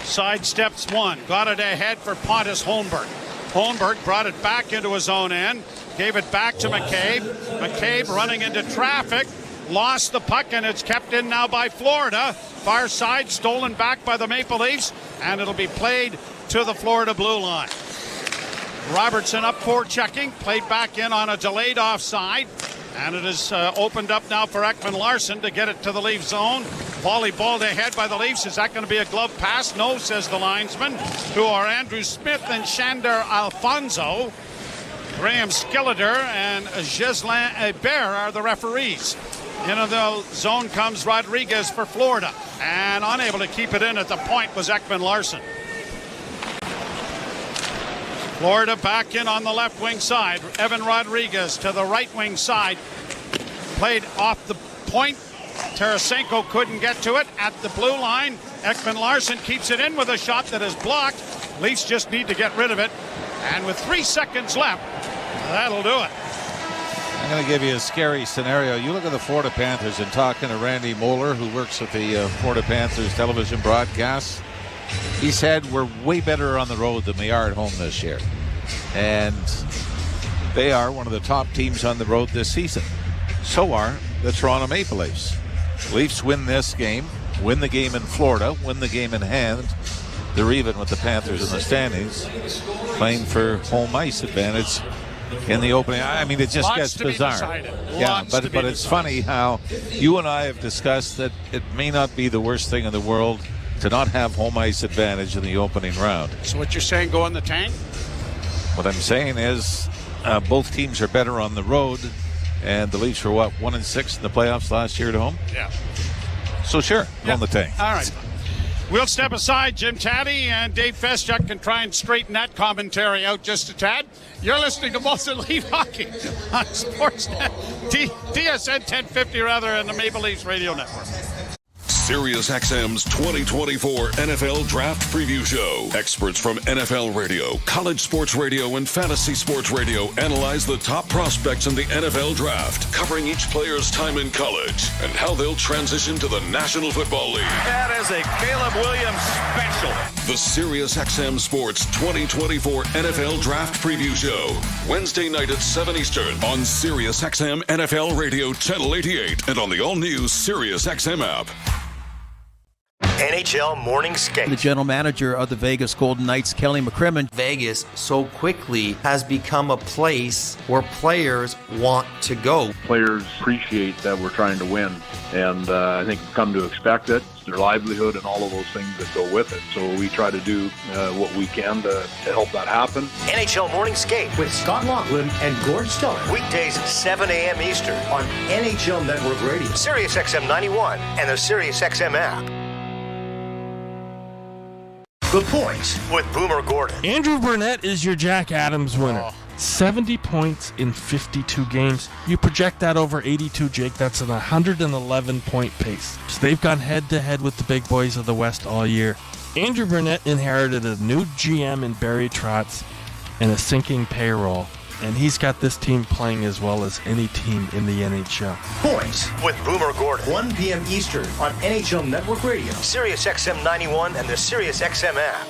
Sidesteps one. Got it ahead for Pontus Holmberg. Holmberg brought it back into his own end. Gave it back to McCabe. McCabe running into traffic. Lost the puck, and it's kept in now by Florida. Far side, stolen back by the Maple Leafs, and it'll be played to the Florida blue line. Robertson up for checking. Played back in on a delayed offside. And it is opened up now for Ekman Larsson to get it to the Leaf zone. Volleyballed ahead by the Leafs. Is that going to be a glove pass? No, says the linesman, who are Andrew Smith and Shander Alfonso. Graham Skilleder and Ghislain Hebert are the referees. Into the zone comes Rodriguez for Florida. And unable to keep it in at the point was Ekman Larsson. Florida back in on the left wing side. Evan Rodriguez to the right wing side. Played off the point. Tarasenko couldn't get to it at the blue line. Ekman Larsson keeps it in with a shot that is blocked. Leafs just need to get rid of it. And with 3 seconds left, that'll do it. I'm going to give you a scary scenario. You look at the Florida Panthers, and talking to Randy Moeller, who works with the Florida Panthers television broadcasts. He said we're way better on the road than we are at home this year. And they are one of the top teams on the road this season. So are the Toronto Maple Leafs. Leafs win this game, win the game in Florida, win the game in hand. They're even with the Panthers in the standings, playing for home ice advantage in the opening. I mean, it just gets bizarre. Yeah, but it's funny how you and I have discussed that it may not be the worst thing in the world to not have home ice advantage in the opening round. So what you're saying, go in the tank? What I'm saying is both teams are better on the road, and the Leafs were, 1-6 in the playoffs last year at home? Yeah. So sure, go in the tank. All right. We'll step aside. Jim Taddy and Dave Feschuk can try and straighten that commentary out just a tad. You're listening to Molson Leaf Hockey on Sportsnet, TSN 1050 and the Maple Leafs Radio Network. Sirius XM's 2024 NFL Draft Preview Show. Experts from NFL Radio, college sports radio, and fantasy sports radio analyze the top prospects in the NFL Draft, covering each player's time in college and how they'll transition to the National Football League. That is a Caleb Williams special. The Sirius XM Sports 2024 NFL Draft Preview Show. Wednesday night at 7 Eastern on Sirius XM NFL Radio Channel 88 and on the all-new Sirius XM app. NHL Morning Skate. The general manager of the Vegas Golden Knights, Kelly McCrimmon. Vegas so quickly has become a place where players want to go. Players appreciate that we're trying to win, and I think we've come to expect it. It's their livelihood and all of those things that go with it. So we try to do what we can to help that happen. NHL Morning Skate with Scott Laughlin and Gord Stiller. Weekdays 7 a.m. Eastern on NHL Network Radio, Sirius XM 91, and the Sirius XM app. The Point with Boomer Gordon. Andrew Burnett is your Jack Adams winner. 70 points in 52 games. You project that over 82, Jake. That's an 111-point pace. So they've gone head-to-head with the big boys of the West all year. Andrew Burnett inherited a new GM in Barry Trotz and a sinking payroll. And he's got this team playing as well as any team in the NHL. Points with Boomer Gordon. 1 p.m. Eastern on NHL Network Radio, Sirius XM 91, and the Sirius XM app.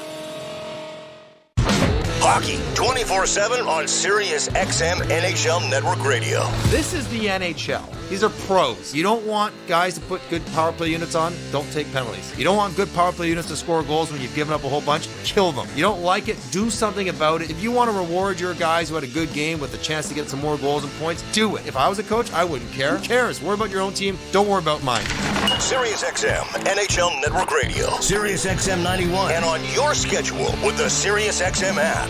Hockey 24/7 on Sirius XM NHL Network Radio. This is the NHL. These are pros. You don't want guys to put good power play units on, don't take penalties. You don't want good power play units to score goals when you've given up a whole bunch, kill them. You don't like it, do something about it. If you want to reward your guys who had a good game with a chance to get some more goals and points, do it. If I was a coach, I wouldn't care. Who cares? Worry about your own team. Don't worry about mine. Sirius XM NHL Network Radio, Sirius XM 91, and on your schedule with the Sirius XM app.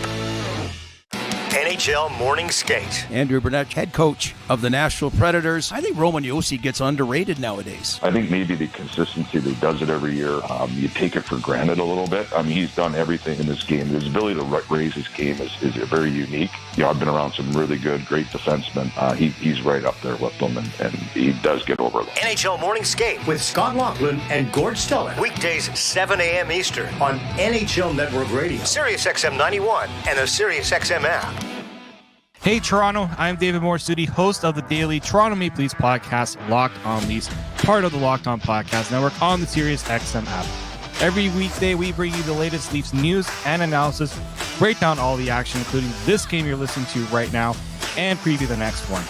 NHL Morning Skate. Andrew Burnett, head coach of the Nashville Predators. I think Roman Josi gets underrated nowadays. I think maybe the consistency that he does it every year, you take it for granted a little bit. I mean, he's done everything in this game. His ability to raise his game is very unique. You know, I've been around some really good, great defensemen. He's right up there with them, and he does get overlooked. NHL Morning Skate with Scott Laughlin and Gord Stiller. Weekdays 7 a.m. Eastern on NHL Network Radio, Sirius XM 91, and the Sirius XM app. Hey Toronto, I'm David Morsuti, host of the daily Toronto Maple Leafs podcast, Locked On Leafs, part of the Locked On Podcast Network on the Sirius XM app. Every weekday, we bring you the latest Leafs news and analysis, break down all the action, including this game you're listening to right now, and preview the next one.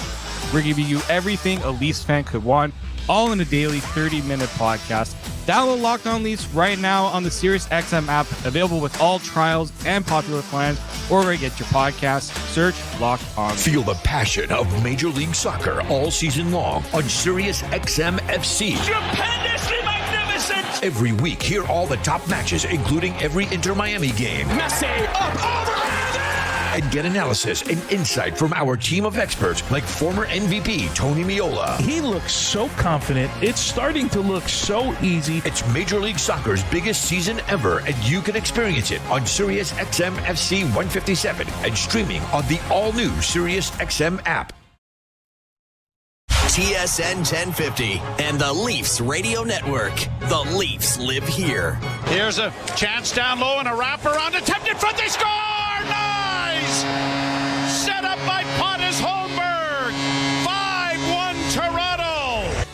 We're giving you everything a Leafs fan could want, all in a daily 30-minute podcast. Download Locked On Leafs right now on the Sirius XM app, available with all trials and popular plans, or where you get your podcasts. Search Locked On. Feel the passion of Major League Soccer all season long on Sirius XM FC. Stupendously magnificent! Every week, hear all the top matches, including every Inter Miami game. Messi, up, over, and get analysis and insight from our team of experts like former MVP Tony Meola. He looks so confident. It's starting to look so easy. It's Major League Soccer's biggest season ever, and you can experience it on Sirius XM FC 157 and streaming on the all-new Sirius XM app. TSN 1050 and the Leafs Radio Network. The Leafs live here. Here's a chance down low and a wraparound attempt in front. They score! Nice! Set up by Pontus Holmberg. 5-1 Toronto.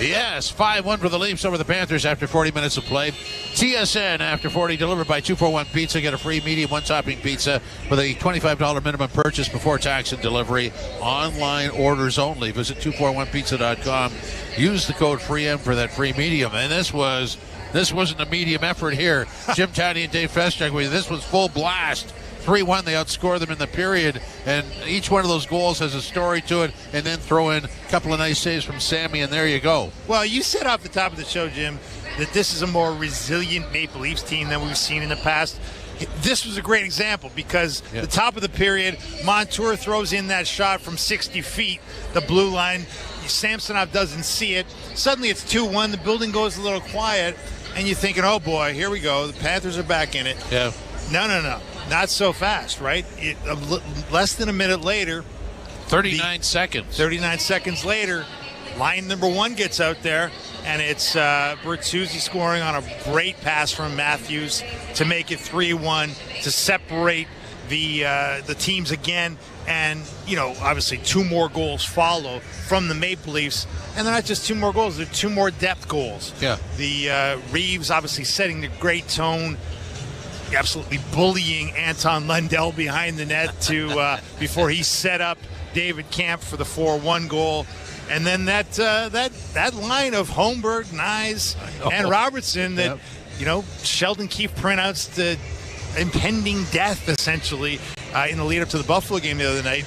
Yes, 5-1 for the Leafs over the Panthers after 40 minutes of play. TSN after 40, delivered by 241 Pizza. Get a free medium one-topping pizza with a $25 minimum purchase before tax and delivery. Online orders only. Visit 241pizza.com. Use the code FREEM for that free medium. And this wasn't a medium effort here. Jim Taddy and Dave Feschuk with you. This was full blast. 3-1, they outscore them in the period, and each one of those goals has a story to it, and then throw in a couple of nice saves from Sammy, and there you go. Well, you said off the top of the show, Jim, that this is a more resilient Maple Leafs team than we've seen in the past. This was a great example because the top of the period, Montour throws in that shot from 60 feet, the blue line. Samsonov doesn't see it. Suddenly it's 2-1. The building goes a little quiet, and you're thinking, oh, boy, here we go. The Panthers are back in it. Yeah. No. Not so fast, right? Less than a minute later. 39 seconds. 39 seconds later, line number one gets out there, and it's Bertuzzi scoring on a great pass from Matthews to make it 3-1 to separate the teams again. And, obviously 2 more goals follow from the Maple Leafs. And they're not just 2 more goals, they're 2 more depth goals. Yeah. The Reeves obviously setting the great tone, absolutely bullying Anton Lundell behind the net to before he set up David Kampf for the 4-1 goal. And then that line of Holmberg, Nyes, and Robertson that, Sheldon Keefe pronounced the impending death, essentially, in the lead up to the Buffalo game the other night.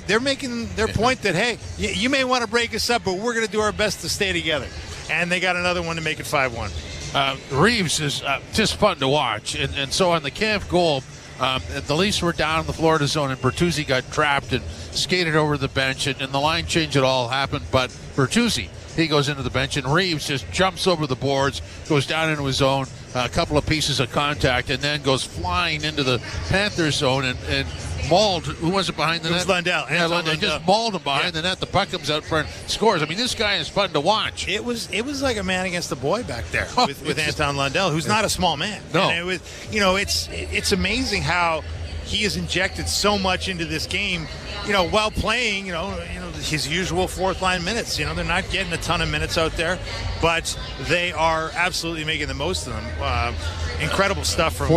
They're making their point that, hey, you may want to break us up, but we're going to do our best to stay together. And they got another one to make it 5-1. Reeves is just fun to watch. And so on the Kampf goal, the Leafs were down in the Florida zone, and Bertuzzi got trapped and skated over the bench, and the line change had all happened. But Bertuzzi, he goes into the bench, and Reeves just jumps over the boards, goes down into his zone, a couple of pieces of contact, and then goes flying into the Panthers zone and mauled. Who was it behind the net? It was Lundell. Yeah, Lundell just mauled him behind the net. The puck comes out front, scores. I mean, this guy is fun to watch. It was like a man against the boy back there with Anton Lundell, who's not a small man. No. And it was, it's amazing how he has injected so much into this game, while playing, his usual fourth line minutes. They're not getting a ton of minutes out there, but they are absolutely making the most of them. Incredible stuff from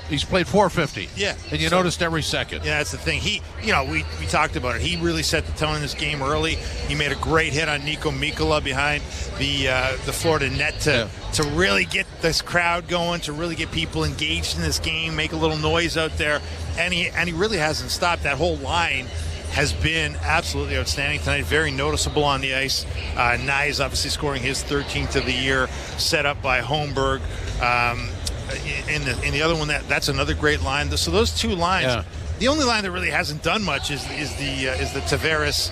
he's played 450. Yeah. And you noticed every second. Yeah, that's the thing. He, we talked about it. He really set the tone in this game early. He made a great hit on Nico Mikkola behind the Florida net to really get this crowd going, to really get people engaged in this game, make a little noise out there. And he really hasn't stopped. That whole line has been absolutely outstanding tonight. Very noticeable on the ice. Nyes obviously scoring his 13th of the year, set up by Holmberg. In the other one, that's another great line. So those two lines. Yeah. The only line that really hasn't done much is the Tavares,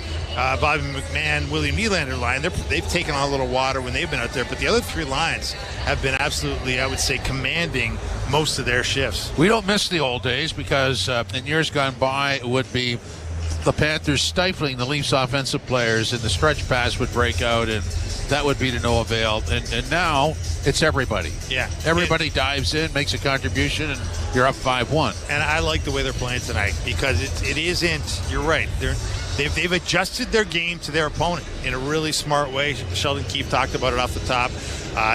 Bobby McMahon, William Nylander line. They've taken on a little water when they've been out there, but the other three lines have been absolutely, I would say, commanding most of their shifts. We don't miss the old days because in years gone by it would be the Panthers stifling the Leafs offensive players, and the stretch pass would break out, and that would be to no avail. And now it's everybody. Yeah. Everybody dives in, makes a contribution, and you're up 5-1. And I like the way they're playing tonight because it isn't, you're right, they've adjusted their game to their opponent in a really smart way. Sheldon Keefe talked about it off the top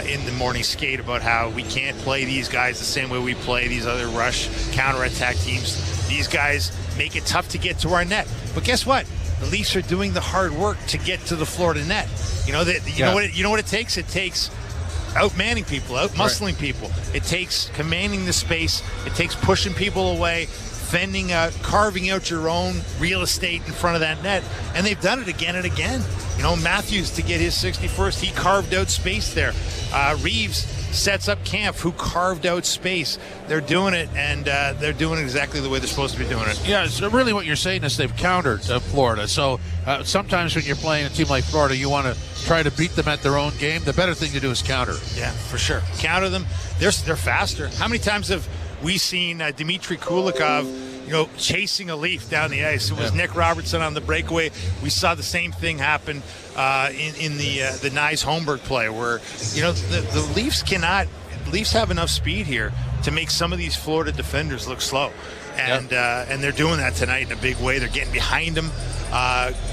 in the morning skate about how we can't play these guys the same way we play these other rush counterattack teams. These guys make it tough to get to our net. But guess what? The Leafs are doing the hard work to get to the Florida net. You know what it takes? It takes outmanning people, out-muscling people. It takes commanding the space. It takes pushing people away, fending out, carving out your own real estate in front of that net. And they've done it again and again. Matthews, to get his 61st, he carved out space there. Reeves sets up Kampf, who carved out space. They're doing it, and they're doing it exactly the way they're supposed to be doing it. Yeah, so really what you're saying is they've countered Florida. So sometimes when you're playing a team like Florida, you want to try to beat them at their own game. The better thing to do is counter. Yeah, for sure. Counter them. They're faster. How many times have we seen Dmitry Kulikov chasing a Leaf down the ice? It was Nick Robertson on the breakaway. We saw the same thing happen in the Nyes Holmberg play where, the Leafs have enough speed here to make some of these Florida defenders look slow. And they're doing that tonight in a big way. They're getting behind them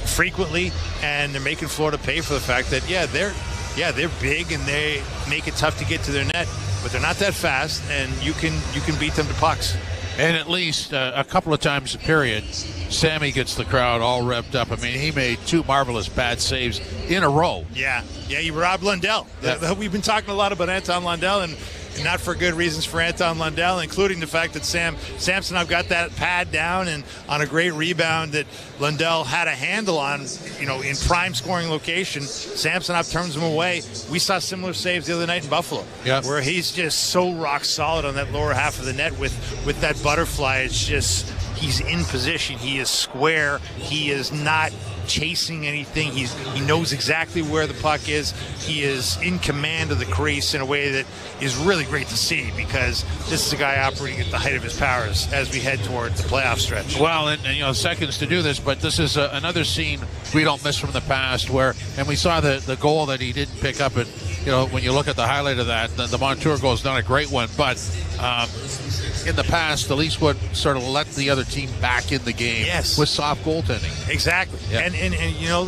frequently, and they're making Florida pay for the fact that, they're big and they make it tough to get to their net, but they're not that fast, and you can beat them to pucks. And at least a couple of times a period, Sammy gets the crowd all revved up. I mean, he made two marvelous bad saves in a row. Yeah, you robbed Lundell. Yeah. We've been talking a lot about Anton Lundell, and not for good reasons for Anton Lundell, including the fact that Samsonov got that pad down and on a great rebound that Lundell had a handle on, in prime scoring location. Samsonov turns him away. We saw similar saves the other night in Buffalo, where he's just so rock solid on that lower half of the net with that butterfly. It's just, he's in position. He is square. He is not chasing anything. He knows exactly where the puck is. He is in command of the crease in a way that is really great to see, because this is a guy operating at the height of his powers as we head toward the playoff stretch. Well, and seconds to do this, but this is another scene we don't miss from the past where, and we saw the goal that he didn't pick up at, when you look at the highlight of that, the Montour goal is not a great one, but in the past, the Leafs would sort of let the other team back in the game with soft goaltending. Exactly. Yeah. And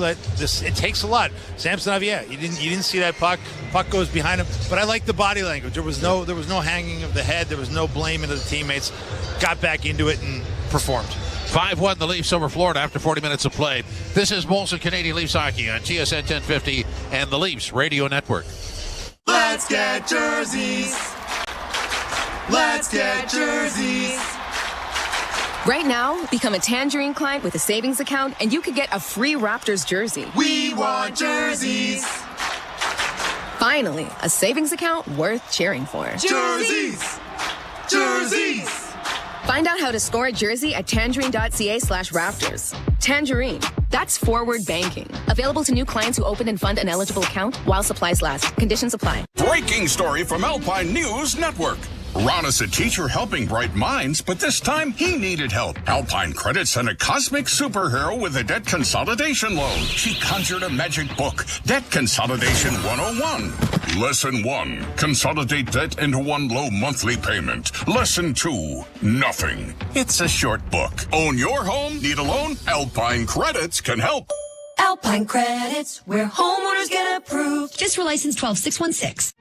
that it takes a lot. Samsonov, you didn't see that puck. Puck goes behind him, but I like the body language. There was no hanging of the head. There was no blaming of the teammates. Got back into it and performed. 5-1 the Leafs over Florida after 40 minutes of play. This is Molson Canadian Leafs Hockey on TSN 1050 and the Leafs Radio Network. Let's get jerseys. Let's get jerseys. Right now, become a Tangerine client with a savings account and you could get a free Raptors jersey. We want jerseys. Finally, a savings account worth cheering for. Jerseys. Jerseys. Find out how to score a jersey at tangerine.ca/Raptors. Tangerine. That's forward banking. Available to new clients who open and fund an eligible account while supplies last. Conditions apply. Breaking story from Alpine News Network. Ron is a teacher helping bright minds, but this time he needed help. Alpine Credit sent a cosmic superhero with a debt consolidation loan. She conjured a magic book, Debt Consolidation 101. Lesson 1, consolidate debt into one low monthly payment. Lesson 2, nothing. It's a short book. Own your home? Need a loan? Alpine Credits can help. Alpine Credits, where homeowners get approved. Just for license 12616.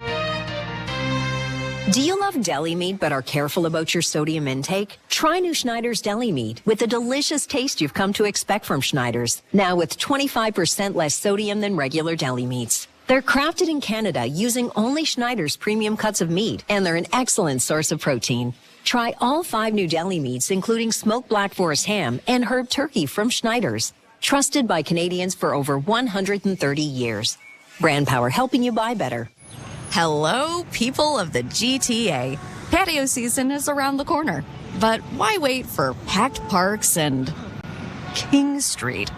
Do you love deli meat but are careful about your sodium intake? Try new Schneider's Deli Meat with the delicious taste you've come to expect from Schneider's. Now with 25% less sodium than regular deli meats. They're crafted in Canada using only Schneider's premium cuts of meat, and they're an excellent source of protein. Try all 5 new deli meats, including smoked Black Forest ham and herb turkey from Schneider's. Trusted by Canadians for over 130 years. Brand power helping you buy better. Hello, people of the GTA. Patio season is around the corner. But why wait for packed parks and King Street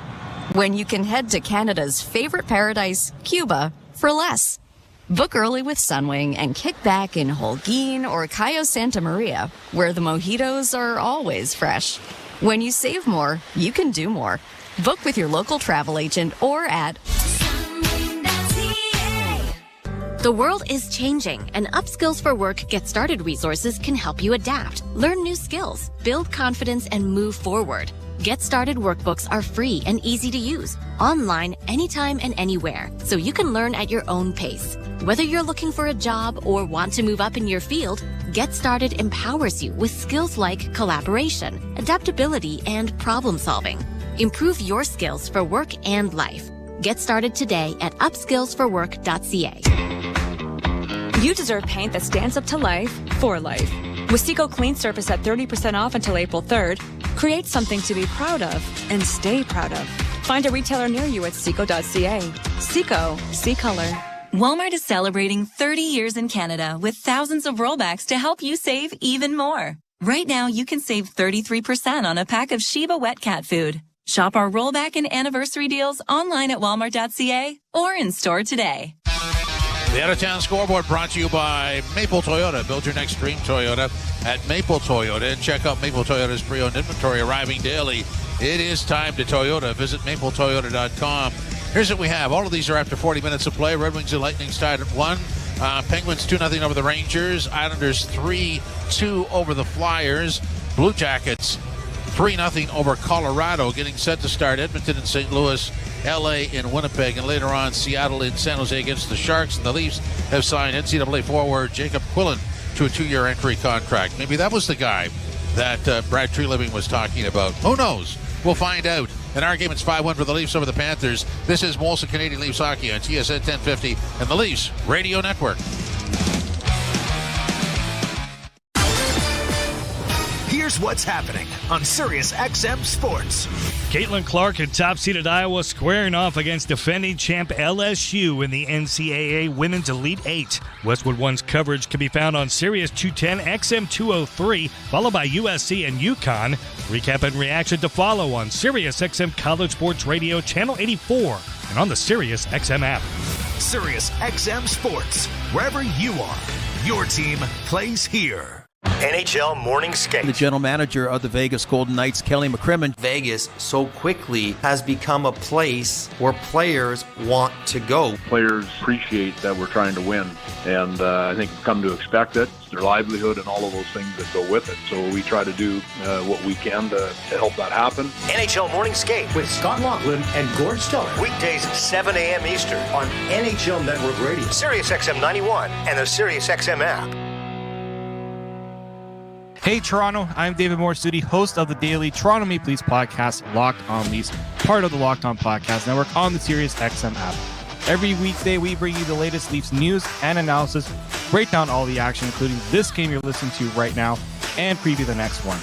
when you can head to Canada's favorite paradise, Cuba, for less? Book early with Sunwing and kick back in Holguin or Cayo Santa Maria, where the mojitos are always fresh. When you save more, you can do more. Book with your local travel agent or at The world is changing, and Upskills for Work Get Started resources can help you adapt, learn new skills, build confidence, and move forward. Get Started workbooks are free and easy to use, online, anytime and anywhere, so you can learn at your own pace. Whether you're looking for a job or want to move up in your field, Get Started empowers you with skills like collaboration, adaptability, and problem solving. Improve your skills for work and life. Get started today at upskillsforwork.ca. You deserve paint that stands up to life, for life. With Seco Clean Surface at 30% off until April 3rd, create something to be proud of and stay proud of. Find a retailer near you at seco.ca. Seco, see color. Walmart is celebrating 30 years in Canada with thousands of rollbacks to help you save even more. Right now, you can save 33% on a pack of Sheba wet cat food. Shop our rollback and anniversary deals online at walmart.ca or in store today. The out-of-town scoreboard brought to you by Maple Toyota. Build your next dream Toyota at Maple Toyota and check out Maple Toyota's pre-owned inventory arriving daily. It is time to Toyota. Visit mapletoyota.com. Here's what we have. All of these are after 40 minutes of play. Red Wings and Lightning tied at 1. Penguins 2-0 over the Rangers. Islanders 3-2 over the Flyers. Blue Jackets 3-0 over Colorado, getting set to start Edmonton and St. Louis, LA in Winnipeg, and later on Seattle in San Jose against the Sharks. And the Leafs have signed NCAA forward Jacob Quillen to a 2-year entry contract. Maybe that was the guy that Brad Treliving was talking about. Who knows? We'll find out. In our game, it's 5-1 for the Leafs over the Panthers. This is Molson Canadian Leafs Hockey on TSN 1050 and the Leafs Radio Network. Here's what's happening on Sirius XM Sports. Caitlin Clark and top-seeded Iowa squaring off against defending champ LSU in the NCAA Women's Elite Eight. Westwood One's coverage can be found on Sirius 210 XM 203, followed by USC and UConn. Recap and reaction to follow on Sirius XM College Sports Radio Channel 84 and on the Sirius XM app. Sirius XM Sports, wherever you are, your team plays here. NHL Morning Skate. The general manager of the Vegas Golden Knights, Kelly McCrimmon. Vegas so quickly has become a place where players want to go. Players appreciate that we're trying to win, and I think we've come to expect it. It's their livelihood and all of those things that go with it. So we try to do what we can to help that happen. NHL Morning Skate with Scott Laughlin and Gord Stiller. Weekdays 7 a.m. Eastern on NHL Network Radio, Sirius XM 91, and the Sirius XM app. Hey Toronto, I'm David Morsuti, host of the daily Toronto Maple Leafs podcast, Locked On Leafs, part of the Locked On Podcast Network on the Sirius XM app. Every weekday, we bring you the latest Leafs news and analysis, break down all the action, including this game you're listening to right now, and preview the next one.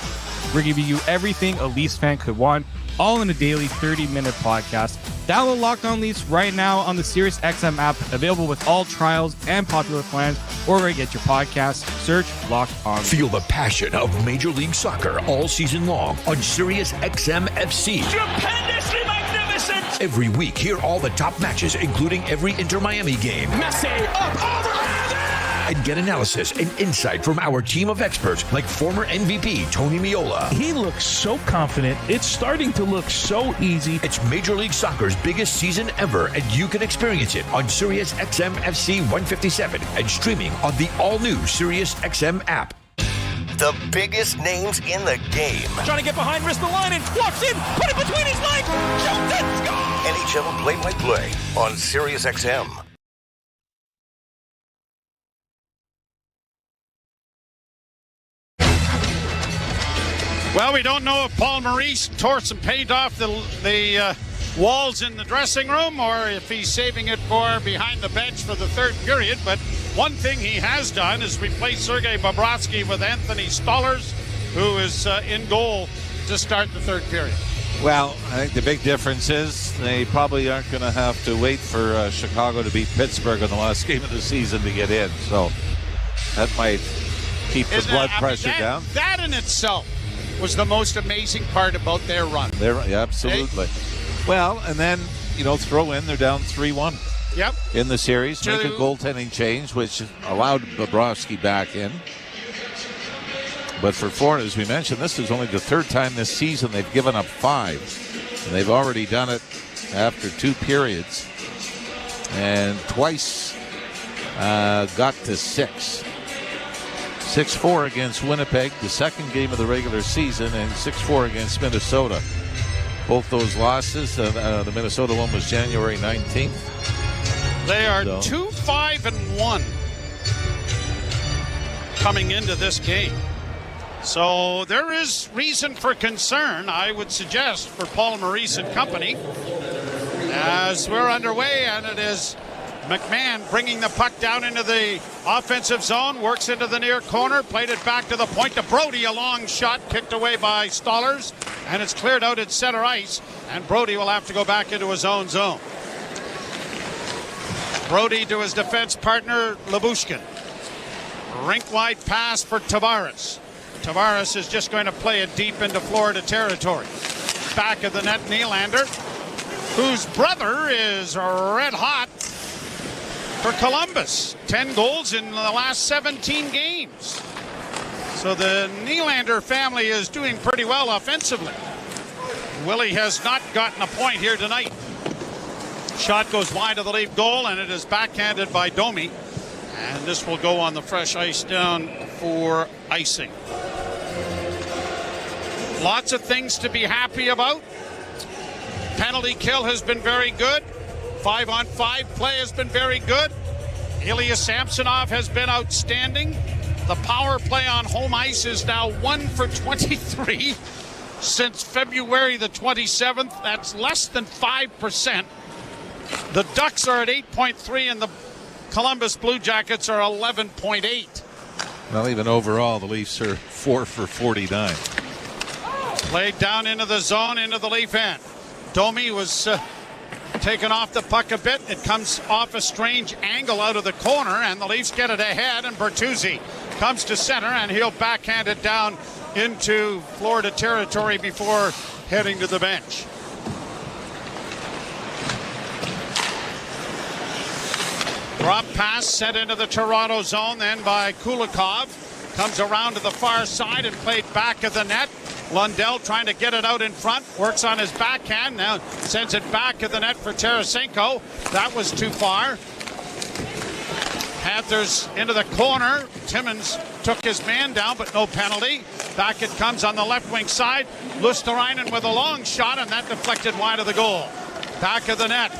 We're giving you everything a Leafs fan could want, all in a daily 30-minute podcast. Download Locked On Leafs right now on the Sirius XM app, available with all trials and popular plans, or where you get your podcasts. Search Locked On Leafs. Feel the passion of Major League Soccer all season long on Sirius XM FC. Stupendously magnificent! Every week, hear all the top matches, including every Inter-Miami game. Messi, up, over, and get analysis and insight from our team of experts like former MVP Tony Meola. He looks so confident. It's starting to look so easy. It's Major League Soccer's biggest season ever, and you can experience it on Sirius XM FC 157 and streaming on the all-new Sirius XM app. The biggest names in the game. Trying to get behind, wrist the line, and walks in, put it between his legs, shoots it, score! NHL play-by-play on Sirius XM. Well, we don't know if Paul Maurice tore some paint off the walls in the dressing room or if he's saving it for behind the bench for the third period. But one thing he has done is replace Sergei Bobrovsky with Anthony Stolarz, who is in goal to start the third period. Well, I think the big difference is they probably aren't going to have to wait for Chicago to beat Pittsburgh in the last game of the season to get in. So that might keep the blood pressure down. That in itself was the most amazing part about their run. Yeah, absolutely. Well, and then, throw in, they're down 3-1 in the series. Make a goaltending change, which allowed Bobrovsky back in. But for Florida, as we mentioned, this is only the third time this season they've given up 5. And they've already done it after 2 periods. And twice got to 6. 6-4 against Winnipeg, the second game of the regular season, and 6-4 against Minnesota. Both those losses, the Minnesota one was January 19th. They are 2-5-1 coming into this game. So there is reason for concern, I would suggest, for Paul Maurice and company as we're underway, and it is McMahon bringing the puck down into the offensive zone, works into the near corner, played it back to the point to Brody, a long shot kicked away by Stolarz, and it's cleared out at center ice, and Brody will have to go back into his own zone. Brody to his defense partner, Lyubushkin. Rink-wide pass for Tavares. Tavares is just going to play it deep into Florida territory. Back of the net, Nylander, whose brother is red hot for Columbus. 10 goals in the last 17 games. So the Nylander family is doing pretty well offensively. Willie has not gotten a point here tonight. Shot goes wide of the Leaf goal, and it is backhanded by Domi. And this will go on the fresh ice down for icing. Lots of things to be happy about. Penalty kill has been very good. 5-on-5 play has been very good. Ilya Samsonov has been outstanding. The power play on home ice is now 1 for 23 since February the 27th. That's less than 5%. The Ducks are at 8.3 and the Columbus Blue Jackets are 11.8. Well, even overall, the Leafs are 4 for 49. Played down into the zone, into the Leaf end. Domi was taken off the puck a bit. It comes off a strange angle out of the corner, and the Leafs get it ahead, and Bertuzzi comes to center, and he'll backhand it down into Florida territory before heading to the bench. Drop pass sent into the Toronto zone then by Kulikov. Comes around to the far side and played back of the net. Lundell trying to get it out in front. Works on his backhand. Now sends it back of the net for Tarasenko. That was too far. Panthers into the corner. Timmins took his man down, but no penalty. Back it comes on the left wing side. Luosterainen with a long shot, and that deflected wide of the goal. Back of the net.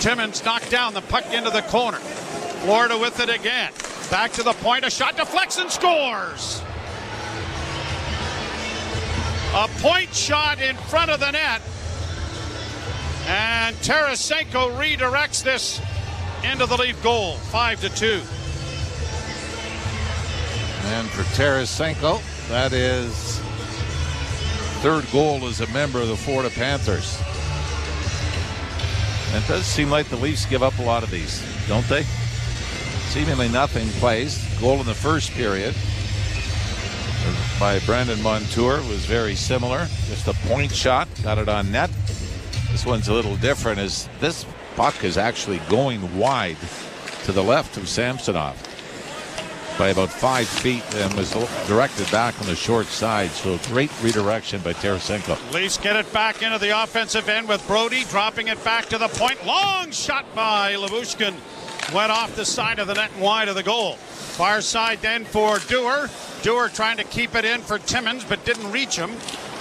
Timmins knocked down the puck into the corner. Florida with it again. Back to the point. A shot deflects and scores. A point shot in front of the net. And Tarasenko redirects this into the Leaf goal, 5-2. And for Tarasenko, that is third goal as a member of the Florida Panthers. And it does seem like the Leafs give up a lot of these, don't they? Seemingly nothing plays. Goal in the first period by Brandon Montour was very similar. Just a point shot, got it on net. This one's a little different as this puck is actually going wide to the left of Samsonov by about 5 feet and was directed back on the short side. So great redirection by Tarasenko. Leafs get it back into the offensive end with Brody dropping it back to the point. Long shot by Lyubushkin. Went off the side of the net and wide of the goal. Far side then for Dewar. Dewar trying to keep it in for Timmins but didn't reach him.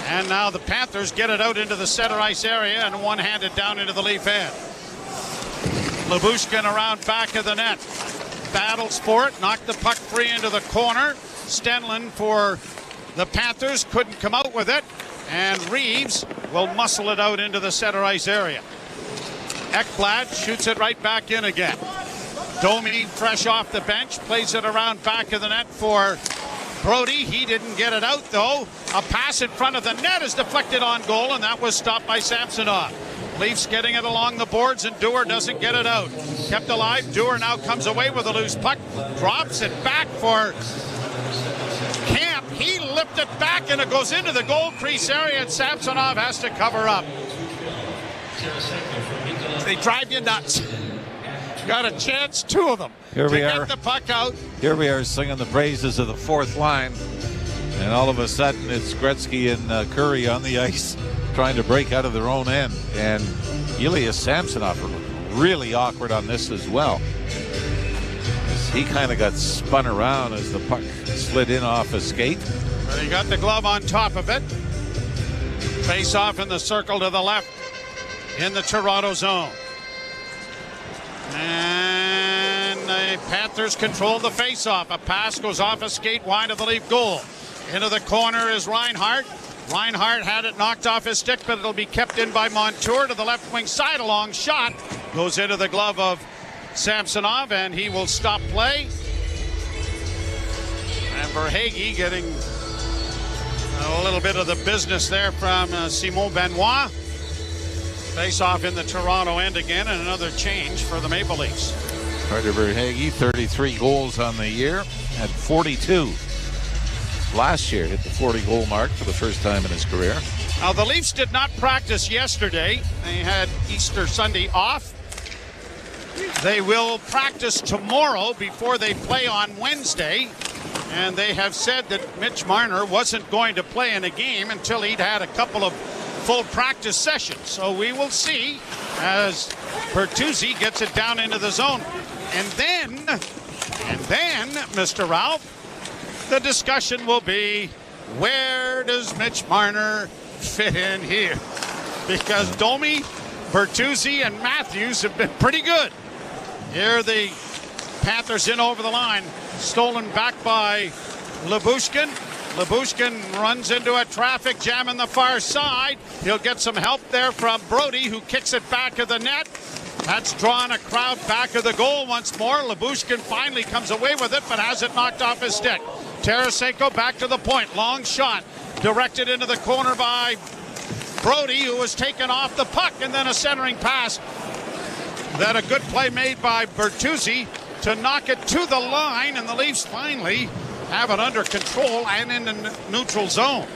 And now the Panthers get it out into the center ice area and one-handed down into the Leaf end. Lyubushkin around back of the net. Battles for it, knocked the puck free into the corner. Stenlund for the Panthers couldn't come out with it, and Reeves will muscle it out into the center ice area. Ekblad shoots it right back in again. Domi, fresh off the bench, plays it around back of the net for Brody. He didn't get it out though. A pass in front of the net is deflected on goal, and that was stopped by Samsonov. Leafs getting it along the boards, and Dewar doesn't get it out. Kept alive. Dewar now comes away with a loose puck. Drops it back for Camp. He lifted it back, and it goes into the goal crease area, and Samsonov has to cover up. They drive you nuts. Got a chance, two of them. Here we get are. The puck out. Here we are singing the praises of the fourth line, and all of a sudden it's Gretzky and Curry on the ice trying to break out of their own end, and Elias Samsonov really awkward on this as well. He kind of got spun around as the puck slid in off a skate. But he got the glove on top of it. Face off in the circle to the left in the Toronto zone. And the Panthers control the face-off. A pass goes off a skate wide of the Leaf goal. Into the corner is Reinhart. Reinhart had it knocked off his stick, but it'll be kept in by Montour to the left wing side. A long shot goes into the glove of Samsonov, and he will stop play. And Verhaeghe getting a little bit of the business there from Simon Benoit. Face off in the Toronto end again, and another change for the Maple Leafs. Carter Verhaeghe, 33 goals on the year, had 42 last year, hit the 40-goal mark for the first time in his career. Now, the Leafs did not practice yesterday. They had Easter Sunday off. They will practice tomorrow before they play on Wednesday. And they have said that Mitch Marner wasn't going to play in a game until he'd had a couple of full practice sessions. So we will see as Bertuzzi gets it down into the zone. And then, Mr. Ralph, the discussion will be, where does Mitch Marner fit in here? Because Domi, Bertuzzi, and Matthews have been pretty good. Here the Panthers in over the line. Stolen back by Lyubushkin. Lyubushkin runs into a traffic jam on the far side. He'll get some help there from Brody, who kicks it back of the net. That's drawn a crowd back of the goal once more. Lyubushkin finally comes away with it, but has it knocked off his stick. Tarasenko back to the point. Long shot directed into the corner by Brody, who was taken off the puck, and then a centering pass. Then a good play made by Bertuzzi to knock it to the line, and the Leafs finally have it under control and in the neutral zone.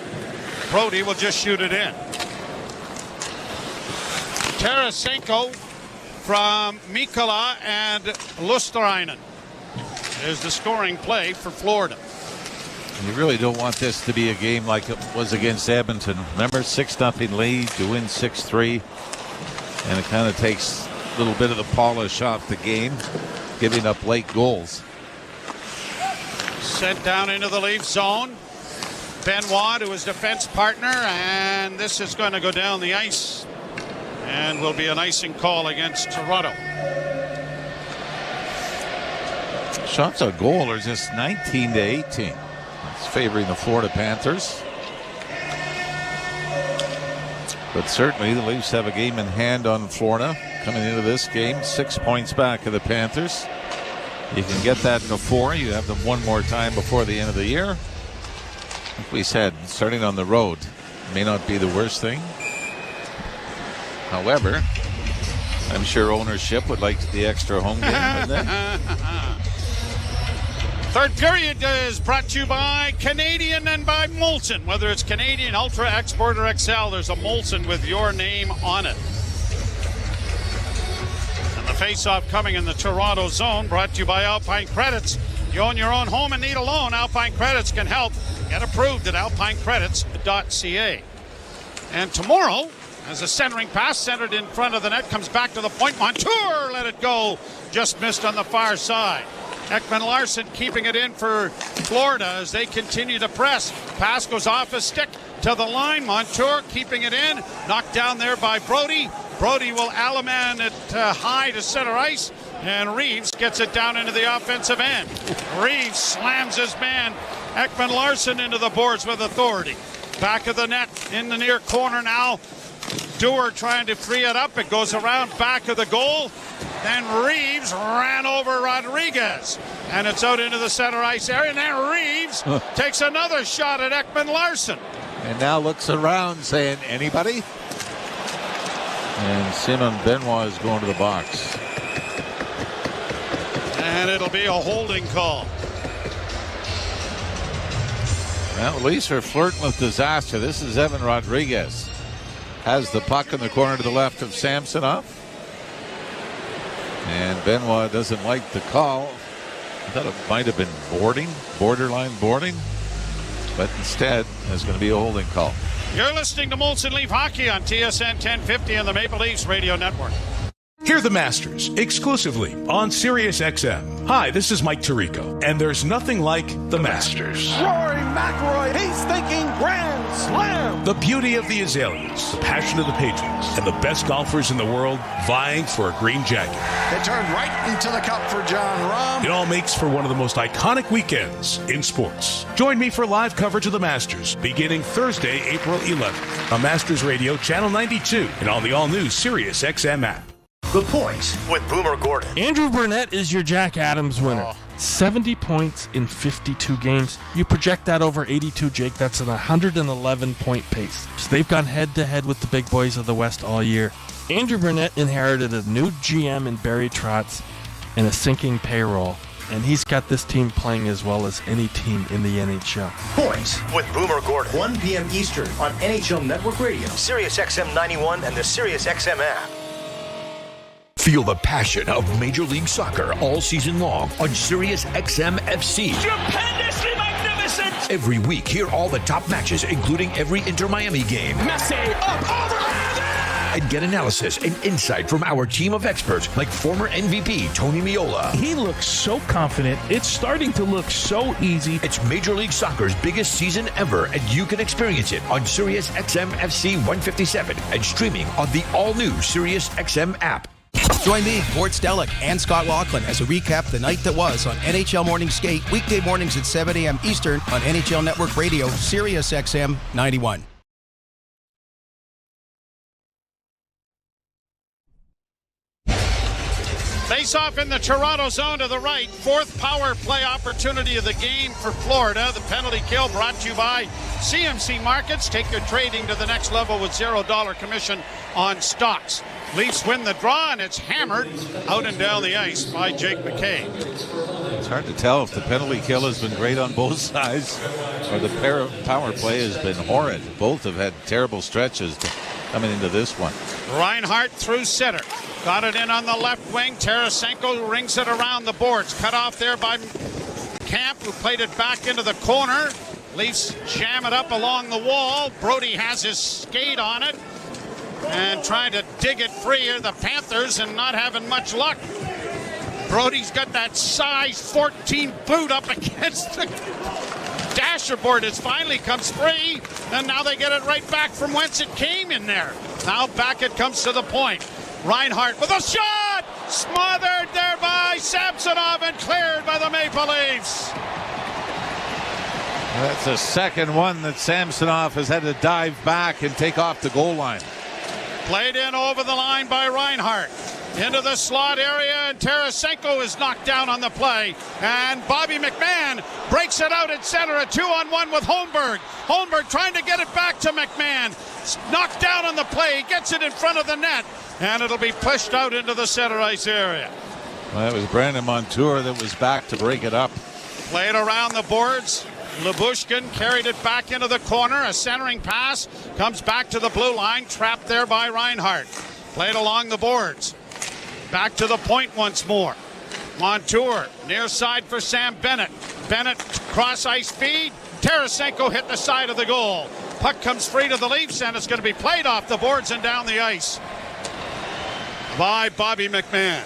Brody will just shoot it in. Tarasenko from Mikkola and Luosterainen is the scoring play for Florida. You really don't want this to be a game like it was against Edmonton. Remember, 6-0 lead, you win 6-3, and it kind of takes a little bit of the polish off the game, giving up late goals. Sent down into the Leaf zone. Benoit to his defense partner, and this is going to go down the ice and will be an icing call against Toronto. Shots on goal are just 19-18. It's favoring the Florida Panthers. But certainly the Leafs have a game in hand on Florida coming into this game. 6 points back of the Panthers. You can get that in a 4. You have them one more time before the end of the year. Like we said, starting on the road may not be the worst thing. However, I'm sure ownership would like the extra home game. Wouldn't they? Third period is brought to you by Canadian and by Molson. Whether it's Canadian, Ultra, Export, or XL, there's a Molson with your name on it. And the face-off coming in the Toronto zone, brought to you by Alpine Credits. You own your own home and need a loan, Alpine Credits can help. Get approved at alpinecredits.ca. And tomorrow, as a centering pass centered in front of the net, comes back to the point. Montour let it go. Just missed on the far side. Ekman-Larsson keeping it in for Florida as they continue to press. Pass goes off a stick to the line. Montour keeping it in. Knocked down there by Brody. Brody will Alaman it high to center ice. And Reeves gets it down into the offensive end. Reeves slams his man Ekman-Larsson into the boards with authority. Back of the net in the near corner now. Dewar trying to free it up. It goes around back of the goal. Then Reeves ran over Rodriguez. And it's out into the center ice area. And then Reeves takes another shot at Ekman-Larsson. And now looks around saying, anybody? And Simon Benoit is going to the box. And it'll be a holding call. Well, at least are flirting with disaster. This is Evan Rodriguez. Has the puck in the corner to the left of Samsonov. And Benoit doesn't like the call. I thought it might have been borderline boarding. But instead, there's going to be a holding call. You're listening to Molson Leaf Hockey on TSN 1050 and the Maple Leafs Radio Network. Hear the Masters exclusively on Sirius XM. Hi, this is Mike Tirico, and there's nothing like the Masters. Rory McIlroy, he's thinking Grand Slam. The beauty of the azaleas, the passion of the patrons, and the best golfers in the world vying for a green jacket. They turned right into the cup for John Rahm. It all makes for one of the most iconic weekends in sports. Join me for live coverage of the Masters beginning Thursday, April 11th on Masters Radio Channel 92 and on the all-new Sirius XM app. The Point with Boomer Gordon. Andrew Burnett is your Jack Adams winner. 70 points in 52 games. You project that over 82, Jake. That's an 111-point pace. So they've gone head-to-head with the big boys of the West all year. Andrew Burnett inherited a new GM in Barry Trotz and a sinking payroll. And he's got this team playing as well as any team in the NHL. Point with Boomer Gordon. 1 p.m. Eastern on NHL Network Radio, Sirius XM 91, and the Sirius XM app. Feel the passion of Major League Soccer all season long on Sirius XM FC. Stupendously magnificent. Every week, hear all the top matches, including every Inter-Miami game. Messi up overhand. And get analysis and insight from our team of experts like former MVP Tony Meola. He looks so confident. It's starting to look so easy. It's Major League Soccer's biggest season ever, and you can experience it on Sirius XM FC 157 and streaming on the all-new Sirius XM app. Join me, Gord Stellick, and Scott Laughlin as we recap the night that was on NHL Morning Skate, weekday mornings at 7 a.m. Eastern on NHL Network Radio, Sirius XM 91. Face off in the Toronto zone to the right. Fourth power play opportunity of the game for Florida. The penalty kill brought to you by CMC Markets. Take your trading to the next level with $0 commission on stocks. Leafs win the draw, and it's hammered out and down the ice by Jake McKay. It's hard to tell if the penalty kill has been great on both sides or the power play has been horrid. Both have had terrible stretches coming into this one. Reinhart through center. Got it in on the left wing. Tarasenko rings it around the boards. Cut off there by Camp, who played it back into the corner. Leafs jam it up along the wall. Brody has his skate on it and trying to dig it free here. The Panthers and not having much luck. Brody's got that size 14 boot up against the dasher board. It finally comes free, and now they get it right back from whence it came in there. Now back it comes to the point. Reinhart with a shot! Smothered there by Samsonov and cleared by the Maple Leafs. That's the second one that Samsonov has had to dive back and take off the goal line. Played in over the line by Reinhart. Into the slot area, and Tarasenko is knocked down on the play. And Bobby McMahon breaks it out at center, a 2-on-1 with Holmberg. Holmberg trying to get it back to McMahon. Knocked down on the play, gets it in front of the net, and it'll be pushed out into the center ice area. Well, that was Brandon Montour that was back to break it up. Played around the boards. Lyubushkin carried it back into the corner. A centering pass comes back to the blue line, trapped there by Reinhart. Played along the boards. Back to the point once more. Montour, near side for Sam Bennett. Bennett, cross ice feed. Tarasenko hit the side of the goal. Puck comes free to the Leafs, and it's going to be played off the boards and down the ice by Bobby McMahon.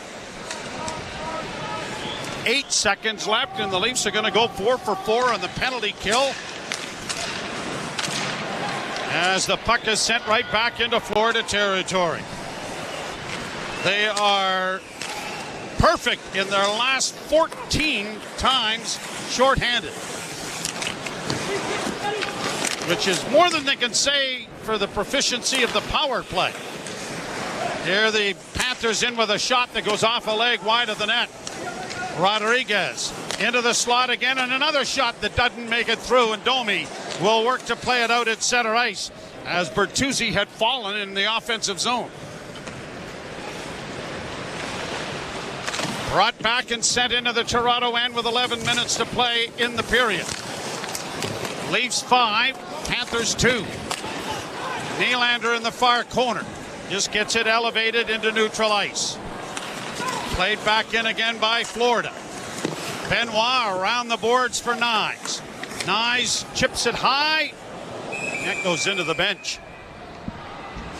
8 seconds left, and the Leafs are going to go 4 for 4 on the penalty kill, as the puck is sent right back into Florida territory. They are perfect in their last 14 times shorthanded, which is more than they can say for the proficiency of the power play. Here the Panthers in with a shot that goes off a leg wide of the net. Rodriguez into the slot again, and another shot that doesn't make it through, and Domi will work to play it out at center ice as Bertuzzi had fallen in the offensive zone. Brought back and sent into the Toronto end with 11 minutes to play in the period. Leafs 5, Panthers 2. Nylander in the far corner. Just gets it elevated into neutral ice. Played back in again by Florida. Benoit around the boards for Nyes. Nyes chips it high. That goes into the bench.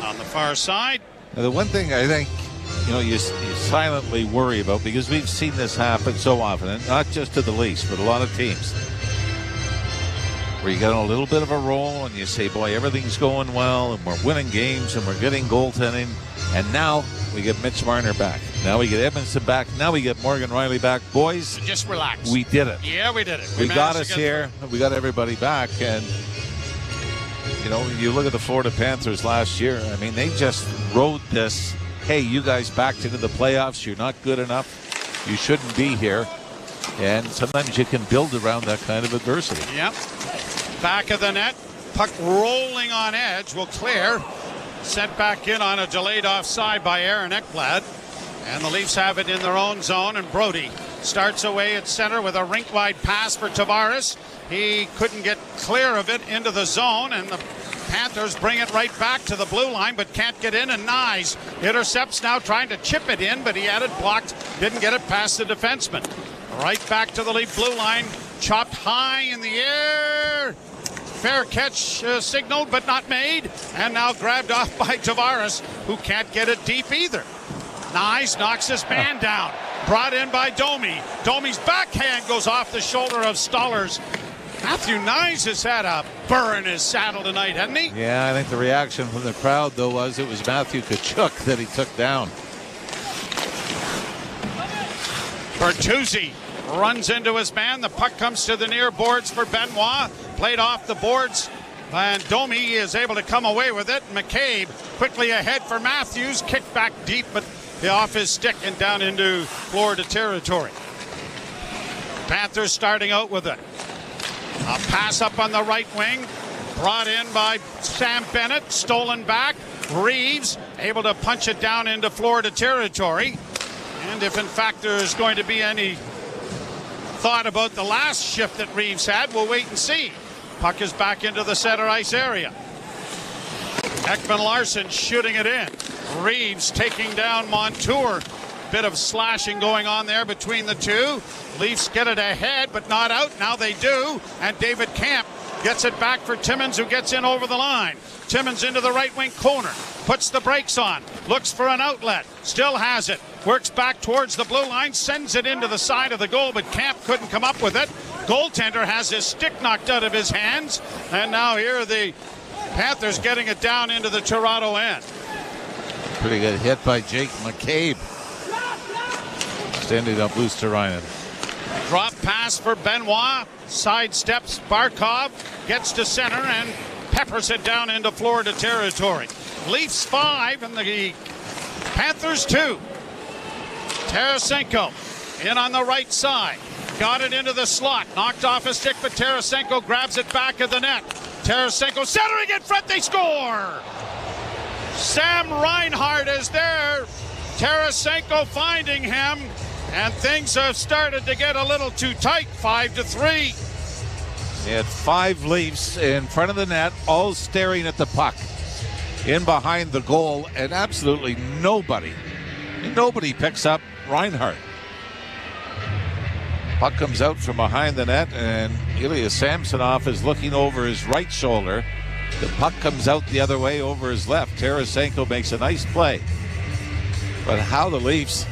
On the far side. Now, the one thing I think you silently worry about, because we've seen this happen so often, and not just to the Leafs, but a lot of teams, where you get on a little bit of a roll and you say, boy, everything's going well and we're winning games and we're getting goaltending, and now we get Mitch Marner back. Now we get Edmondson back. Now we get Morgan Riley back. Boys, just relax. We did it. Yeah, we did it. We got us here. We got everybody back. And, you look at the Florida Panthers last year. I mean, they just rode this, hey, you guys backed into the playoffs. You're not good enough. You shouldn't be here. And sometimes you can build around that kind of adversity. Yep. Back of the net. Puck rolling on edge. Will clear. Sent back in on a delayed offside by Aaron Ekblad. And the Leafs have it in their own zone. And Brody starts away at center with a rink-wide pass for Tavares. He couldn't get clear of it into the zone. And the Panthers bring it right back to the blue line, but can't get in. And Nyes intercepts now, trying to chip it in, but he had it blocked. Didn't get it past the defenseman. Right back to the Leaf blue line. Chopped high in the air. Fair catch signaled, but not made. And now grabbed off by Tavares, who can't get it deep either. Nyes knocks this man down. Brought in by Domi. Domi's backhand goes off the shoulder of Stollers. Matthew Nyes has had a burr in his saddle tonight, hasn't he? Yeah, I think the reaction from the crowd, though, was it was Matthew Tkachuk that he took down. Bertuzzi runs into his man. The puck comes to the near boards for Benoit. Played off the boards, and Domi is able to come away with it. McCabe quickly ahead for Matthews. Kicked back deep, but off his stick and down into Florida territory. Panthers starting out with it. A pass up on the right wing. Brought in by Sam Bennett. Stolen back. Reeves able to punch it down into Florida territory. And if in fact there's going to be any thought about the last shift that Reeves had, we'll wait and see. Puck is back into the center ice area. Ekman-Larsson shooting it in. Reeves taking down Montour. Bit of slashing going on there between the two. Leafs get it ahead, but not out. Now they do. And David Camp gets it back for Timmins, who gets in over the line. Timmins into the right wing corner. Puts the brakes on. Looks for an outlet. Still has it. Works back towards the blue line. Sends it into the side of the goal, but Camp couldn't come up with it. Goaltender has his stick knocked out of his hands. And now here are the Panthers getting it down into the Toronto end. Pretty good hit by Jake McCabe. Standing up loose to Ryan. Drop pass for Benoit. Sidesteps Barkov. Gets to center and peppers it down into Florida territory. Leafs 5 and the Panthers 2. Tarasenko in on the right side. Got it into the slot. Knocked off a stick, but Tarasenko grabs it back of the net. Tarasenko centering in front. They score! Sam Reinhart is there. Tarasenko finding him. And things have started to get a little too tight. 5-3. He had 5 Leafs in front of the net, all staring at the puck in behind the goal, and absolutely nobody picks up Reinhart. Puck comes out from behind the net, and Ilya Samsonov is looking over his right shoulder. The puck comes out the other way over his left. Tarasenko makes a nice play. But how the Leafs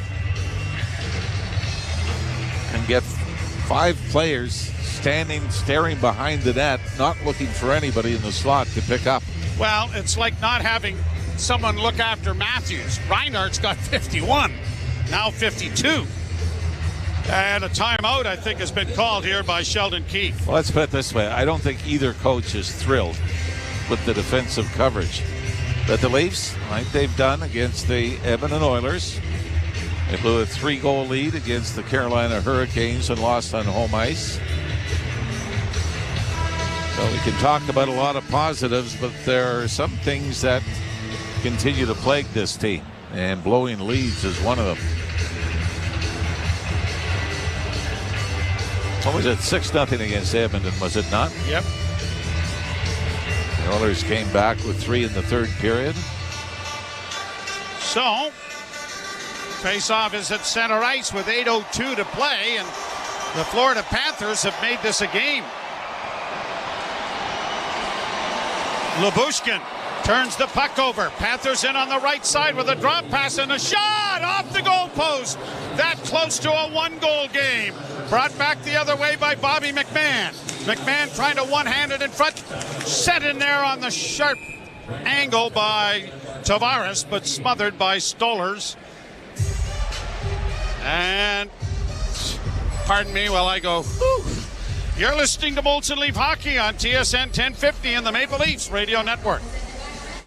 can get 5 players staring behind the net, not looking for anybody in the slot to pick up. Well, it's like not having someone look after Matthews. Reinhardt's got 51, now 52. And a timeout, I think, has been called here by Sheldon Keefe. Well, let's put it this way. I don't think either coach is thrilled with the defensive coverage. But the Leafs, like they've done against the Edmonton Oilers, they blew a 3-goal lead against the Carolina Hurricanes and lost on home ice. So we can talk about a lot of positives, but there are some things that continue to plague this team, and blowing leads is one of them. What was it? 6-0 against Edmonton, was it not? Yep. The Oilers came back with 3 in the third period. So, face-off is at center ice with 8:02 to play, and the Florida Panthers have made this a game. Lyubushkin turns the puck over. Panthers in on the right side with a drop pass and a shot off the goalpost. That close to a 1-goal game. Brought back the other way by Bobby McMahon. McMahon trying to one-hand it in front. Set in there on the sharp angle by Tavares, but smothered by Stollers. And, pardon me while I go, whew. You're listening to Molson Leaf Hockey on TSN 1050 and the Maple Leafs Radio Network.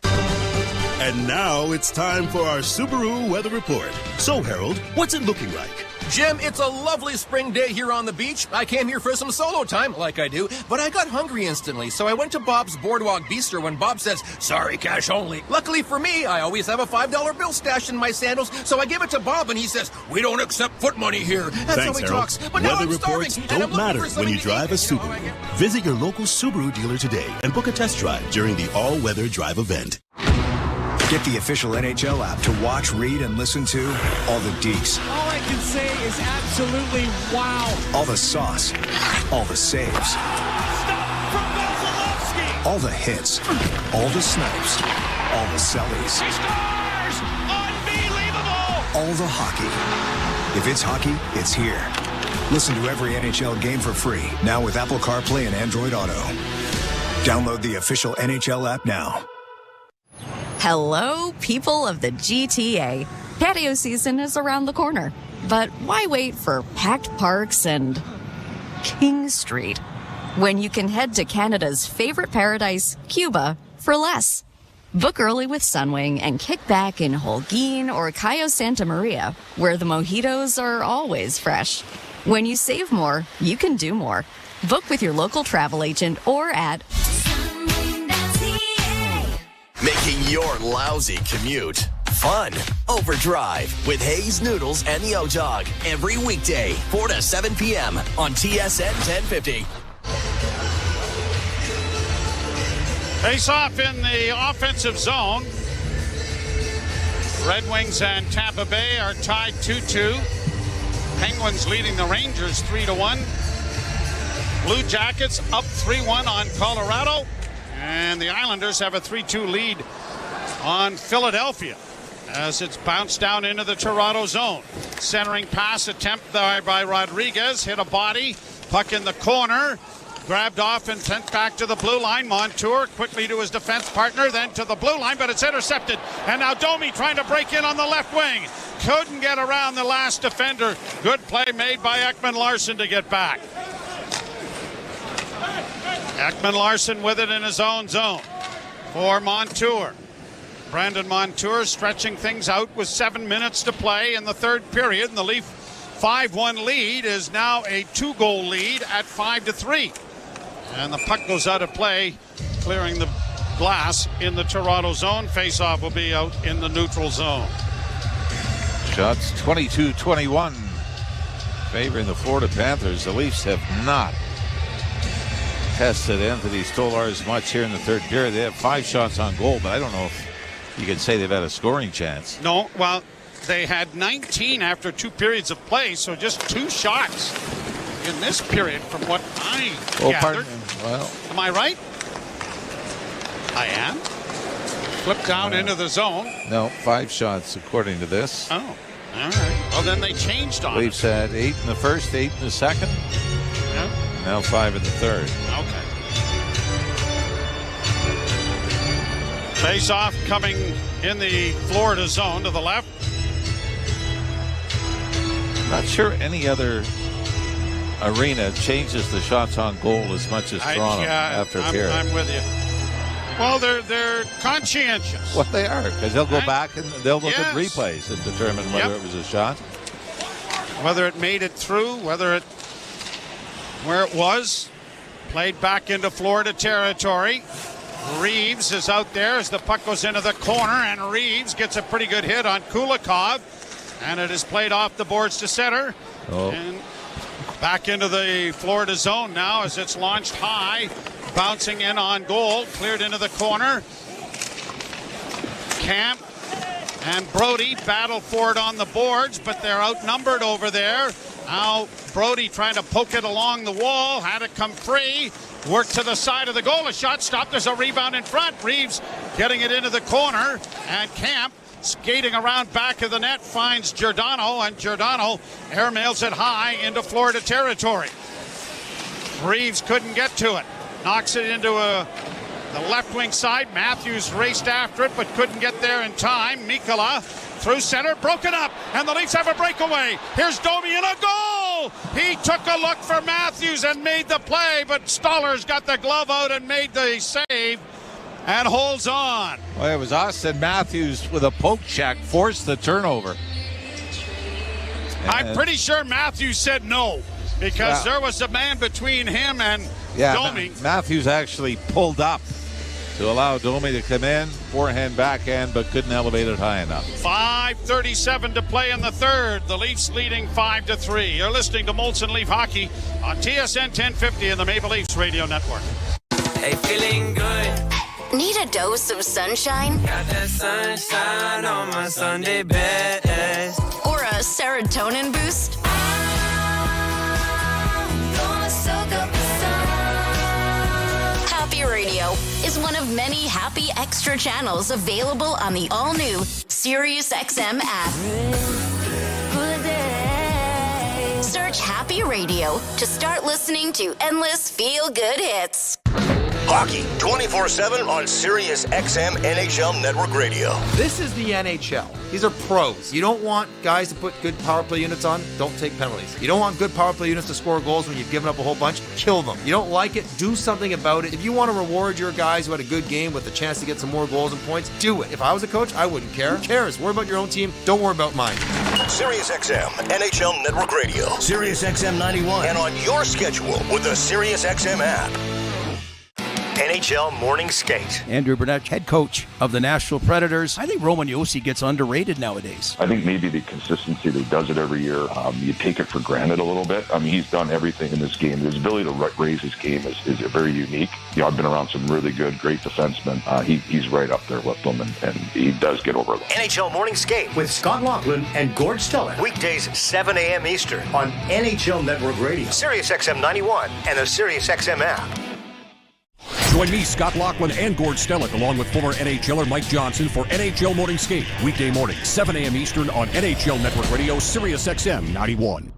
And now it's time for our Subaru weather report. So, Harold, what's it looking like? Jim, it's a lovely spring day here on the beach. I came here for some solo time, like I do, but I got hungry instantly, so I went to Bob's Boardwalk Bistro when Bob says, sorry, cash only. Luckily for me, I always have a $5 bill stashed in my sandals, so I give it to Bob, and he says, we don't accept foot money here. That's Thanks, how he Harold. talks. But now weather I'm reports starving, don't matter when you drive a Subaru. Visit your local Subaru dealer today and book a test drive during the all-weather drive event. Get the official NHL app to watch, read, and listen to all the deets. All I can say is absolutely wow. All the sauce. All the saves. Stop from Vasilevsky. All the hits. All the snipes. All the sellies. He scores! Unbelievable! All the hockey. If it's hockey, it's here. Listen to every NHL game for free, now with Apple CarPlay and Android Auto. Download the official NHL app now. Hello, people of the GTA. Patio season is around the corner. But why wait for packed parks and King Street when you can head to Canada's favorite paradise, Cuba, for less? Book early with Sunwing and kick back in Holguin or Cayo Santa Maria, where the mojitos are always fresh. When you save more, you can do more. Book with your local travel agent or at Making your lousy commute fun. Overdrive with Hayes Noodles and the O-Dog every weekday, 4 to 7 p.m. on TSN 1050. Face off in the offensive zone. Red Wings and Tampa Bay are tied 2-2. Penguins leading the Rangers 3-1. Blue Jackets up 3-1 on Colorado. And the Islanders have a 3-2 lead on Philadelphia as it's bounced down into the Toronto zone. Centering pass attempt there by Rodriguez. Hit a body. Puck in the corner. Grabbed off and sent back to the blue line. Montour quickly to his defense partner, then to the blue line, but it's intercepted. And now Domi trying to break in on the left wing. Couldn't get around the last defender. Good play made by Ekman-Larsson to get back. Ekman-Larsson with it in his own zone for Montour. Brandon Montour stretching things out with 7 minutes to play in the third period. And the Leaf 5-1 lead is now a 2-goal lead at 5-3. And the puck goes out of play, clearing the glass in the Toronto zone. Face-off will be out in the neutral zone. Shots 22-21 favoring the Florida Panthers. The Leafs have not tested Anthony Stolar as much here in the third period. They have 5 shots on goal, but I don't know if you can say they've had a scoring chance. No, well, they had 19 after 2 periods of play, so just 2 shots in this period from what I gathered. Well, am I right? I am. Flip down into the zone. No, 5 shots according to this. Oh, all right. Well, then they changed on Leafs had 8 in the first, 8 in the second. Yeah. Now 5 in the third. Okay. Face-off coming in the Florida zone to the left. Not sure any other arena changes the shots on goal as much as Toronto after a period. I'm with you. Well, they're conscientious. Well, they are, because they'll go back and they'll look at replays and determine whether it was a shot. Whether it made it through, where it was, played back into Florida territory. Reeves is out there as the puck goes into the corner, and Reeves gets a pretty good hit on Kulikov, and it is played off the boards to center. And back into the Florida zone now as it's launched high, bouncing in on goal, cleared into the corner. Camp and Brody battle for it on the boards, but they're outnumbered over there. Now Brody trying to poke it along the wall, had it come free, worked to the side of the goal, a shot stopped, there's a rebound in front. Reeves getting it into the corner, and Camp skating around back of the net finds Giordano, and Giordano airmails it high into Florida territory. Reeves couldn't get to it, knocks it into the left wing side. Matthews raced after it but couldn't get there in time. Mikkola through center, broken up, and the Leafs have a breakaway. Here's Domi and a goal! He took a look for Matthews and made the play, but Stoller's got the glove out and made the save and holds on. Well, it was Austin Matthews with a poke check, forced the turnover. I'm pretty sure Matthews said no, because there was a man between him and Domi. Matthews actually pulled up to allow Domi to come in, forehand, backhand, but couldn't elevate it high enough. 5:37 to play in the third. The Leafs leading 5-3. You're listening to Molson Leaf Hockey on TSN 1050 and the Maple Leafs Radio Network. Hey, feeling good. Need a dose of sunshine? Got that sunshine on my Sunday best. Or a serotonin boost? Happy Radio is one of many happy extra channels available on the all-new SiriusXM app. Search Happy Radio to start listening to endless feel-good hits. Hockey 24/7 on Sirius XM NHL Network Radio. This is the NHL. These are pros. You don't want guys to put good power play units on? Don't take penalties. You don't want good power play units to score goals when you've given up a whole bunch? Kill them. You don't like it? Do something about it. If you want to reward your guys who had a good game with a chance to get some more goals and points, do it. If I was a coach, I wouldn't care. Who cares? Worry about your own team. Don't worry about mine. Sirius XM NHL Network Radio. Sirius XM 91. And on your schedule with the Sirius XM app. NHL Morning Skate. Andrew Burnett, head coach of the Nashville Predators. I think Roman Josi gets underrated nowadays. I think maybe the consistency that he does it every year, you take it for granted a little bit. I mean, he's done everything in this game. His ability to raise his game is very unique. You know, I've been around some really good, great defensemen. He's right up there with them, and he does get over them. NHL Morning Skate with Scott Laughlin and Gord Stellick. Weekdays 7 a.m. Eastern on NHL Network Radio. Sirius XM 91 and the Sirius XM app. Join me, Scott Laughlin, and Gord Stellick, along with former NHLer Mike Johnson for NHL Morning Skate. Weekday morning, 7 a.m. Eastern on NHL Network Radio, Sirius XM 91.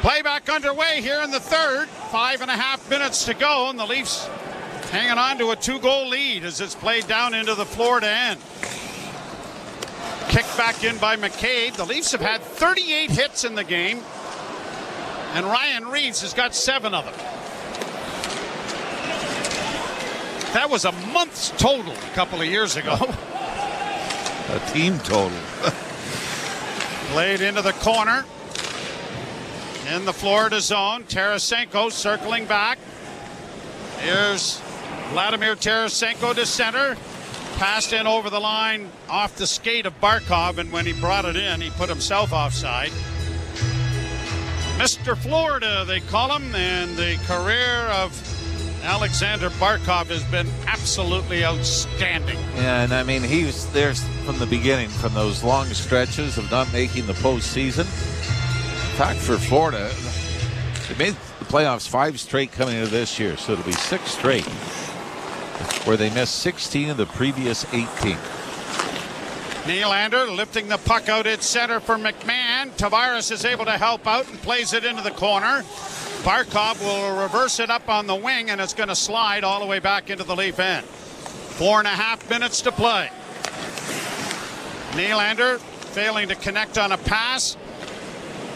Playback underway here in the third. 5.5 minutes to go, and the Leafs hanging on to a 2-goal lead as it's played down into the Florida end. Kicked back in by McCabe. The Leafs have had 38 hits in the game, and Ryan Reeves has got 7 of them. That was a month's total a couple of years ago. A team total. Played into the corner. In the Florida zone, Tarasenko circling back. Here's Vladimir Tarasenko to center. Passed in over the line off the skate of Barkov, and when he brought it in, he put himself offside. Mr. Florida, they call him, and the career of Alexander Barkov has been absolutely outstanding. Yeah, and I mean, he was there from the beginning, from those long stretches of not making the postseason. In fact, for Florida, they made the playoffs 5 straight coming into this year, so it'll be 6 straight, where they missed 16 of the previous 18. Nylander lifting the puck out at center for McMahon. Tavares is able to help out and plays it into the corner. Barkov will reverse it up on the wing, and it's going to slide all the way back into the Leaf end. 4.5 minutes to play. Nylander failing to connect on a pass.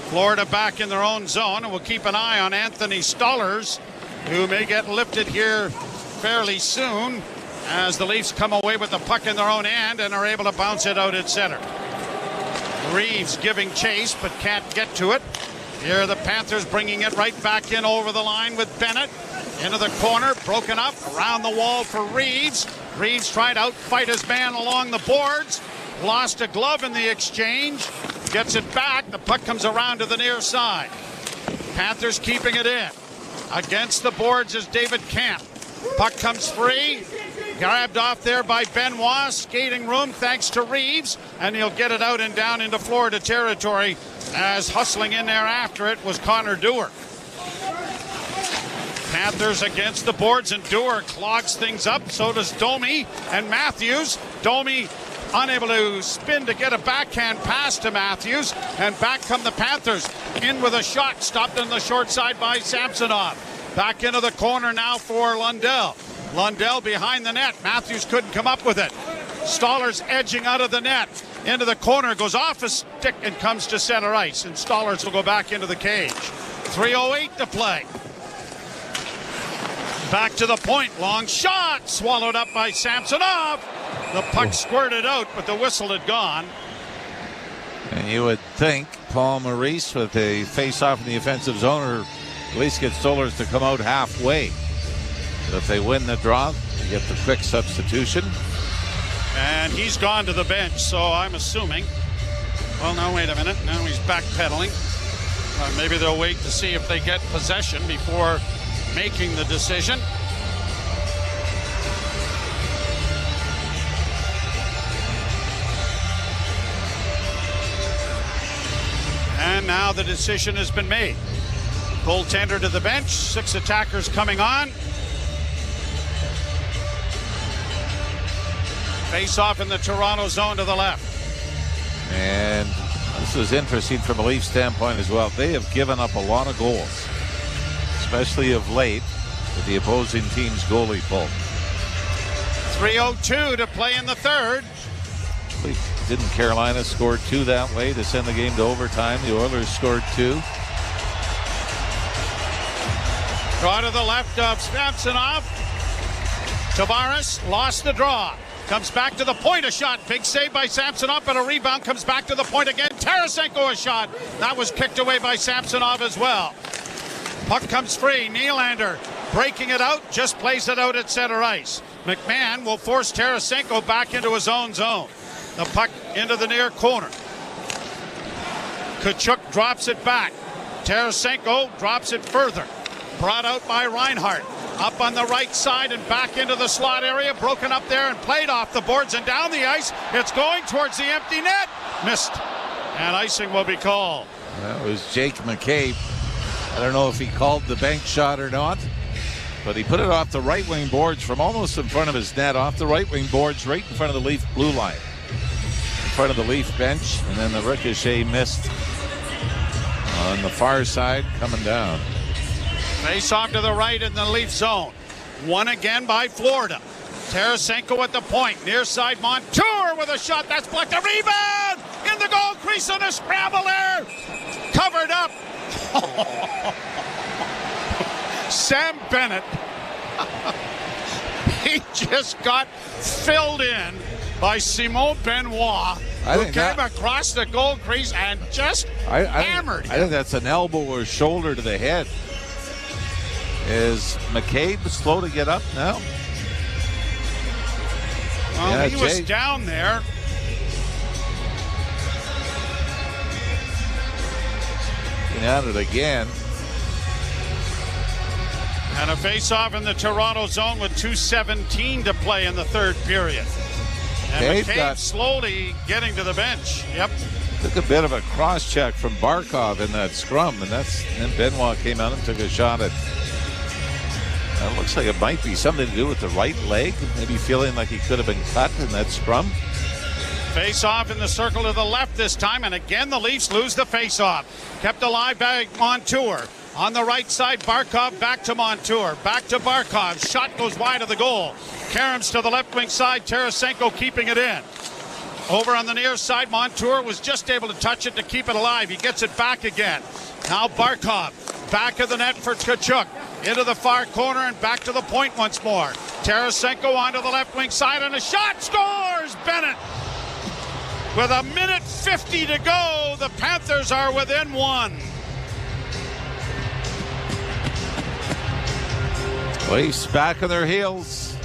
Florida back in their own zone, and we'll keep an eye on Anthony Stolarz, who may get lifted here fairly soon as the Leafs come away with the puck in their own end and are able to bounce it out at center. Reeves giving chase but can't get to it. Here the Panthers bringing it right back in over the line with Bennett. Into the corner, broken up, around the wall for Reeves. Reeves tried to outfight his man along the boards. Lost a glove in the exchange. Gets it back. The puck comes around to the near side. Panthers keeping it in. Against the boards is David Kampf. Puck comes free. Grabbed off there by Benoit. Skating room thanks to Reeves. And he'll get it out and down into Florida territory, as hustling in there after it was Connor Dewar. Panthers against the boards, and Dewar clogs things up. So does Domi and Matthews. Domi unable to spin to get a backhand pass to Matthews. And back come the Panthers. In with a shot. Stopped on the short side by Samsonov. Back into the corner now for Lundell. Lundell behind the net. Matthews couldn't come up with it. Stolarz edging out of the net. Into the corner. Goes off a stick and comes to center ice. And Stolarz will go back into the cage. 3:08 to play. Back to the point. Long shot. Swallowed up by Samsonov. The puck squirted out, but the whistle had gone. And you would think Paul Maurice with a face-off in the offensive zone, or at least get Stolarz to come out halfway. But if they win the draw, they get the quick substitution. And he's gone to the bench, so I'm assuming. Well, no, wait a minute. Now he's backpedaling. Maybe they'll wait to see if they get possession before making the decision. And now the decision has been made. Goaltender to the bench. 6 attackers coming on. Face off in the Toronto zone to the left. And this is interesting from a Leaf standpoint as well. They have given up a lot of goals, especially of late, with the opposing team's goalie pull. 3:02 to play in the third. Didn't Carolina score 2 that way to send the game to overtime? The Oilers scored 2. Draw to the left of Samsonov. Tavares lost the draw. Comes back to the point, a shot. Big save by Samsonov, but a rebound comes back to the point again. Tarasenko a shot. That was kicked away by Samsonov as well. Puck comes free. Nylander breaking it out, just plays it out at center ice. McMahon will force Tarasenko back into his own zone. The puck into the near corner. Tkachuk drops it back. Tarasenko drops it further. Brought out by Reinhart. Up on the right side and back into the slot area. Broken up there and played off the boards and down the ice. It's going towards the empty net. Missed. And icing will be called. That was Jake McCabe. I don't know if he called the bank shot or not, but he put it off the right wing boards from almost in front of his net, off the right wing boards, right in front of the Leaf blue line. In front of the Leaf bench, and then the ricochet missed on the far side coming down. Face off to the right in the Leaf zone. Won again by Florida. Tarasenko at the point. Near side Montour with a shot. That's blocked. A rebound in the goal crease on a scramble there. Covered up. Sam Bennett. He he just got filled in by Simon Benoit, who came across the goal crease and just hammered him. I think that's an elbow or shoulder to the head. Is McCabe slow to get up now? Well, he was down there. At it again. And a face-off in the Toronto zone with 2:17 to play in the third period. And McCabe slowly getting to the bench. Yep. Took a bit of a cross-check from Barkov in that scrum, and then Benoit came out and took a shot at. It looks like it might be something to do with the right leg, maybe feeling like he could have been cut in that scrum. Face-off in the circle to the left this time, and again the Leafs lose the face-off. Kept alive by Montour. On the right side, Barkov back to Montour. Back to Barkov. Shot goes wide of the goal. Karams to the left wing side. Tarasenko keeping it in. Over on the near side, Montour was just able to touch it to keep it alive. He gets it back again. Now Barkov. Back of the net for Tkachuk. Into the far corner and back to the point once more. Tarasenko onto the left wing side and a shot. Scores! Bennett! With 1:50 to go, the Panthers are within one. Leafs back on their heels.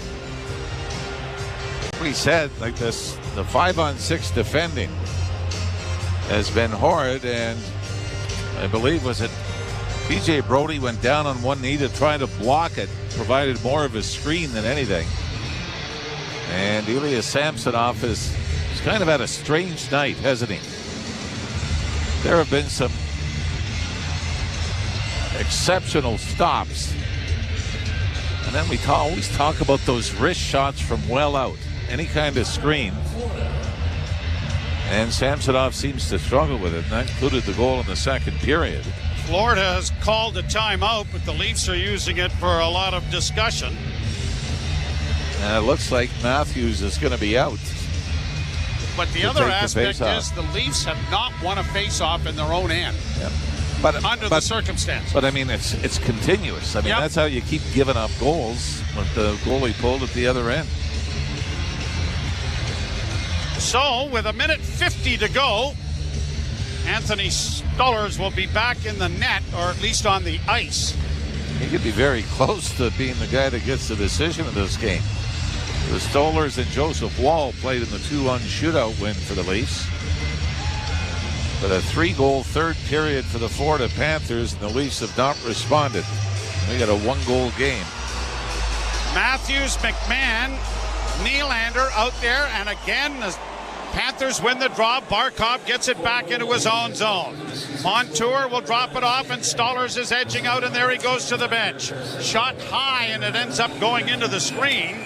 We said like this, the 5-on-6 defending has been horrid, and I believe was it PJ Brody went down on one knee to try to block it, provided more of a screen than anything. And Ilya Samsonov has kind of had a strange night, hasn't he? There have been some exceptional stops. And then we always talk about those wrist shots from well out, any kind of screen. And Samsonov seems to struggle with it, and that included the goal in the second period. Florida has called a timeout, but the Leafs are using it for a lot of discussion. And it looks like Matthews is going to be out. But the other aspect is the Leafs have not won a face-off in their own end. Yep. Under the circumstances. But I mean, it's continuous. I mean, that's how you keep giving up goals with the goalie pulled at the other end. So, with 1:50 to go, Anthony Stolarz will be back in the net, or at least on the ice. He could be very close to being the guy that gets the decision of this game. The Stolarz and Joseph Wall played in the 2-1 shootout win for the Leafs. But a 3-goal third period for the Florida Panthers, and the Leafs have not responded. We got a 1-goal game. Matthews, McMahon, Nylander out there, and again the Panthers win the draw. Barkov gets it back into his own zone. Montour will drop it off, and Stolarz is edging out, and there he goes to the bench. Shot high, and it ends up going into the screen.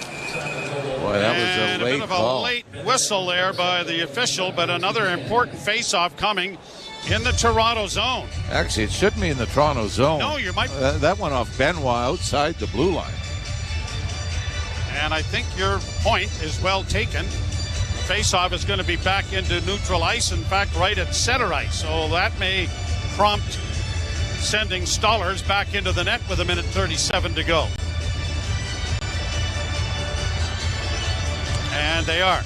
Boy, that was a late bit of call. a late whistle there by the official, but another important face-off coming in the Toronto zone. Actually, it shouldn't be in the Toronto zone. No, you might. That went off Benoit outside the blue line. And I think your point is well taken. The face-off is going to be back into neutral ice, in fact, right at center ice. So that may prompt sending Stolarz back into the net with 1:37 to go. And they are.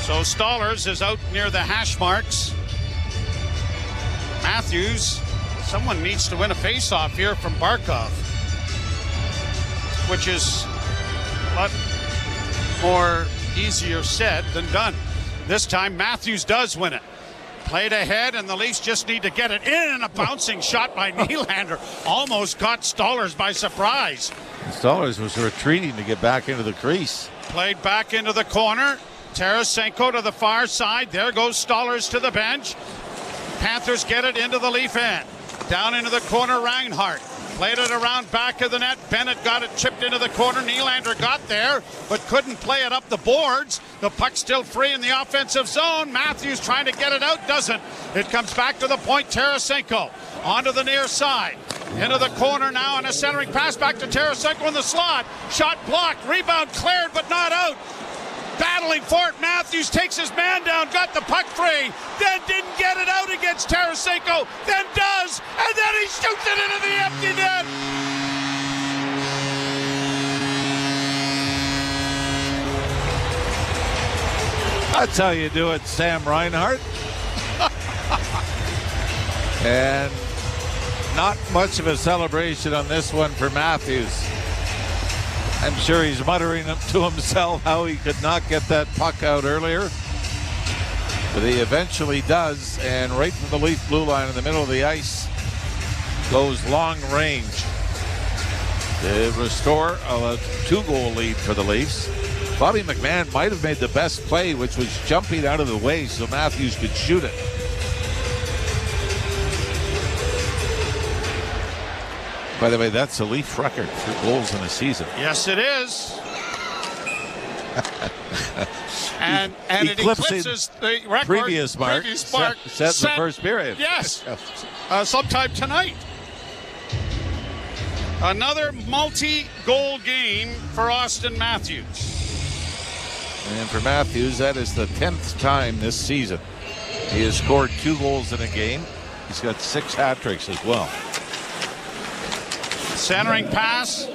So Stolarz is out near the hash marks. Matthews, someone needs to win a face-off here from Barkov, which is a lot more easier said than done. This time Matthews does win it. Played ahead, and the Leafs just need to get it in, and a bouncing shot by Nylander almost caught Stolarz by surprise. Stolarz was retreating to get back into the crease. Played back into the corner. Tarasenko to the far side. There goes Stolarz to the bench. Panthers get it into the Leaf end. Down into the corner, Reinhart. Played it around back of the net. Bennett got it chipped into the corner. Nylander got there, but couldn't play it up the boards. The puck's still free in the offensive zone. Matthews trying to get it out, doesn't. It comes back to the point. Tarasenko onto the near side. Into the corner now, and a centering pass back to Tarasenko in the slot. Shot blocked. Rebound cleared, but not out. Battling for it. Matthews takes his man down, got the puck free, then didn't get it out against Tarasenko, then does. is, and then he shoots it into the empty net. That's how you do it, Sam Reinhart. And not much of a celebration on this one for Matthews. I'm sure he's muttering to himself how he could not get that puck out earlier. But he eventually does, and right from the Leaf blue line in the middle of the ice goes long range to restore a 2-goal lead for the Leafs. Bobby McMahon might have made the best play, which was jumping out of the way so Matthews could shoot it. By the way, that's a Leaf record for goals in a season. Yes, it is. and it eclipses the record. Previous mark set the first period. Yes, sometime tonight. Another multi-goal game for Austin Matthews. And for Matthews, that is the 10th time this season he has scored 2 goals in a game. He's got 6 hat tricks as well. Centering pass.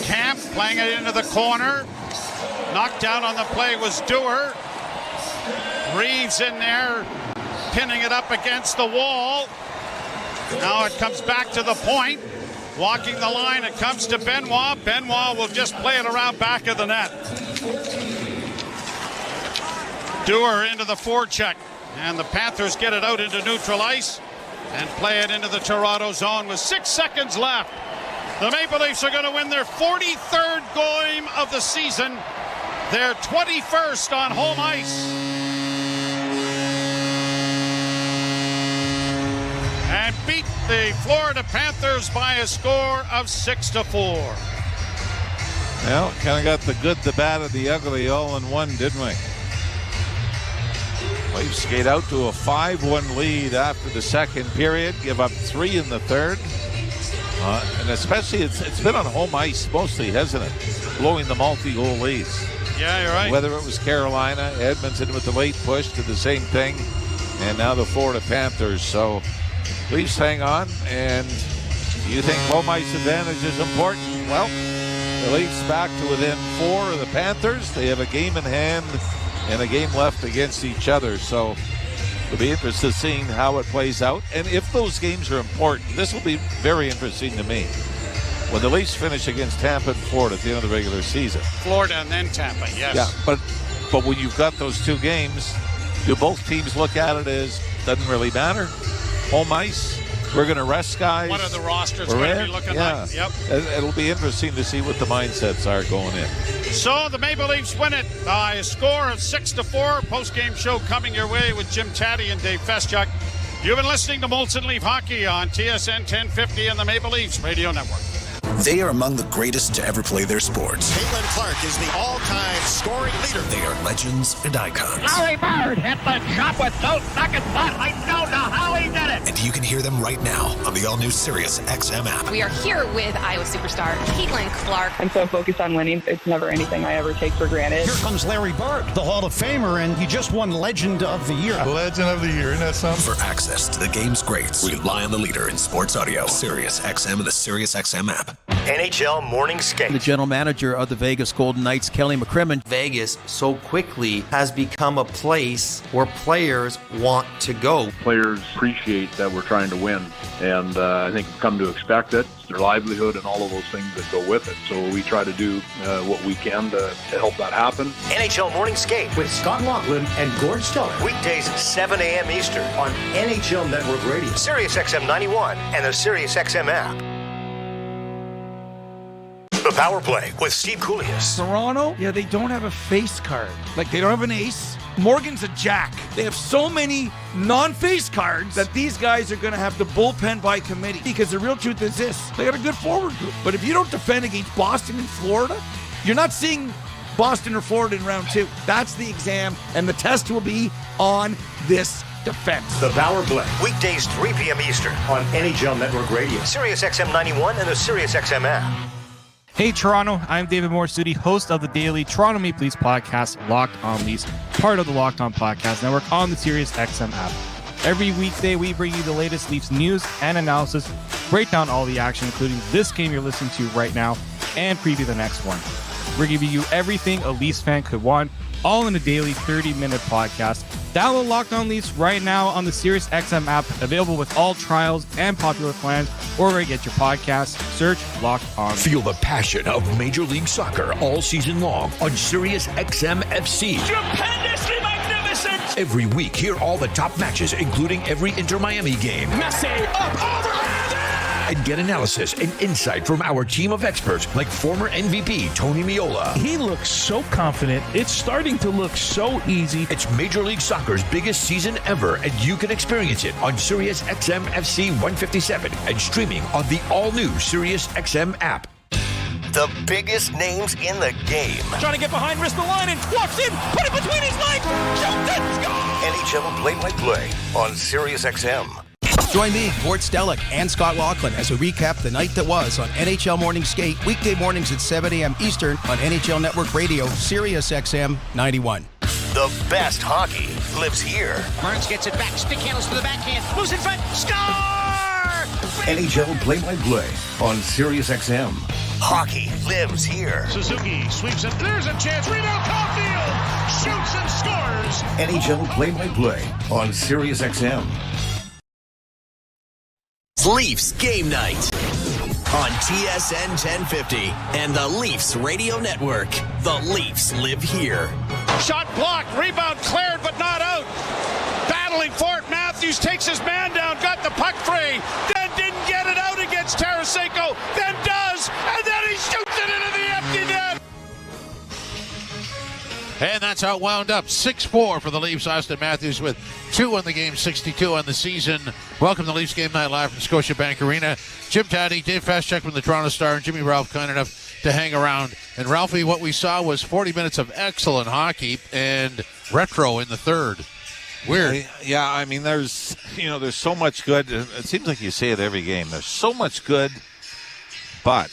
Camp playing it into the corner. Knocked down on the play was Dewar. Reeves in there, pinning it up against the wall. Now it comes back to the point. Walking the line, it comes to Benoit. Benoit will just play it around back of the net. Dewar into the forecheck. And the Panthers get it out into neutral ice and play it into the Toronto zone with 6 seconds left. The Maple Leafs are going to win their 43rd game of the season. Their 21st on home ice. And beat the Florida Panthers by a score of 6-4. Well, kind of got the good, the bad, and the ugly all in one, didn't we? Leafs skate out to a 5-1 lead after the second period, give up 3 in the third. And especially, it's been on home ice mostly, hasn't it? Blowing the multi-goal leads. Yeah, you're right. Whether it was Carolina, Edmonton with the late push to the same thing, and now the Florida Panthers. So Leafs hang on, and you think home ice advantage is important? Well, the Leafs back to within 4 of the Panthers. They have a game in hand and a game left against each other. So it'll be interesting seeing how it plays out. And if those games are important, this will be very interesting to me. When the Leafs finish against Tampa and Florida at the end of the regular season. Florida and then Tampa, yes. Yeah, but when you've got those 2 games, do both teams look at it as doesn't really matter? Home ice, we're going to rest guys. What are the rosters going to be looking like? Yep. It'll be interesting to see what the mindsets are going in. So the Maple Leafs win it by a score of 6-4. Post-game show coming your way with Jim Taddy and Dave Feschuk. You've been listening to Molson Leaf Hockey on TSN 1050 and the Maple Leafs Radio Network. They are among the greatest to ever play their sports. Caitlin Clark is the all-time scoring leader. They are legends and icons. Larry Bird hit the shot with no second thought. I don't know how he did it. And you can hear them right now on the all-new Sirius XM app. We are here with Iowa superstar Caitlin Clark. I'm so focused on winning, it's never anything I ever take for granted. Here comes Larry Bird, the Hall of Famer, and he just won Legend of the Year. Legend of the Year, isn't that something? For access to the game's greats, rely on the leader in sports audio. Sirius XM and the Sirius XM app. NHL Morning Skate. The general manager of the Vegas Golden Knights, Kelly McCrimmon. Vegas so quickly has become a place where players want to go. Players appreciate that we're trying to win, and I think we've come to expect it. It's their livelihood and all of those things that go with it. So we try to do what we can to help that happen. NHL Morning Skate with Scott Laughlin and Gord Stellar. Weekdays 7 a.m. Eastern on NHL Network Radio, Sirius XM 91, and the Sirius XM app. The Power Play with Steve Koulias. Toronto, they don't have a face card. Like, they don't have an ace. Morgan's a jack. They have so many non-face cards that these guys are going to have to bullpen by committee. Because the real truth is this, they got a good forward group. But if you don't defend against Boston and Florida, you're not seeing Boston or Florida in round 2. That's the exam, and the test will be on this defense. The Power Play, weekdays 3 p.m. Eastern on NHL Network Radio, Sirius XM 91, and the Sirius XM app. Hey Toronto, I'm David Morsuti, host of the daily Toronto Maple Leafs podcast, Locked On Leafs, part of the Locked On Podcast Network on the Sirius XM app. Every weekday, we bring you the latest Leafs news and analysis, break down all the action, including this game you're listening to right now, and preview the next one. We're giving you everything a Leafs fan could want, all in a daily 30-minute podcast. Download Locked On Leafs right now on the SiriusXM app, available with all trials and popular plans, or where you get your podcasts. Search Locked On. Feel the passion of Major League Soccer all season long on SiriusXM FC. Stupendously magnificent! Every week, hear all the top matches, including every Inter-Miami game. Messi, up, overhand! And get analysis and insight from our team of experts like former MVP Tony Meola. He looks so confident. It's starting to look so easy. It's Major League Soccer's biggest season ever, and you can experience it on SiriusXM FC 157 and streaming on the all-new SiriusXM app. The biggest names in the game. Trying to get behind, wrist the line, and walks in, put it between his legs, shoots it, score! NHL play-by-play on SiriusXM. Join me, Gord Stellick, and Scott Laughlin as we recap the night that was on NHL Morning Skate, weekday mornings at 7 a.m. Eastern on NHL Network Radio, SiriusXM 91. The best hockey lives here. Burns gets it back, stick handles to the backhand, moves in front, score! NHL play-by-play on SiriusXM. Hockey lives here. Suzuki sweeps it, there's a chance, rebound, Caulfield, shoots and scores! NHL play-by-play on SiriusXM. Leafs Game Night on TSN 1050 and the Leafs Radio Network. The Leafs live here. Shot blocked, rebound cleared but not out. Battling for it, Matthews takes his man down, got the puck free, then didn't get it out against Tarasenko, then does, and then he shoots it into the empty net. And that's how it wound up. 6-4 for the Leafs. Austin Matthews with 2 in the game, 62 on the season. Welcome to Leafs Game Night live from Scotiabank Arena. Jim Taddy, Dave Fastcheck from the Toronto Star, and Jimmy Ralph kind enough to hang around. And Ralphie, what we saw was 40 minutes of excellent hockey and retro in the third. Weird. Yeah, I mean, there's so much good. It seems like you say it every game. There's so much good, but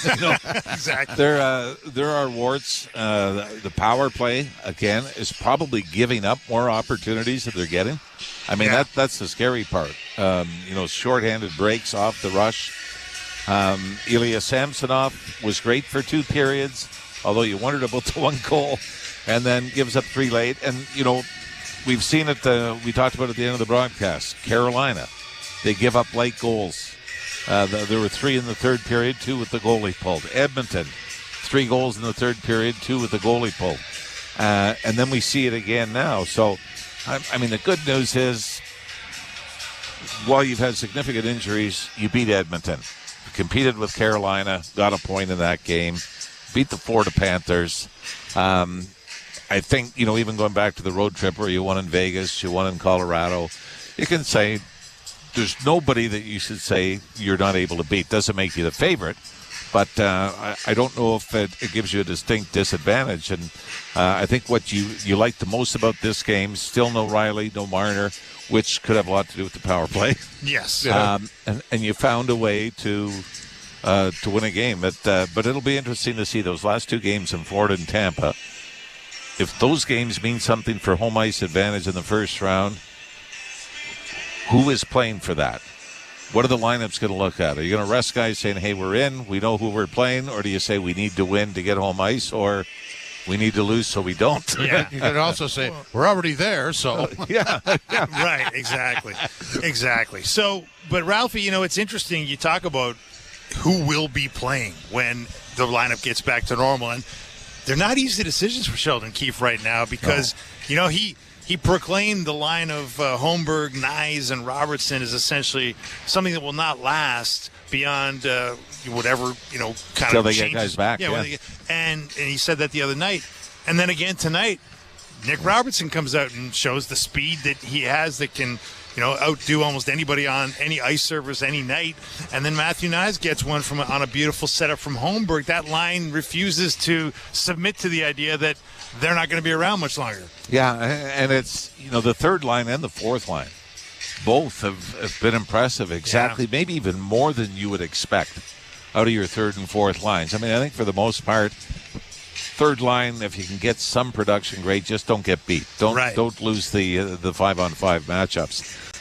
exactly. There are warts. The power play again is probably giving up more opportunities that they're getting. I mean, that's the scary part. Shorthanded breaks off the rush. Ilya Samsonov was great for 2 periods, although you wondered about the 1 goal, and then gives up 3 late. And we've seen it. We talked about it at the end of the broadcast. Carolina, they give up late goals. There were 3 in the third period, 2 with the goalie pulled. Edmonton, 3 goals in the third period, 2 with the goalie pulled. And then we see it again now. So, I mean, the good news is, while you've had significant injuries, you beat Edmonton. Competed with Carolina, got a point in that game, beat the Florida Panthers. I think, even going back to the road trip where you won in Vegas, you won in Colorado, you can say, there's nobody that you should say you're not able to beat. Doesn't make you the favorite, but I don't know if it gives you a distinct disadvantage. And I think what you like the most about this game, still no Riley, no Marner, which could have a lot to do with the power play. Yes. And you found a way to win a game. But it'll be interesting to see those last 2 games in Florida and Tampa. If those games mean something for home ice advantage in the first round, who is playing for that? What are the lineups going to look at? Are you going to rest guys saying, hey, we're in, we know who we're playing, or do you say we need to win to get home ice, or we need to lose so we don't? Yeah. You could also say, we're already there, so. Yeah. Right, exactly. So, but Ralphie, it's interesting you talk about who will be playing when the lineup gets back to normal, and they're not easy decisions for Sheldon Keefe right now because, he proclaimed the line of Holmberg, Nyes, and Robertson is essentially something that will not last beyond whatever, kind until of they changes. get guys back. And he said that the other night. And then again tonight, Nick Robertson comes out and shows the speed that he has that can, outdo almost anybody on any ice surface any night. And then Matthew Nyes gets one on a beautiful setup from Holmberg. That line refuses to submit to the idea that they're not going to be around much longer. Yeah, and it's, the third line and the fourth line. Both have been impressive, exactly, maybe even more than you would expect out of your third and fourth lines. I mean, I think for the most part, third line, if you can get some production, great. Just don't get beat. Don't lose the 5-on-5 matchups.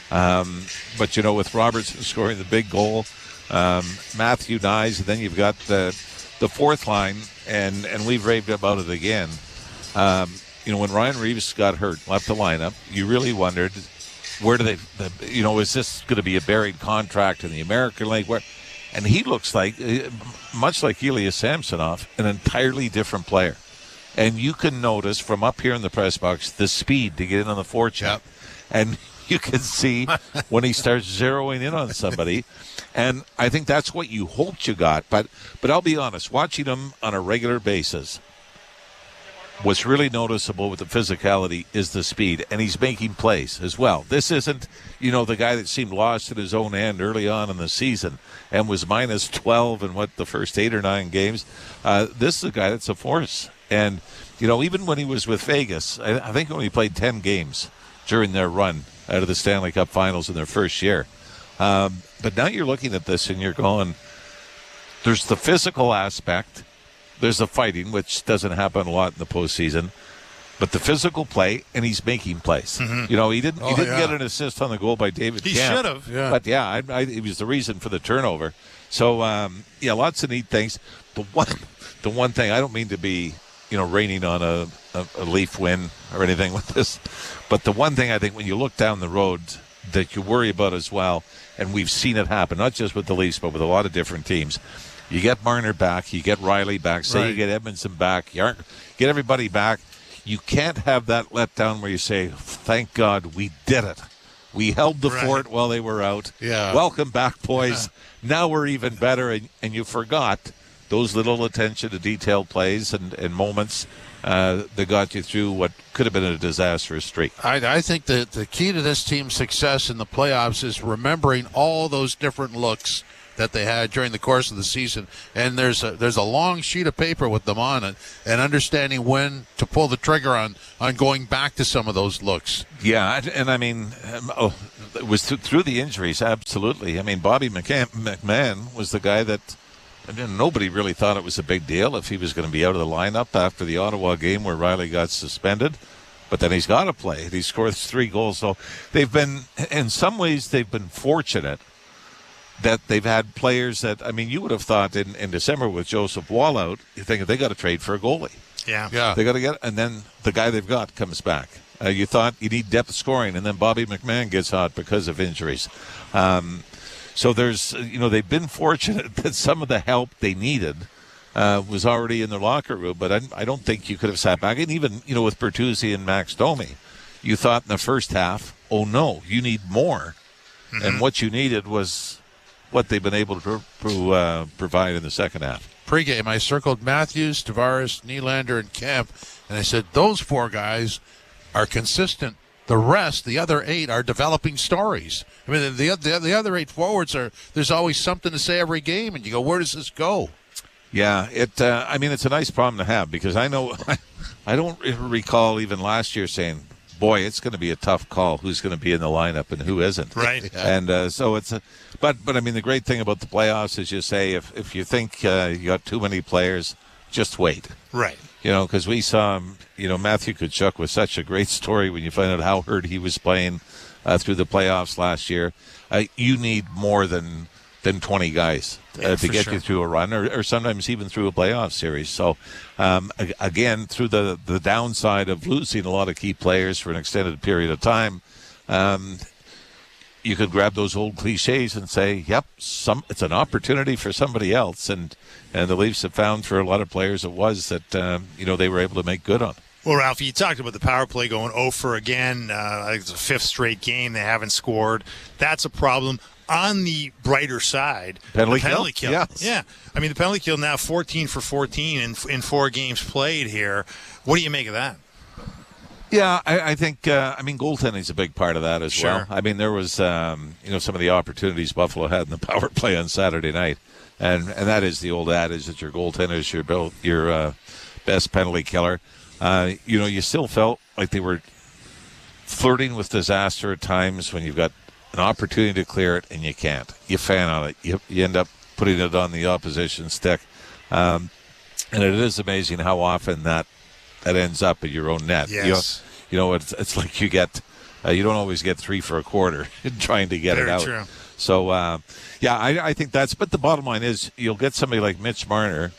But with Robertson scoring the big goal, Matthew Nyes, and then you've got the fourth line, and we've raved about it again. When Ryan Reeves got hurt, left the lineup, you really wondered, where do they, is this going to be a buried contract in the American League? And he looks like, much like Elias Samsonov, an entirely different player. And you can notice from up here in the press box the speed to get in on the forecheck. And you can see when he starts zeroing in on somebody. And I think that's what you hoped you got. But I'll be honest, watching him on a regular basis, what's really noticeable with the physicality is the speed, and he's making plays as well. This isn't, the guy that seemed lost in his own end early on in the season and was minus 12 in the first 8 or 9 games. This is a guy that's a force. And, even when he was with Vegas, I think he only played 10 games during their run out of the Stanley Cup Finals in their first year. But now you're looking at this and you're going, there's the physical aspect. There's the fighting, which doesn't happen a lot in the postseason, but the physical play, and he's making plays. Mm-hmm. He didn't get an assist on the goal by David Kampf. He should have. Yeah. But he was the reason for the turnover. So lots of neat things. The one thing, I don't mean to be raining on a Leaf win or anything with this, but the one thing I think when you look down the road that you worry about as well, and we've seen it happen, not just with the Leafs, but with a lot of different teams. You get Marner back, you get Riley back, you get Edmondson back, get everybody back. You can't have that letdown where you say, thank God we did it. We held the fort while they were out. Yeah. Welcome back, boys. Yeah. Now we're even better. And you forgot those little attention to detail plays and moments that got you through what could have been a disastrous streak. I think that the key to this team's success in the playoffs is remembering all those different looks that they had during the course of the season, and there's a long sheet of paper with them on it, and understanding when to pull the trigger on going back to some of those looks. Yeah, and I mean, it was through the injuries, absolutely. I mean, Bobby McMahon was the guy that nobody really thought it was a big deal if he was going to be out of the lineup after the Ottawa game where Riley got suspended. But then he's got to play. He scored 3 goals. So they've been, in some ways, they've been fortunate that they've had players that, you would have thought in December with Joseph Wall out, you think they got to trade for a goalie. Yeah. They got to get, and then the guy they've got comes back. You thought you need depth scoring, and then Bobby McMahon gets hot because of injuries. So there's, they've been fortunate that some of the help they needed was already in their locker room, but I don't think you could have sat back. And even, with Bertuzzi and Max Domi, you thought in the first half, oh no, you need more. Mm-hmm. And what you needed was what they've been able to provide in the second half. Pre-game, I circled Matthews, Tavares, Nylander, and Kemp, and I said, those 4 guys are consistent. The rest, the other 8, are developing stories. I mean, the other 8 forwards there's always something to say every game, and you go, where does this go? Yeah, it's a nice problem to have, because I know, I don't recall even last year saying, boy, it's going to be a tough call who's going to be in the lineup and who isn't. Right. And so it's but the great thing about the playoffs is you say if you think you got too many players, just wait. Right. Because we saw Matthew Tkachuk was such a great story when you find out how hurt he was playing through the playoffs last year. You need more than 20 guys to get you through a run, or sometimes even through a playoff series. So, again, through the downside of losing a lot of key players for an extended period of time, you could grab those old cliches and say, yep, it's an opportunity for somebody else. And the Leafs have found for a lot of players it was that, they were able to make good on. Well, Ralph, you talked about the power play going 0 for again. I think it's the 5th straight game they haven't scored. That's a problem. On the brighter side, penalty kill. Yes. Yeah. I mean, the penalty kill now 14 for 14 in 4 games played here. What do you make of that? Yeah, I think, goaltending is a big part of that as well. I mean, there was, some of the opportunities Buffalo had in the power play on Saturday night. And that is the old adage that your goaltender is your best penalty killer. You still felt like they were flirting with disaster at times when you've got an opportunity to clear it and you can't. You fan on it. You end up putting it on the opposition stick. And it is amazing how often that ends up at your own net. Yes. It's like you get, you don't always get 3 for a quarter in trying to get it out. True. So, I think but the bottom line is you'll get somebody like Mitch Marner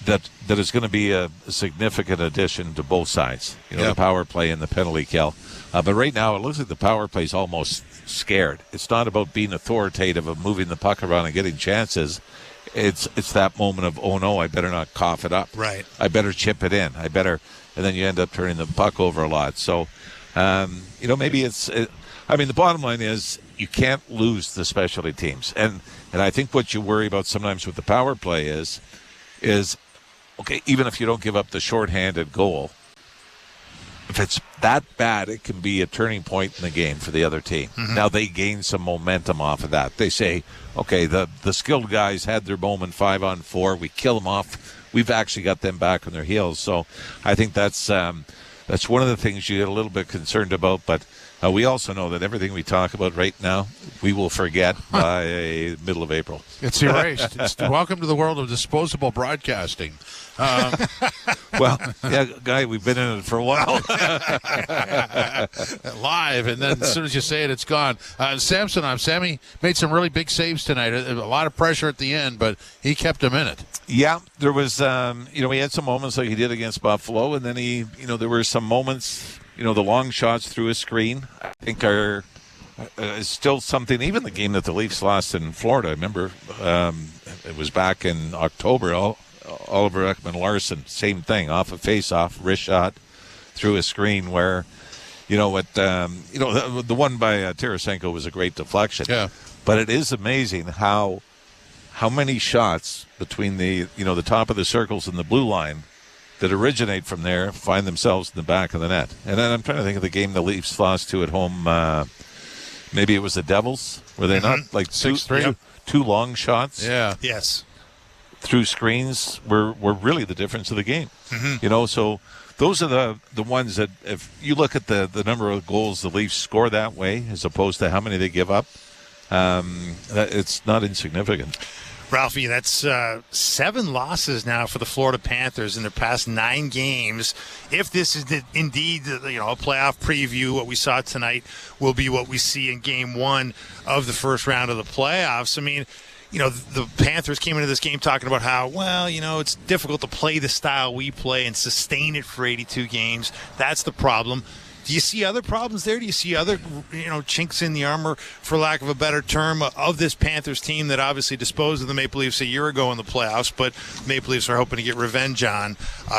that is going to be a significant addition to both sides, the power play and the penalty kill. But right now it looks like the power play is almost scared. It's not about being authoritative of moving the puck around and getting chances. It's that moment of, oh no, I better not cough it up. Right. I better chip it in. And then you end up turning the puck over a lot. So, maybe the bottom line is you can't lose the specialty teams. And I think what you worry about sometimes with the power play is, okay, even if you don't give up the shorthanded goal, if it's that bad, it can be a turning point in the game for the other team. Mm-hmm. Now they gain some momentum off of that. They say, okay, the skilled guys had their moment 5-on-4. We kill them off. We've actually got them back on their heels. So I think that's one of the things you get a little bit concerned about. But we also know that everything we talk about right now, we will forget by middle of April. It's erased. Welcome to the world of disposable broadcasting. Well, Guy, we've been in it for a while. Live, and then as soon as you say it, it's gone. Sammy made some really big saves tonight. A lot of pressure at the end, but he kept him in it. Yeah, there was, he had some moments like he did against Buffalo, and then there were some moments, the long shots through a screen, I think are still something. Even the game that the Leafs lost in Florida, I remember it was back in October. Oliver Ekman-Larsson, same thing, off a face-off, wrist shot through a screen where, the one by Tarasenko was a great deflection. Yeah. But it is amazing how many shots between the top of the circles and the blue line that originate from there find themselves in the back of the net. And then I'm trying to think of the game the Leafs lost to at home. Maybe it was the Devils. Were they not like 6-3? Two long shots? Yeah. Yes. Through screens were really the difference of the game. Mm-hmm. So those are the ones that if you look at the number of goals the Leafs score that way as opposed to how many they give up, it's not insignificant. Ralphie, that's 7 losses now for the Florida Panthers in their past 9 games. If this is indeed a playoff preview, what we saw tonight will be what we see in Game 1 of the first round of the playoffs. I mean, the Panthers came into this game talking about how, it's difficult to play the style we play and sustain it for 82 games. That's the problem. Do you see other problems there? Do you see other, chinks in the armor, for lack of a better term, of this Panthers team that obviously disposed of the Maple Leafs a year ago in the playoffs, but Maple Leafs are hoping to get revenge on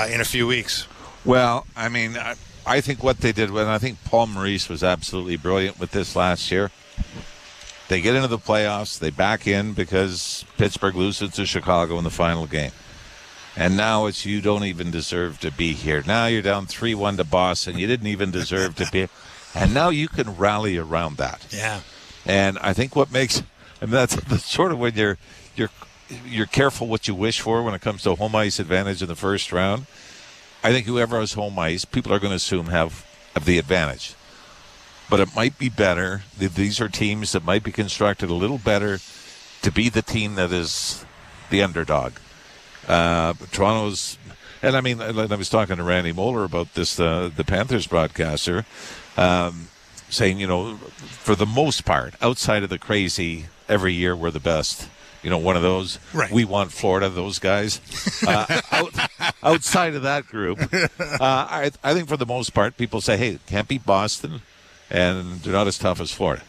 in a few weeks? Well, I mean, I think what they did, and I think Paul Maurice was absolutely brilliant with this last year. They get into the playoffs. They back in because Pittsburgh loses to Chicago in the final game. And now it's you don't even deserve to be here. Now you're down 3-1 to Boston. You didn't even deserve to be. And now you can rally around that. Yeah. And I think what makes – and that's sort of when you're careful what you wish for when it comes to home ice advantage in the first round. I think whoever has home ice, people are going to assume have the advantage. But it might be better. These are teams that might be constructed a little better to be the team that is the underdog. Toronto's, and I mean, I was talking to Randy Moeller about this, the Panthers broadcaster, saying, for the most part, outside of the crazy, every year we're the best. One of those. Right. We want Florida, those guys. Outside of that group, I think for the most part, people say, hey, can't beat Boston. And they're not as tough as Florida.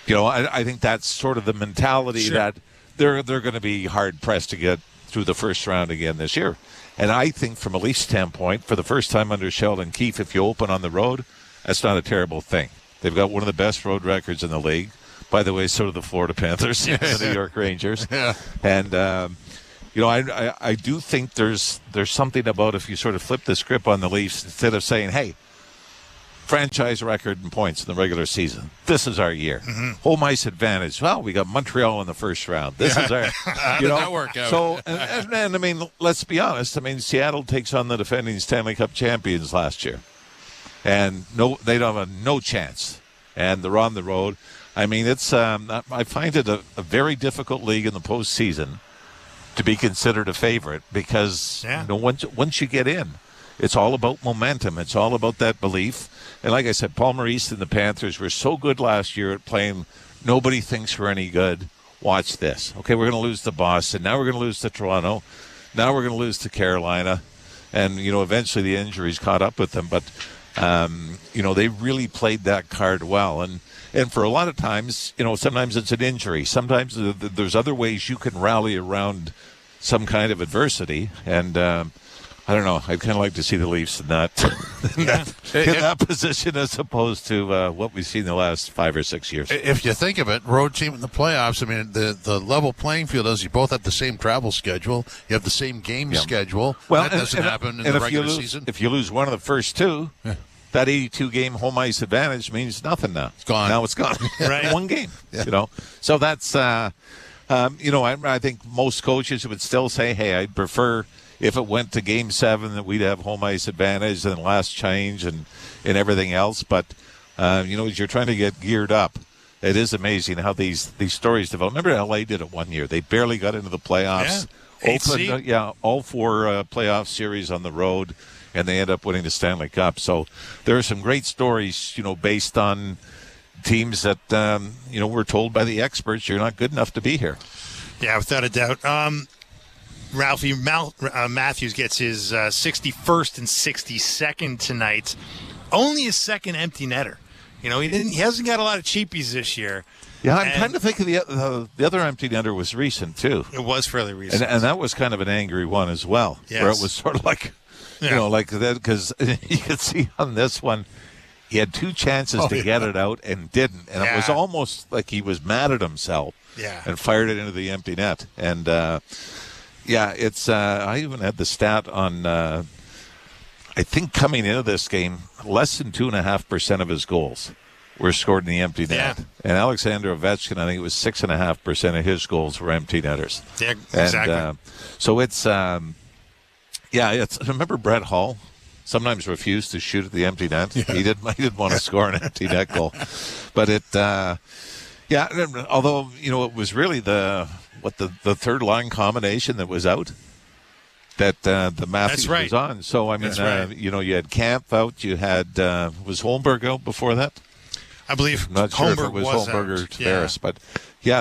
I think that's sort of the mentality that they're going to be hard-pressed to get through the first round again this year. And I think from a Leafs standpoint, for the first time under Sheldon Keefe, if you open on the road, that's not a terrible thing. They've got one of the best road records in the league. By the way, so do the Florida Panthers and the New York Rangers. Yeah. And, I do think there's something about if you sort of flip the script on the Leafs, instead of saying, hey, franchise record in points in the regular season. This is our year. Mm-hmm. Home ice advantage. Well, we got Montreal in the first round. This is our. How did that work out? So, and I mean, let's be honest. I mean, Seattle takes on the defending Stanley Cup champions last year, and they don't have no chance. And they're on the road. I mean, it's. I find it a very difficult league in the postseason to be considered a favorite because once you get in, it's all about momentum. It's all about that belief. And like I said, Paul Maurice and the Panthers were so good last year at playing nobody thinks we're any good. Watch this. Okay, we're going to lose to Boston. Now we're going to lose to Toronto. Now we're going to lose to Carolina. And, eventually the injuries caught up with them. But, they really played that card well. And for a lot of times, sometimes it's an injury. Sometimes there's other ways you can rally around some kind of adversity. And, I don't know. I'd kind of like to see the Leafs in that position as opposed to what we've seen the last 5 or 6 years. If you think of it, road team in the playoffs, I mean, the level playing field is you both have the same travel schedule. You have the same game schedule. Well, that doesn't happen in the regular season. If you lose one of the first two, that 82-game home ice advantage means nothing now. It's gone. Now it's gone. Right. One game, So that's, I think most coaches would still say, hey, I'd prefer if it went to Game 7 that we'd have home ice advantage and last change and everything else. But, as you're trying to get geared up, it is amazing how these stories develop. Remember L.A. did it one year. They barely got into the playoffs. All 4 playoff series on the road, and they end up winning the Stanley Cup. So there are some great stories, based on teams that, were told by the experts, you're not good enough to be here. Yeah, without a doubt. Ralphie Matthews gets his 61st and 62nd tonight. Only his second empty netter. He hasn't got a lot of cheapies this year. Yeah, I'm kind of thinking the other empty netter was recent too. It was fairly recent, and that was kind of an angry one as well, where it was sort of like, like that, because you could see on this one, he had 2 chances to get it out and didn't, and it was almost like he was mad at himself, and fired it into the empty net, and. It's. I even had the stat on. I think coming into this game, less than 2.5% of his goals were scored in the empty net, and Alexander Ovechkin, I think it was 6.5% of his goals were empty netters. Yeah, exactly. And, so it's. It's. Remember Brett Hull sometimes refused to shoot at the empty net. Yeah. He didn't want to score an empty net goal, but it. Although it was really the third line combination that was out that the Matthews was on. So I mean, you had Camp out, you had was Holmberg out before that? I believe. I'm not sure Holmberg if it was Holmberg or Tavares, but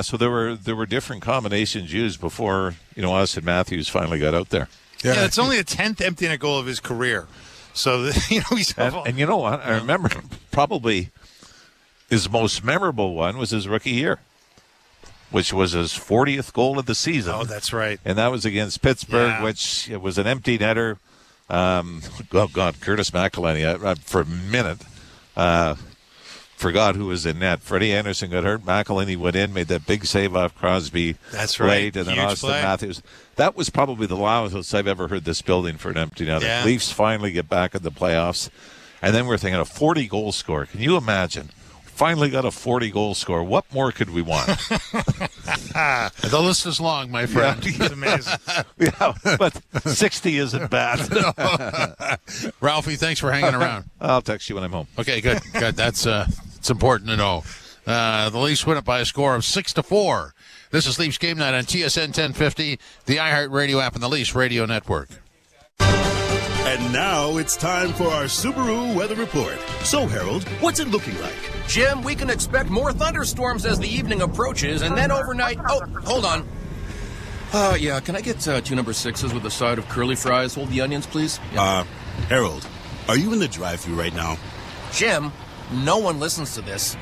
so there were different combinations used before us and Matthews finally got out there. Yeah, it's only the 10th empty net goal of his career. So he's and you know what? I remember probably his most memorable one was his rookie year, which was his 40th goal of the season. Oh, that's right. And that was against Pittsburgh, which it was an empty netter. Curtis McElhinney, for a minute, forgot who was in net. Freddie Anderson got hurt. McElhinney went in, made that big save off Crosby. That's right. And then Austin Matthews. That was probably the loudest I've ever heard this building for an empty netter. Yeah. Leafs finally get back in the playoffs. And then we're thinking a 40-goal score. Can you imagine? Finally got a 40-goal score. What more could we want? The list is long, my friend. Yeah, it's amazing. But 60 isn't bad. Ralphie, thanks for hanging around. I'll text you when I'm home. Okay, good. That's it's important to know. The Leafs win it by a score of 6-4. This is Leafs Game Night on TSN 1050, the iHeartRadio app, and the Leafs Radio Network. And now it's time for our Subaru weather report. So, Harold, what's it looking like? Jim, we can expect more thunderstorms as the evening approaches, and then overnight... Oh, hold on. Can I get 2 number 6s with a side of curly fries? Hold the onions, please. Yeah. Harold, are you in the drive-thru right now? Jim, no one listens to this.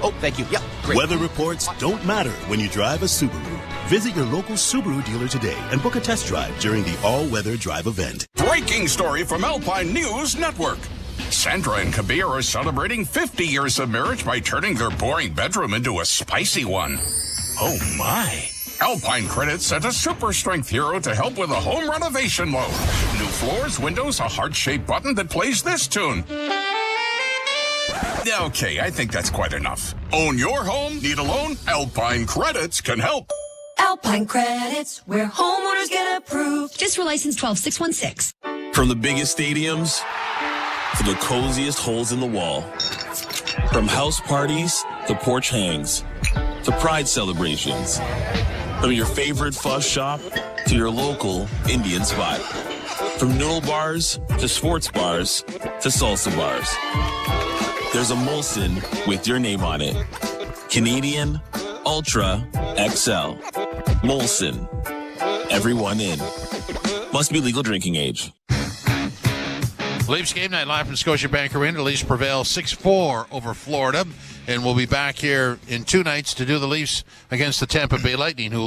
Oh, thank you. Yeah, great. Weather reports don't matter when you drive a Subaru. Visit your local Subaru dealer today and book a test drive during the all-weather drive event. Breaking story from Alpine News Network. Sandra and Kabir are celebrating 50 years of marriage by turning their boring bedroom into a spicy one. Oh, my. Alpine Credit sent a super strength hero to help with a home renovation loan. New floors, windows, a heart-shaped button that plays this tune. Okay, I think that's quite enough. Own your home? Need a loan? Alpine Credits can help. Alpine Credits, where homeowners get approved. Fiscal license 12616. From the biggest stadiums to the coziest holes in the wall. From house parties to porch hangs to pride celebrations. From your favorite fuzz shop to your local Indian spot. From noodle bars to sports bars to salsa bars. There's a Molson with your name on it. Canadian Ultra XL. Molson. Everyone in. Must be legal drinking age. Leafs game night live from Scotiabank Arena. The Leafs prevail 6-4 over Florida. And we'll be back here in 2 nights to do the Leafs against the Tampa Bay Lightning, who